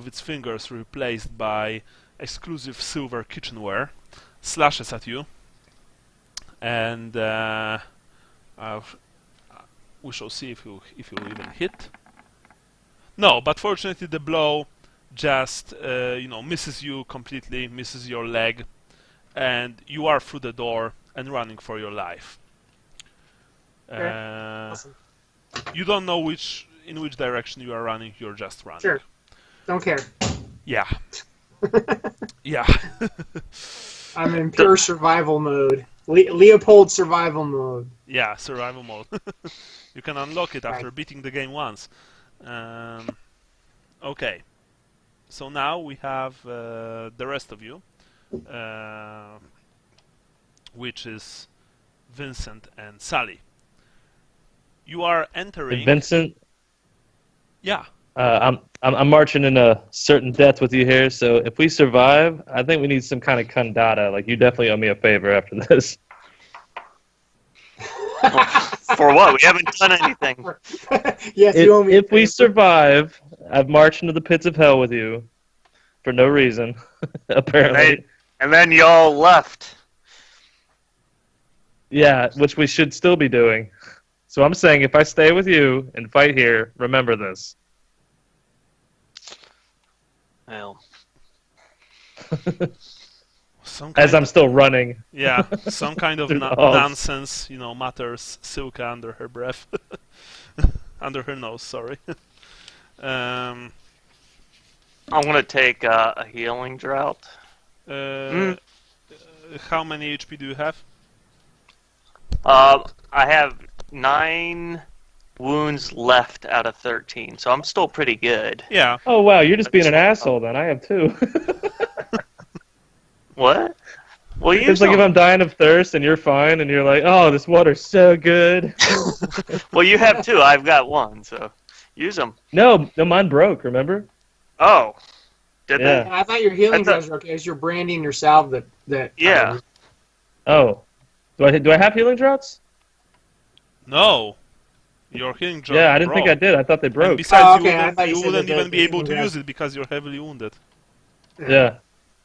its fingers replaced by exclusive silver kitchenware, slashes at you, and we shall see if you even hit. No, but fortunately the blow just misses you completely, misses your leg, and you are through the door and running for your life. Awesome. You don't know in which direction you are running. You're just running. Sure. Don't care. Yeah. Yeah. I'm in pure survival mode. Leopold survival mode. Yeah, survival mode. You can unlock it after beating the game once. Okay. So now we have the rest of you, which is Vincent and Sally. You are entering. Vincent. Yeah. I'm marching in a certain death with you here. So if we survive, I think we need some kind of kandata. Like, you definitely owe me a favor after this. For what? We haven't done anything. Yes, you owe me. If we survive, I've marched into the pits of hell with you for no reason, apparently. And then y'all left. Yeah, which we should still be doing. So I'm saying, if I stay with you and fight here, remember this. Well. As I'm still running. Yeah, some kind of nonsense, mutters Silka under her breath. Under her nose, sorry. I'm going to take a healing drought. How many HP do you have? I have 9 wounds left out of 13, so I'm still pretty good. Yeah. Oh, wow, you're just being an asshole then. I have 2. What? Well, it's like if I'm dying of thirst and you're fine and you're like, oh, this water's so good. Well, you have 2. I've got 1, so use them. No, mine broke, remember? Oh. Did they? I thought your healing drugs were okay. Is your brandy and your salve that Yeah. Oh. Do I have healing draughts? No. Your healing draught Yeah, I didn't think I did. I thought they broke. And besides, you wouldn't even be able to use it because you're heavily wounded. Yeah.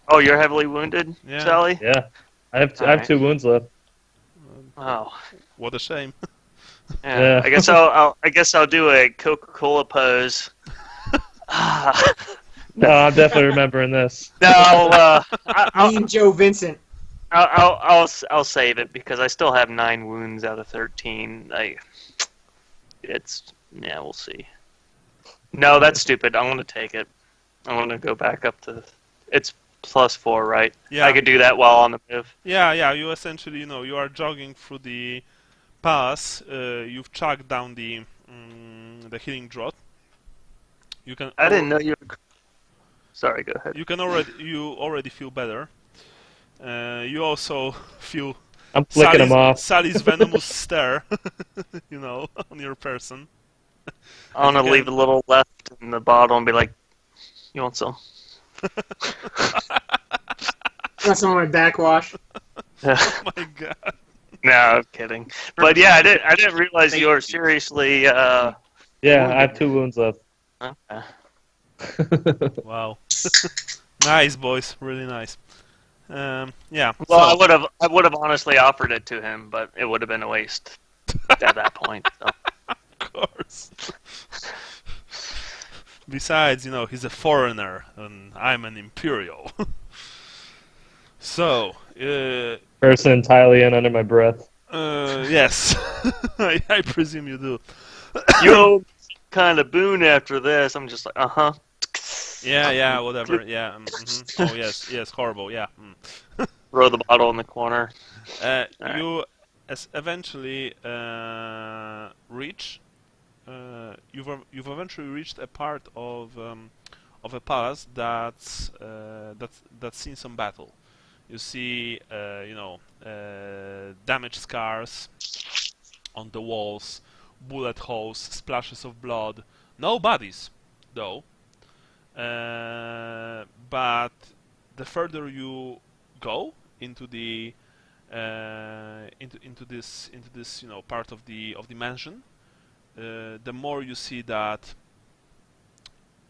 Oh, you're heavily wounded, Yeah. Sally? Yeah. I have 2 wounds left. Oh. What a shame. Yeah. I guess I'll do a Coca-Cola pose. No, I'm definitely remembering this. No, Me and Joe Vincent. I'll save it because I still have 9 wounds out of 13. We'll see. No, that's stupid. I'm gonna take it. I'm gonna go back up to. It's +4, right? Yeah. I could do that while on the move. Yeah. You essentially, you are jogging through the pass. You've chugged down the healing draught. You can. I didn't know you. Sorry, go ahead. You already feel better. You also feel. I'm flicking them off. Sally's venomous stare, on your person. I'm gonna leave a little left in the bottle and be like, "You want some?" Got some of my backwash. Oh my god. No, I'm kidding. But yeah, I didn't realize you were seriously. Yeah, I have 2 wounds left. Okay. Wow. Nice, boys. Really nice. Yeah. Well, so. I would have honestly offered it to him, but it would have been a waste at that point. So. Of course. Besides, he's a foreigner, and I'm an imperial. So. Person Italian under my breath. Yes. I presume you do. You kind of boon after this. I'm just like, uh-huh. Yeah, whatever. Yeah. Mm-hmm. Oh, yes, horrible. Yeah. Throw the bottle in the corner. You eventually reach. You've eventually reached a part of a palace that's seen some battle. You see, damage scars on the walls, bullet holes, splashes of blood. No bodies, though. But the further you go into the into this part of the mansion, the more you see that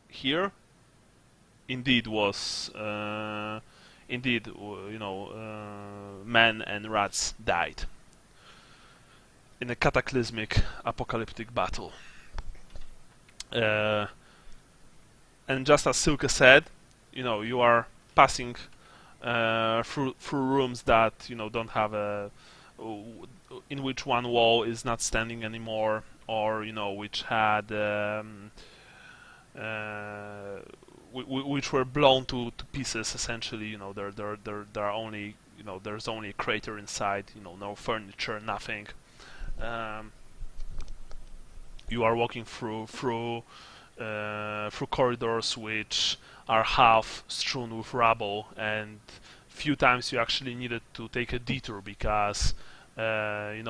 here indeed was men and rats died in a cataclysmic apocalyptic battle. And just as Silke said, you are passing through rooms that don't have in which one wall is not standing anymore, or which had which were blown to pieces. Essentially, there are only there's only a crater inside. No furniture, nothing. You are walking through corridors which are half strewn with rubble, and few times you actually needed to take a detour because the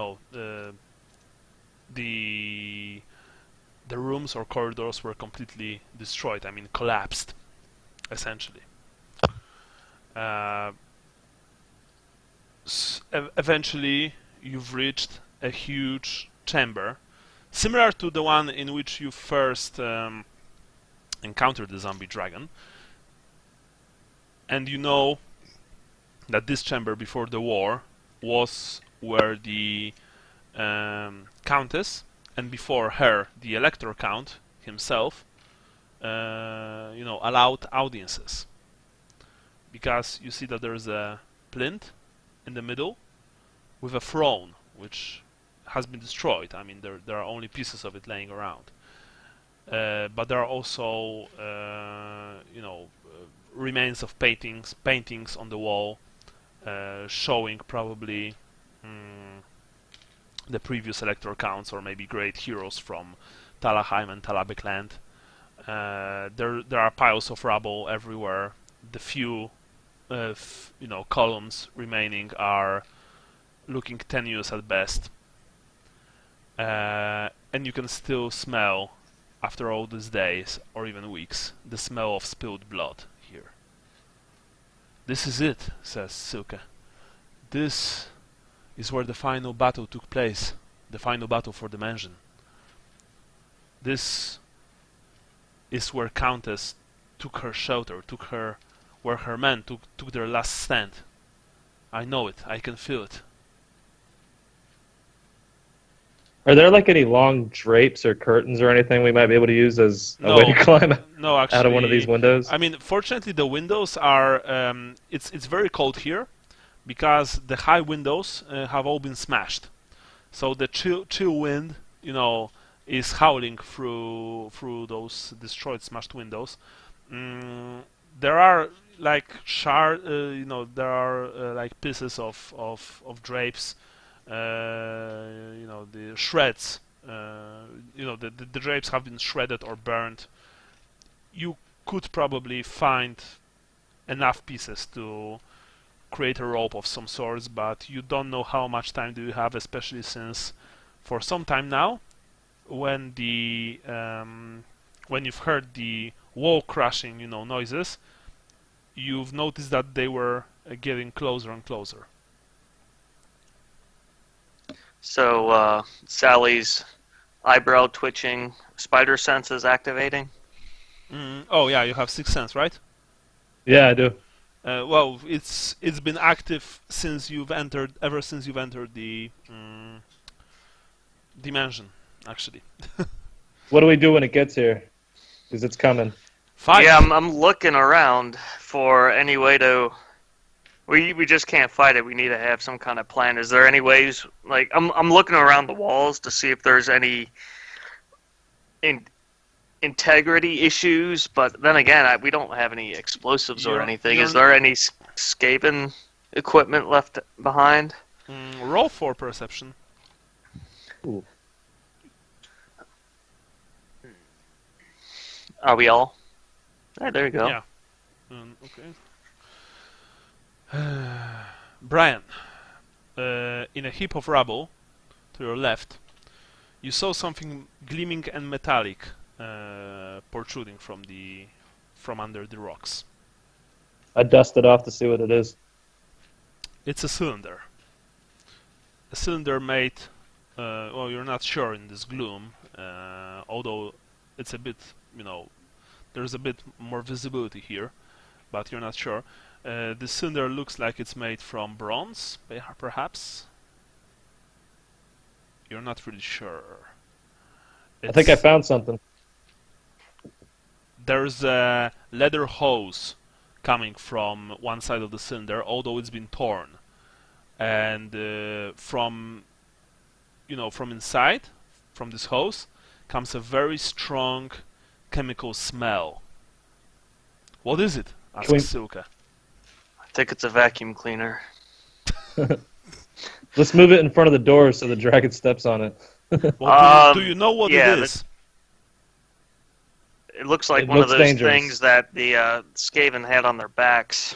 rooms or corridors were completely destroyed. I mean, collapsed, essentially. Eventually, you've reached a huge chamber, similar to the one in which you first encountered the zombie dragon. And you know that this chamber before the war was where the Countess, and before her the Elector Count himself, allowed audiences. Because you see that there's a plinth in the middle with a throne which has been destroyed. I mean, there are only pieces of it laying around. But there are also remains of paintings on the wall, showing probably the previous Elector Counts, or maybe great heroes from Talabheim and Talabheim. There are piles of rubble everywhere. The few columns remaining are looking tenuous at best, and you can still smell, after all these days or even weeks, the smell of spilled blood here. "This is it," says Silke. "This is where the final battle took place, the final battle for the mansion. This is where Countess took her shelter, where her men took their last stand. I know it, I can feel it." Are there any long drapes or curtains or anything we might be able to use as a way to climb actually, out of one of these windows? I mean, fortunately, the windows are. It's very cold here, because the high windows have all been smashed. So the chill wind, is howling through those destroyed, smashed windows. There are there are pieces of drapes. The shreds. The drapes have been shredded or burned. You could probably find enough pieces to create a rope of some sorts, but you don't know how much time do you have, especially since for some time now, when you've heard the wall crashing, noises, you've noticed that they were getting closer and closer. So Sally's eyebrow twitching, spider sense is activating. Oh yeah, you have 6th sense, right? Yeah, I do. Well, it's been active ever since you've entered the dimension, actually. What do we do when it gets here? Because it's coming. Fight. Yeah, I'm looking around for any way to. We just can't fight it. We need to have some kind of plan. Is there any ways? Like I'm looking around the walls to see if there's any integrity issues. But then again, we don't have any explosives or anything. Is there any escaping equipment left behind? Roll for perception. Ooh. Are we all? There you go. Yeah. Okay. Brian, in a heap of rubble to your left, you saw something gleaming and metallic protruding from under the rocks. I dust it off to see what it is. It's a cylinder. A cylinder made. Well, you're not sure in this gloom, although it's a bit, there's a bit more visibility here, but you're not sure. The cylinder looks like it's made from bronze, perhaps. You're not really sure. I think I found something. There's a leather hose coming from one side of the cylinder, although it's been torn. And from inside, from this hose, comes a very strong chemical smell. What is it? Asks Silka. I think it's a vacuum cleaner. Let's move it in front of the door so the dragon steps on it. Well, do you know what it is? It looks like one of those things that the Skaven had on their backs.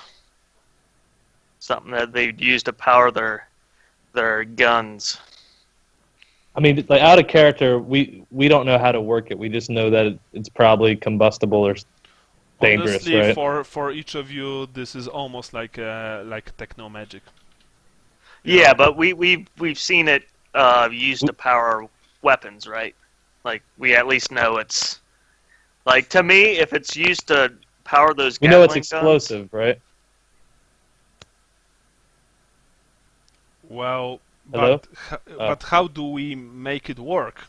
Something that they'd use to power their guns. I mean, like, out of character, we don't know how to work it. We just know that it's probably combustible or dangerous, honestly, right? for each of you, this is almost like techno magic. Yeah, but we've seen it used to power weapons, right? Like, we at least know it's... Like, to me, if it's used to power those we Gatling know it's guns, explosive, right? Well, Hello? but how do we make it work?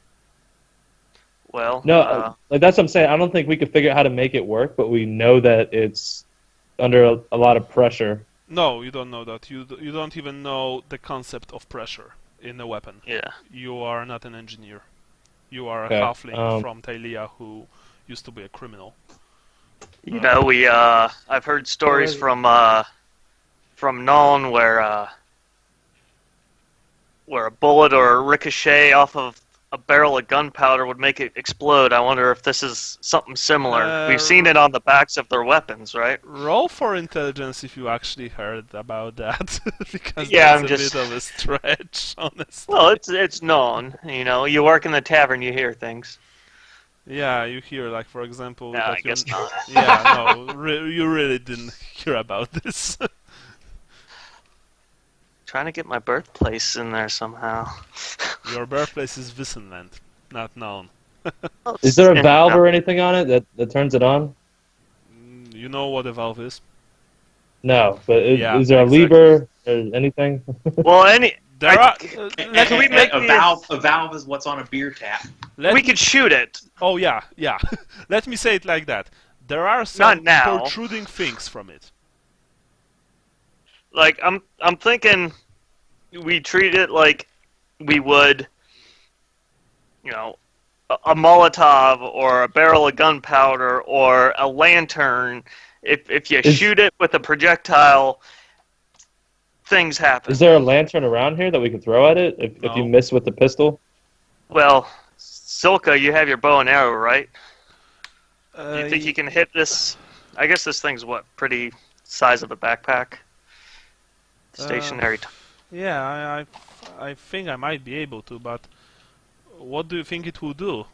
well, No, like that's what I'm saying. I don't think we could figure out how to make it work, but we know that it's under a lot of pressure. No, you don't know that. You don't even know the concept of pressure in a weapon. yeah. You are not an engineer. You are a Okay, halfling from Tailia who used to be a criminal. You know, I've heard stories from Nuln where a bullet or a ricochet off of a barrel of gunpowder would make it explode. I wonder if this is something similar. We've seen it on the backs of their weapons, right? Roll for intelligence if you actually heard about that, because Yeah, that's a bit of a stretch, honestly. Well, it's known. You know, you work in the tavern, you hear things. Yeah, you hear, like, for example... No, I guess not. Yeah, no, you really didn't hear about this. Trying to get my birthplace in there somehow. Your birthplace is Visenland, not known. Is there a valve or anything on it that turns it on? You know what a valve is? No, but Yeah, is there a lever or anything? Well, Can we make a valve? A valve is what's on a beer tap. we could shoot it. Oh, yeah. Let me say it like that. There are some Not now. protruding things from it. Like, I'm thinking we treat it like we would, you know, a Molotov or a barrel of gunpowder or a lantern. If you shoot it with a projectile, things happen. Is there a lantern around here that we could throw at it if you miss with the pistol? Well, Silka, you have your bow and arrow, right? Do you think you can hit this? I guess this thing's pretty size of a backpack? Stationary. Yeah, I think I might be able to, but what do you think it will do?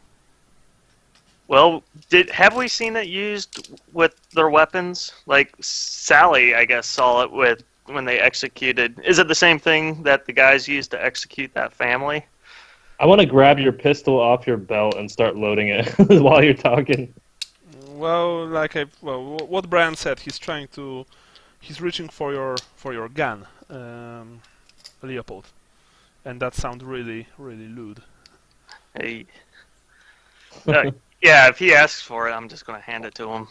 Well, have we seen it used with their weapons? Like Sally, I guess, saw it when they executed. Is it the same thing that the guys used to execute that family? I want to grab your pistol off your belt and start loading it while you're talking. Well, what Brian said, he's trying to he's reaching for your gun, Leopold, and that sounds really lewd. Hey. Yeah, if he asks for it, I'm just going to hand it to him.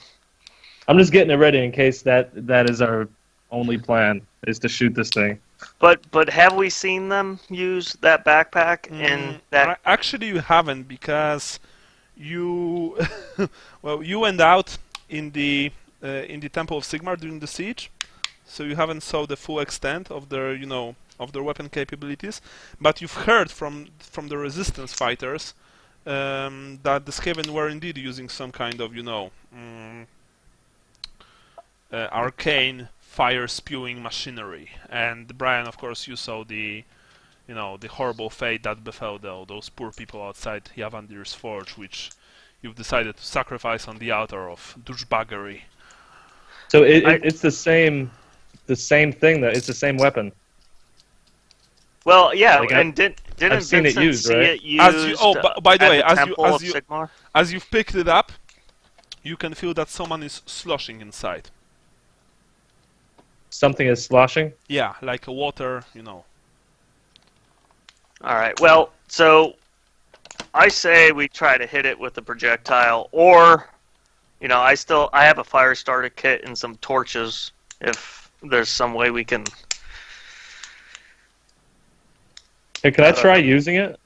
I'm just getting it ready in case that is our only plan, is to shoot this thing. But have we seen them use that backpack in that? Actually, you haven't, because you you went out in the Temple of Sigmar during the siege, so you haven't saw the full extent of their weapon capabilities. But you've heard from the resistance fighters that the Skaven were indeed using some kind of arcane fire-spewing machinery. And Brian, of course, you saw the horrible fate that befell those poor people outside Yavandir's forge, which you've decided to sacrifice on the altar of douchebaggery. So it's the same thing, though. It's the same weapon. Well, yeah, Like and didn't seen Vincent it used, see right? it used? By the way, Sigmar? as you've picked it up, you can feel that someone is sloshing inside. Something is sloshing? Yeah, like a water, All right. Well, so I say we try to hit it with a projectile, or I have a fire starter kit and some torches. If there's some way we can. Hey, can I try using it?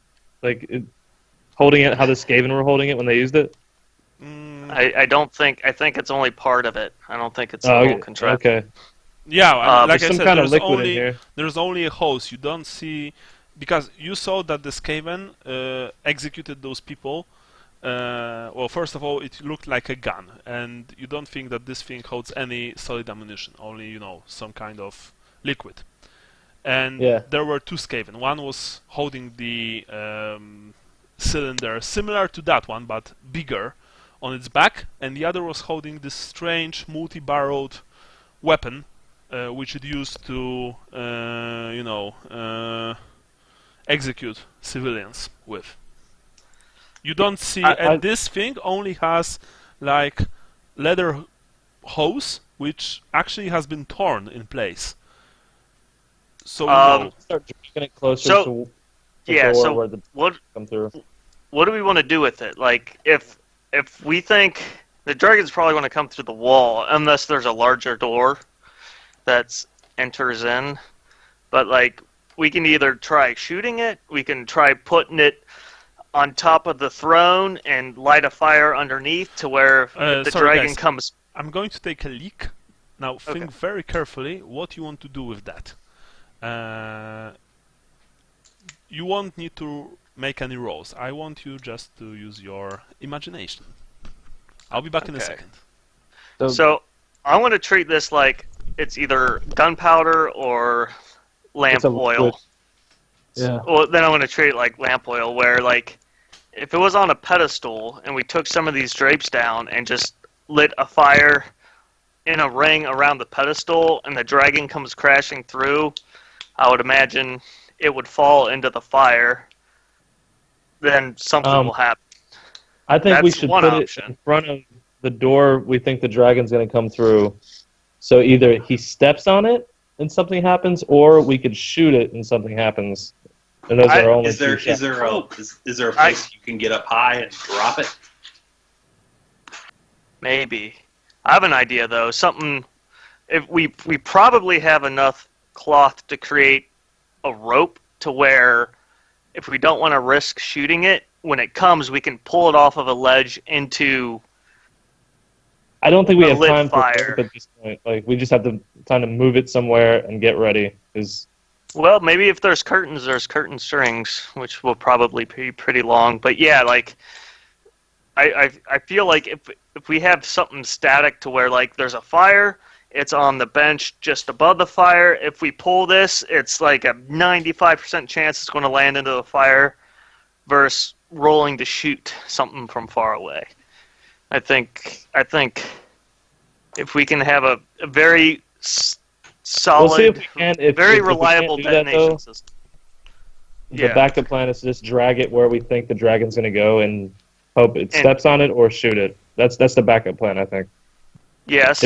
Holding it how the Skaven were holding it when they used it? I don't think. I think it's only part of it. I don't think it's the whole contraption. Okay. Yeah, like I some said, kind of liquid in here. There's only a hose. You don't see, because you saw that the Skaven executed those people. Well, first of all, it looked like a gun, and you don't think that this thing holds any solid ammunition, only some kind of liquid. And there were two Skaven. One was holding the cylinder similar to that one, but bigger, on its back, and the other was holding this strange multi-barreled weapon, which it used to, execute civilians with. You don't see, and this thing only has like leather hose, which actually has been torn in place. So start dragging it closer to the door so where the come through. What do we want to do with it? Like, if we think the dragon's probably going to come through the wall, unless there's a larger door that enters in. But like, we can either try shooting it, we can try putting it on top of the throne and light a fire underneath to where if the dragon comes. I'm going to take a leak. Now think very carefully what you want to do with that. You won't need to make any rolls. I want you just to use your imagination. I'll be back in a second. So I want to treat this like it's either gunpowder or lamp oil. Yeah. Well, then I want to treat it like lamp oil, where like if it was on a pedestal and we took some of these drapes down and just lit a fire in a ring around the pedestal and the dragon comes crashing through, I would imagine it would fall into the fire. Then something will happen. I think we should put it in front of the door we think the dragon's going to come through. So either he steps on it and something happens, or we could shoot it and something happens. And those are only is there a place you can get up high and drop it? Maybe. I have an idea though. Something. If we probably have enough cloth to create a rope to where if we don't want to risk shooting it, when it comes, we can pull it off of a ledge into. I don't think we have time for rope at this point. Like, we just have time to move it somewhere and get ready. Well, maybe if there's curtain strings, which will probably be pretty long. But yeah, like I feel like if we have something static to where like there's a fire, it's on the bench just above the fire. If we pull this, it's like a 95% chance it's going to land into the fire versus rolling to shoot something from far away. I think if we can have a very solid, very reliable detonation system. The backup plan is to just drag it where we think the dragon's going to go and hope it steps on it or shoot it. That's the backup plan, I think. Yes.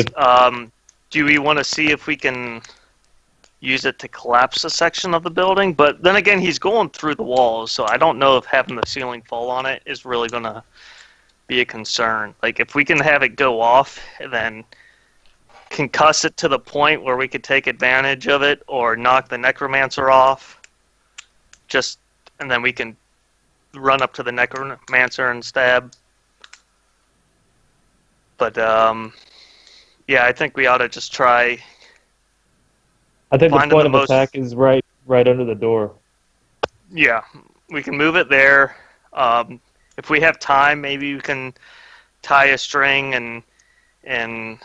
do we want to see if we can use it to collapse a section of the building? But then again, he's going through the walls, so I don't know if having the ceiling fall on it is really going to be a concern. Like, if we can have it go off and then concuss it to the point where we could take advantage of it, or knock the necromancer off, and then we can run up to the necromancer and stab. But yeah, I think we ought to just try. I think the point of attack is right under the door. Yeah, we can move it there. If we have time, maybe we can tie a string and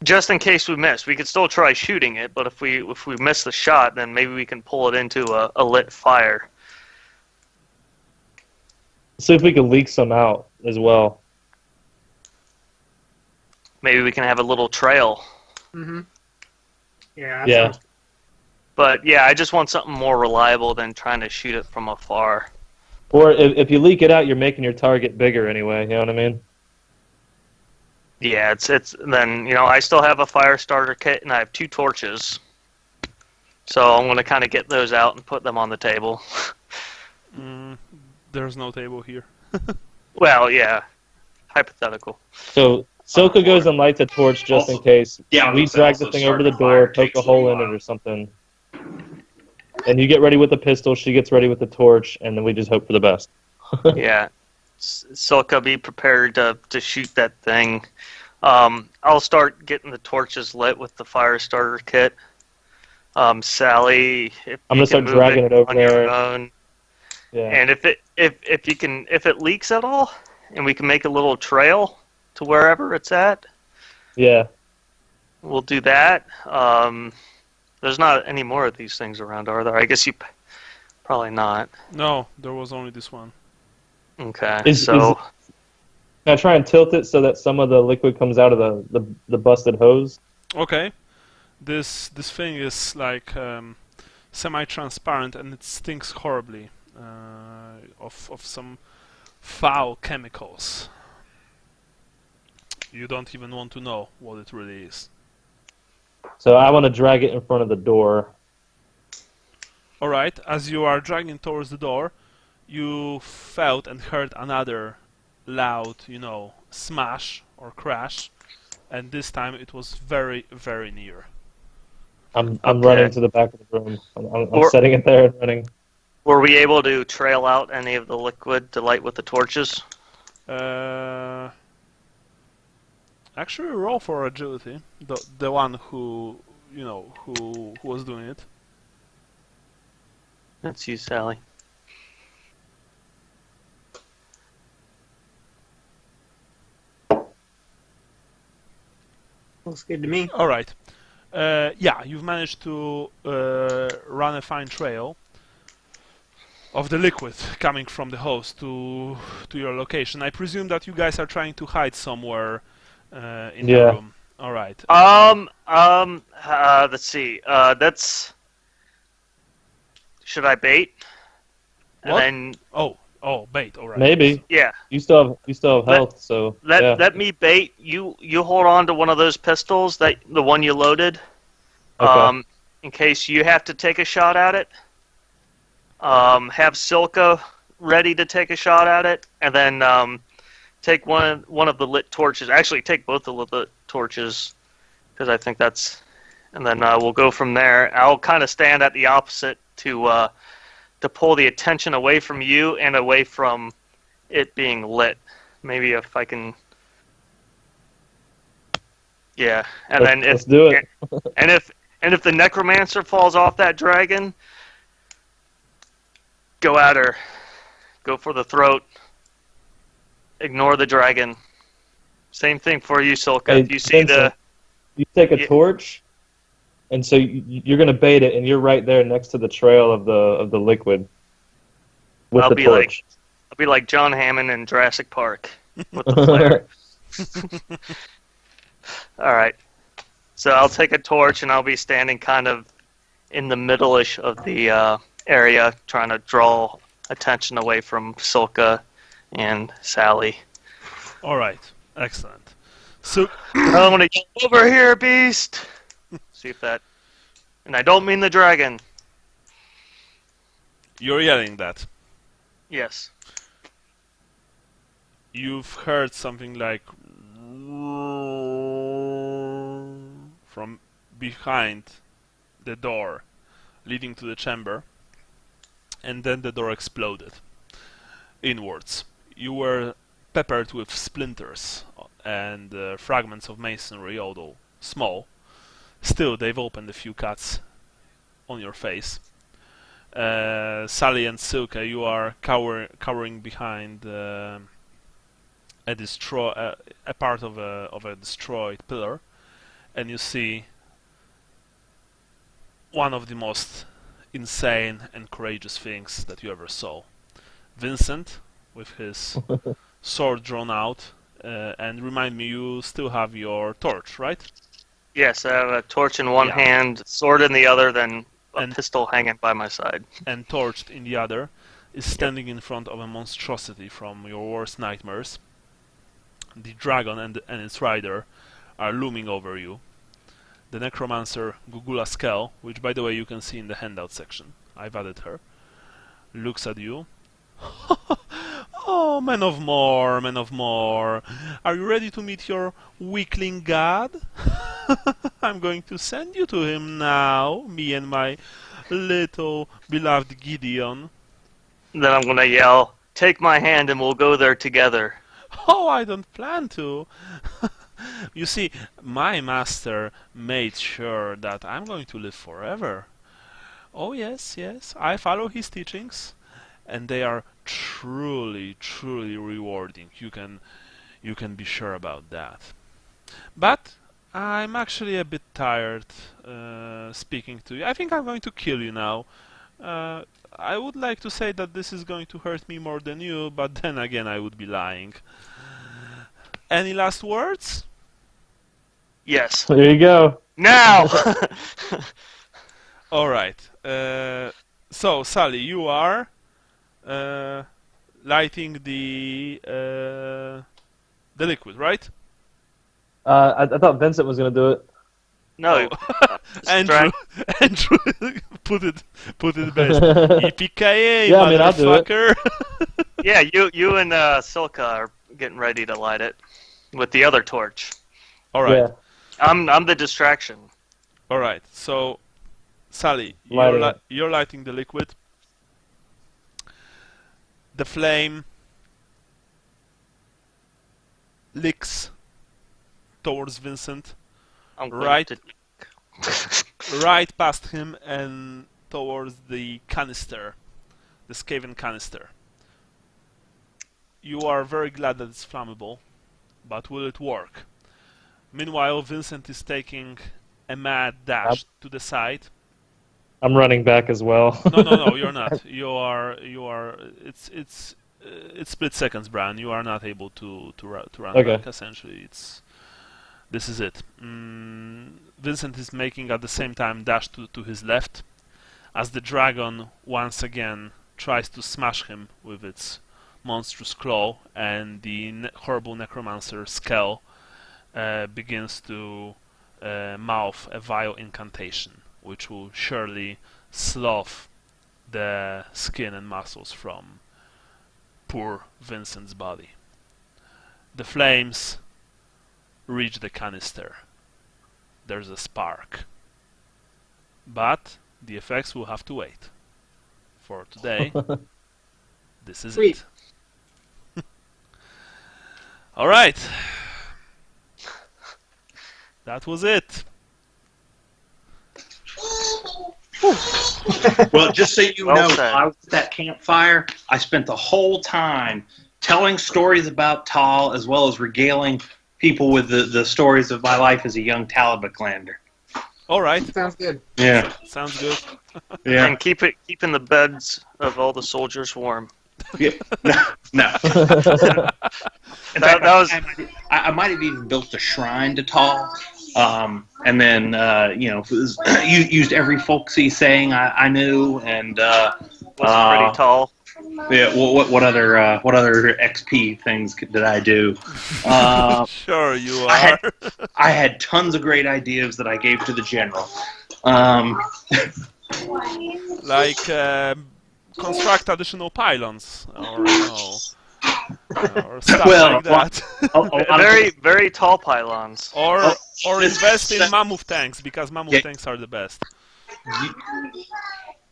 just in case we miss, we could still try shooting it. But if we miss the shot, then maybe we can pull it into a lit fire. See if we can leak some out as well. Maybe we can have a little trail. Mm-hmm. Yeah. Yeah. But yeah, I just want something more reliable than trying to shoot it from afar. Or if you leak it out, you're making your target bigger anyway. You know what I mean? Yeah, it's then, you know, I still have a fire starter kit and I have 2 torches. So I'm going to kind of get those out and put them on the table. There's no table here. Well, yeah. Hypothetical. So Silka goes and lights a torch just in case. Yeah, we drag the thing over to the door, poke a hole in it or something. And you get ready with the pistol, she gets ready with the torch, and then we just hope for the best. Yeah. Silka, be prepared to shoot that thing. I'll start getting the torches lit with the fire starter kit. Sally, if I'm gonna start dragging it over on there. Your own. Yeah. And if it leaks at all, and we can make a little trail to wherever it's at, yeah, we'll do that. There's not any more of these things around, are there? I guess you probably not. No, there was only this one. Okay, can I try and tilt it so that some of the liquid comes out of the busted hose? Okay. This thing is like semi-transparent and it stinks horribly of some foul chemicals. You don't even want to know what it really is. So I want to drag it in front of the door. Alright, as you are dragging towards the door, you felt and heard another loud, smash or crash, and this time it was very, very near. I'm running to the back of the room. I'm setting it there and running. Were we able to trail out any of the liquid to light with the torches? Actually, roll for agility. The one who was doing it. That's you, Sally. Looks good to me. All right. Yeah, you've managed to run a fine trail of the liquid coming from the hose to your location. I presume that you guys are trying to hide somewhere in the room. All right. Let's see. That's. Should I bait? What? And then, bait. All right. Maybe. Yeah. You still have health, so let me bait. You hold on to one of those pistols, the one you loaded. Okay. In case you have to take a shot at it. Have Silka ready to take a shot at it, and then take one of the lit torches. Actually, take both of the lit torches, because I think that's. And then we'll go from there. I'll kind of stand at the opposite to pull the attention away from you and away from it being lit. Maybe if I can. Yeah, and let's do it. and if the necromancer falls off that dragon, go at her. Go for the throat. Ignore the dragon. Same thing for you, Silka. Hey, if you see Vincent, you take a torch, and so you're going to bait it, and you're right there next to the trail of the liquid with the torch. I'll be like John Hammond in Jurassic Park with the flare. All right. So I'll take a torch, and I'll be standing kind of in the middle-ish of the area, trying to draw attention away from Silka and Sally. All right. Excellent. So I want to get over here, beast. See if that. And I don't mean the dragon. you're yelling that. Yes. You've heard something like from behind the door leading to the chamber, and then the door exploded inwards. You were peppered with splinters and fragments of masonry, although small. Still, they've opened a few cuts on your face. Sally and Silke, you are cowering behind a part of a destroyed pillar, and you see one of the most insane and courageous things that you ever saw. Vincent, with his sword drawn out, and remind me, you still have your torch, right? Yes, I have a torch in one hand, sword in the other, then a pistol hanging by my side. And torched in the other, is standing in front of a monstrosity from your worst nightmares. The dragon and its rider are looming over you. The necromancer Gugula Skell, which by the way you can see in the handout section, I've added her, looks at you. Oh, man of more. Are you ready to meet your weakling god? I'm going to send you to him now, me and my little beloved Gideon. Then I'm going to yell, "Take my hand and we'll go there together." Oh, I don't plan to. You see, my master made sure that I'm going to live forever. Oh yes, I follow his teachings, and they are truly rewarding. You can be sure about that. But I'm actually a bit tired speaking to you. I think I'm going to kill you now. I would like to say that this is going to hurt me more than you, but then again I would be lying. Any last words? Yes. There you go. Now! Alright. So, Sally, you are lighting the liquid, right? I thought Vincent was going to do it. No. Andrew put it best. EPKA, Yeah, I mean, I'll do it. motherfucker. Yeah, you and Silka are getting ready to light it with the other torch. Alright. Yeah. I'm the distraction. Alright, so Sally, Lighting you're lighting the liquid. The flame licks towards Vincent, I'm going right to- right past him and towards the canister, the Skaven canister. You are very glad that it's flammable, but will it work? Meanwhile, Vincent is taking a mad dash to the side. I'm running back as well. No, you're not. You are. It's split seconds, Brian. You are not able to run Okay. back. Essentially, this is it. Vincent is making at the same time dash to his left, as the dragon once again tries to smash him with its monstrous claw, and the horrible necromancer Skell begins to mouth a vile incantation, which will surely slough the skin and muscles from poor Vincent's body. The flames reach the canister. There's a spark. But the effects will have to wait. For today, this is Sweet. it. Alright. That was it. Well, just so you Well know, said. I was at that campfire. I spent the whole time telling stories about Tal, as well as regaling people with the stories of my life as a young Talabheim. Alright. Sounds good. Yeah, Sounds good. yeah. And keeping the beds of all the soldiers warm. Yeah. No. In That fact, was- I might have even built a shrine to Tal, and then used every folksy saying I knew, and Was pretty tall. Yeah. Well, what other XP things did I do? Sure, you are. I had tons of great ideas that I gave to the general. Like construct additional pylons, or or stuff like that. Very, very tall pylons. Or invest in mammoth tanks, because mammoth tanks are the best.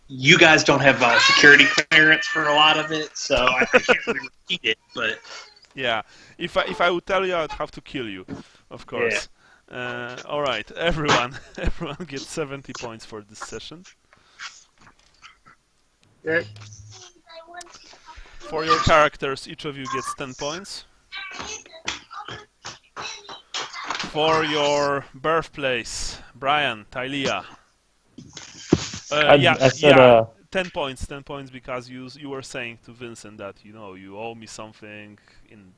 You guys don't have security clearance for a lot of it, so I can't really repeat it. But yeah, if I would tell you, I'd have to kill you, of course. Yeah. All right, everyone gets 70 points for this session. Good. For your characters, each of you gets 10 points. For your birthplace, Brian, Tylea. I said, 10 points. 10 points because you were saying to Vincent that you owe me something in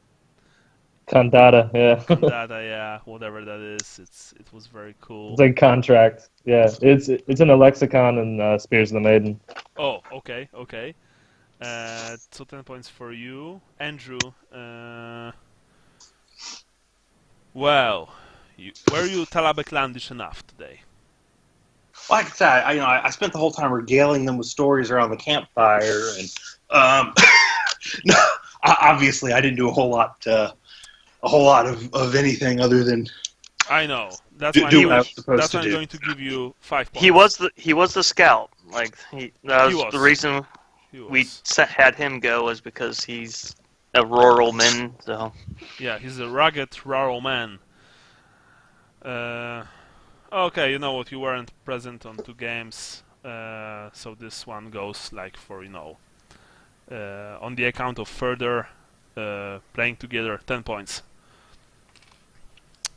Condata, yeah. Condata, yeah, whatever that is. It was very cool. It's like contract. Yeah, it's in a lexicon in Spears of the Maiden. Oh, okay. So 10 points for you, Andrew. Were you Talabheim enough today? Like I said, I spent the whole time regaling them with stories around the campfire, and no, obviously I didn't do a whole lot of anything other than. I know. That's do why what I was supposed to I'm do. going to give you 5 points. He was the scout. Like that was the reason we had him go, was because he's a rural man. So yeah, he's a rugged rural man. Okay, you know what? You weren't present on 2 games, so this one goes like for on the account of further playing together, 10 points.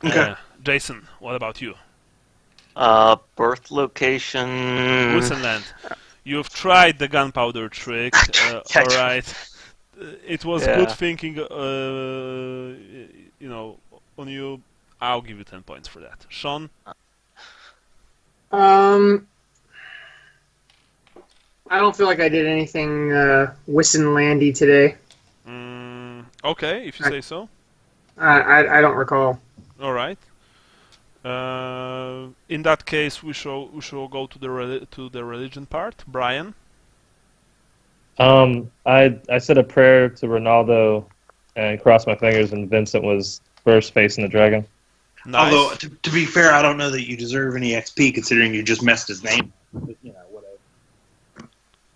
Okay. Jason, what about you? Birth location. Wilsonland. You've tried the gunpowder trick. All right. It was good thinking. On you. I'll give you 10 points for that. Sean. I don't feel like I did anything Wissenlandy today. Okay, if you say so. I don't recall. All right. In that case, we shall go to the religion part. Brian. I said a prayer to Ronaldo and crossed my fingers, and Vincent was first facing the dragon. Nice. Although to be fair, I don't know that you deserve any XP considering you just messed his name. Whatever.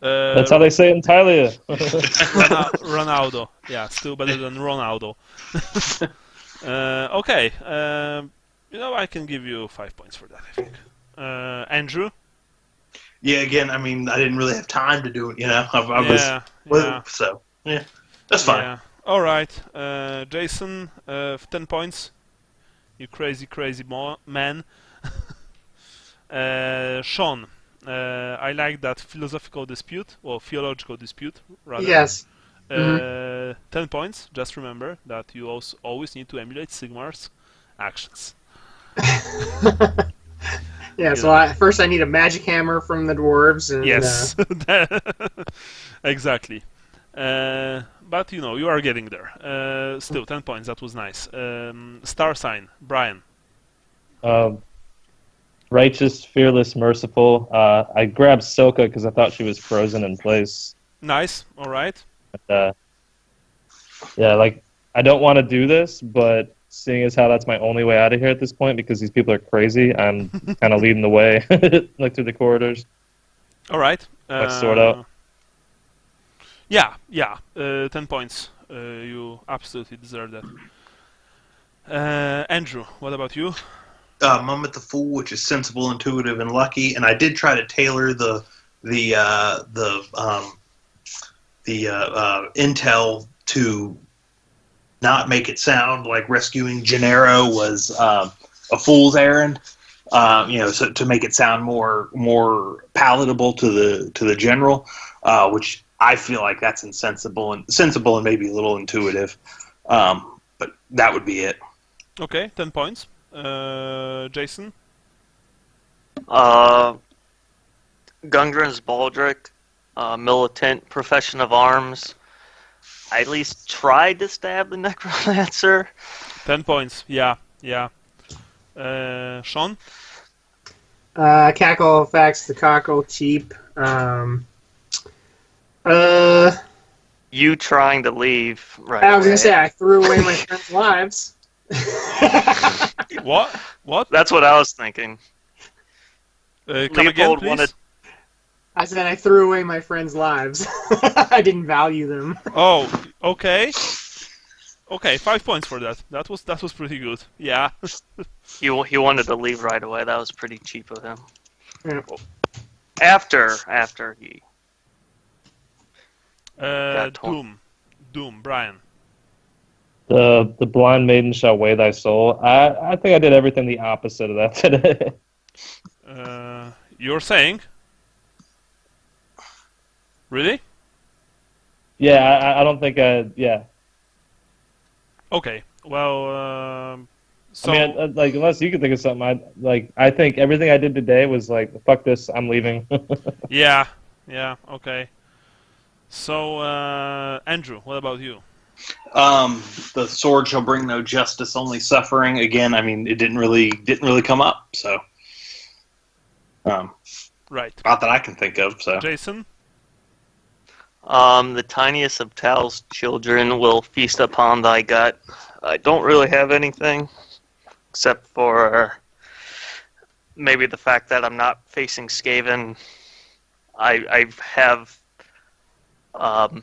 That's how they say it in Tylea. Ronaldo. Yeah, still better than Ronaldo. Okay. I can give you 5 points for that, I think. Andrew? Yeah, again, I mean, I didn't really have time to do it, So, yeah, that's fine. Yeah. All right. Jason, 10 points. You crazy man. Sean, I like that theological dispute, rather. Yes. 10 points. Just remember that you also always need to emulate Sigmar's actions. Yeah, so first I need a magic hammer from the dwarves. And, yes, exactly. But you are getting there. Still, 10 points. That was nice. Star sign, Brian. Righteous, fearless, merciful. I grabbed Soka because I thought she was frozen in place. Nice. All right. I don't want to do this, but seeing as how that's my only way out of here at this point because these people are crazy, I'm kind of leading the way, like through the corridors. All right. Sort out. Yeah. 10 points. You absolutely deserve that. Andrew, what about you? Mummet the Fool, which is sensible, intuitive, and lucky. And I did try to tailor the intel to not make it sound like rescuing Gennaro was a fool's errand. So to make it sound more palatable to the general, which I feel like that's sensible and maybe a little intuitive. But that would be it. Okay, 10 points. Jason? Gungren's Baldric, militant profession of arms. I at least tried to stab the necromancer. 10 points. Yeah. Sean? Cackle facts the cockle cheap. You trying to leave right I was away. gonna say I threw away my friends' lives. What? That's what I was thinking. Come again, please? I said I threw away my friends' lives. I didn't value them. Oh, okay. Okay, 5 points for that. That was pretty good. Yeah. He wanted to leave right away. That was pretty cheap of him. Yeah. After he. Doom, Brian. The blind maiden shall weigh thy soul. I think I did everything the opposite of that today. You're saying? Really? Yeah, I don't think yeah. Okay. Well, so I mean, like, unless you can think of something, I think everything I did today was like, fuck this, I'm leaving. yeah, okay. So, Andrew, what about you? The sword shall bring no justice, only suffering. Again, I mean, it didn't really come up. So, Right. not that I can think of. So, Jason? The tiniest of Tal's children will feast upon thy gut. I don't really have anything, except for maybe the fact that I'm not facing Skaven. I have, I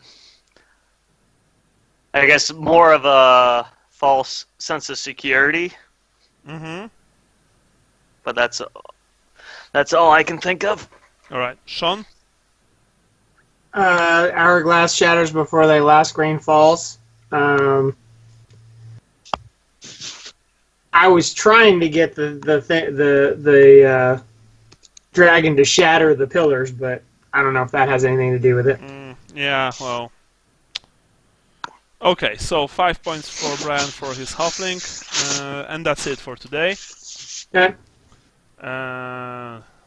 guess, more of a false sense of security. Mm-hmm. But that's all I can think of. All right. Sean? Hourglass shatters before thy last grain falls. I was trying to get the dragon to shatter the pillars, but I don't know if that has anything to do with it. Yeah, well. Okay, so 5 points for Brian for his halfling, and that's it for today. Okay.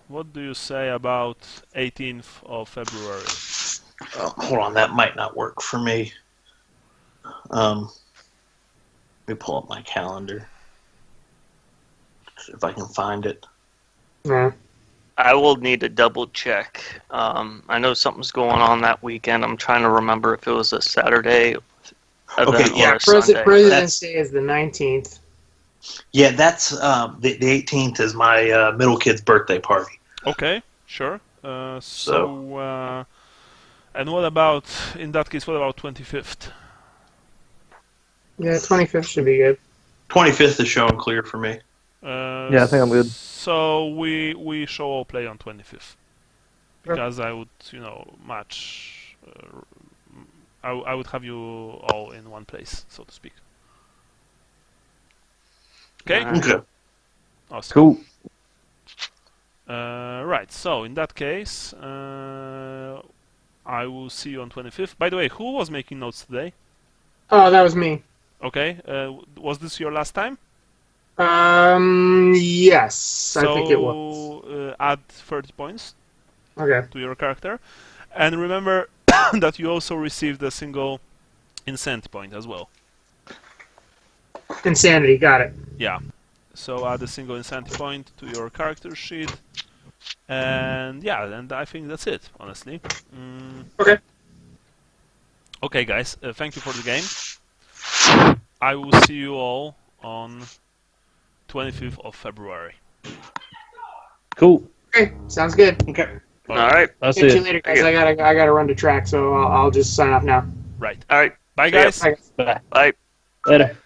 What do you say about 18th of February? hold on, that might not work for me. Let me pull up my calendar. If I can find it. Yeah. I will need to double check. I know something's going on that weekend. I'm trying to remember if it was a Saturday event or a Sunday. President's Day is the 19th. Yeah, that's the 18th is my middle kid's birthday party. Okay, sure. And what about, in that case, what about 25th? Yeah, 25th should be good. 25th is showing clear for me. Yeah, I think I'm good. So we shall all play on 25th. Because I would, match... I would have you all in one place, so to speak. Okay? Okay. Awesome. Cool. Right, so in that case, I will see you on 25th. By the way, who was making notes today? Oh, that was me. Okay, was this your last time? Yes, So, I think it was. Add 30 points Okay. to your character. And remember that you also received a single insanity point as well. Insanity, got it. Yeah. So add a single insanity point to your character sheet. And yeah, and I think that's it, honestly. Okay. Okay, guys, thank you for the game. I will see you all on 25th of February. Cool. Okay, sounds good. Okay. All right. That's Catch you it. later, guys. I gotta run to track, so I'll just sign off now. Right. All right. Bye, See ya. guys. Bye. Bye. Later.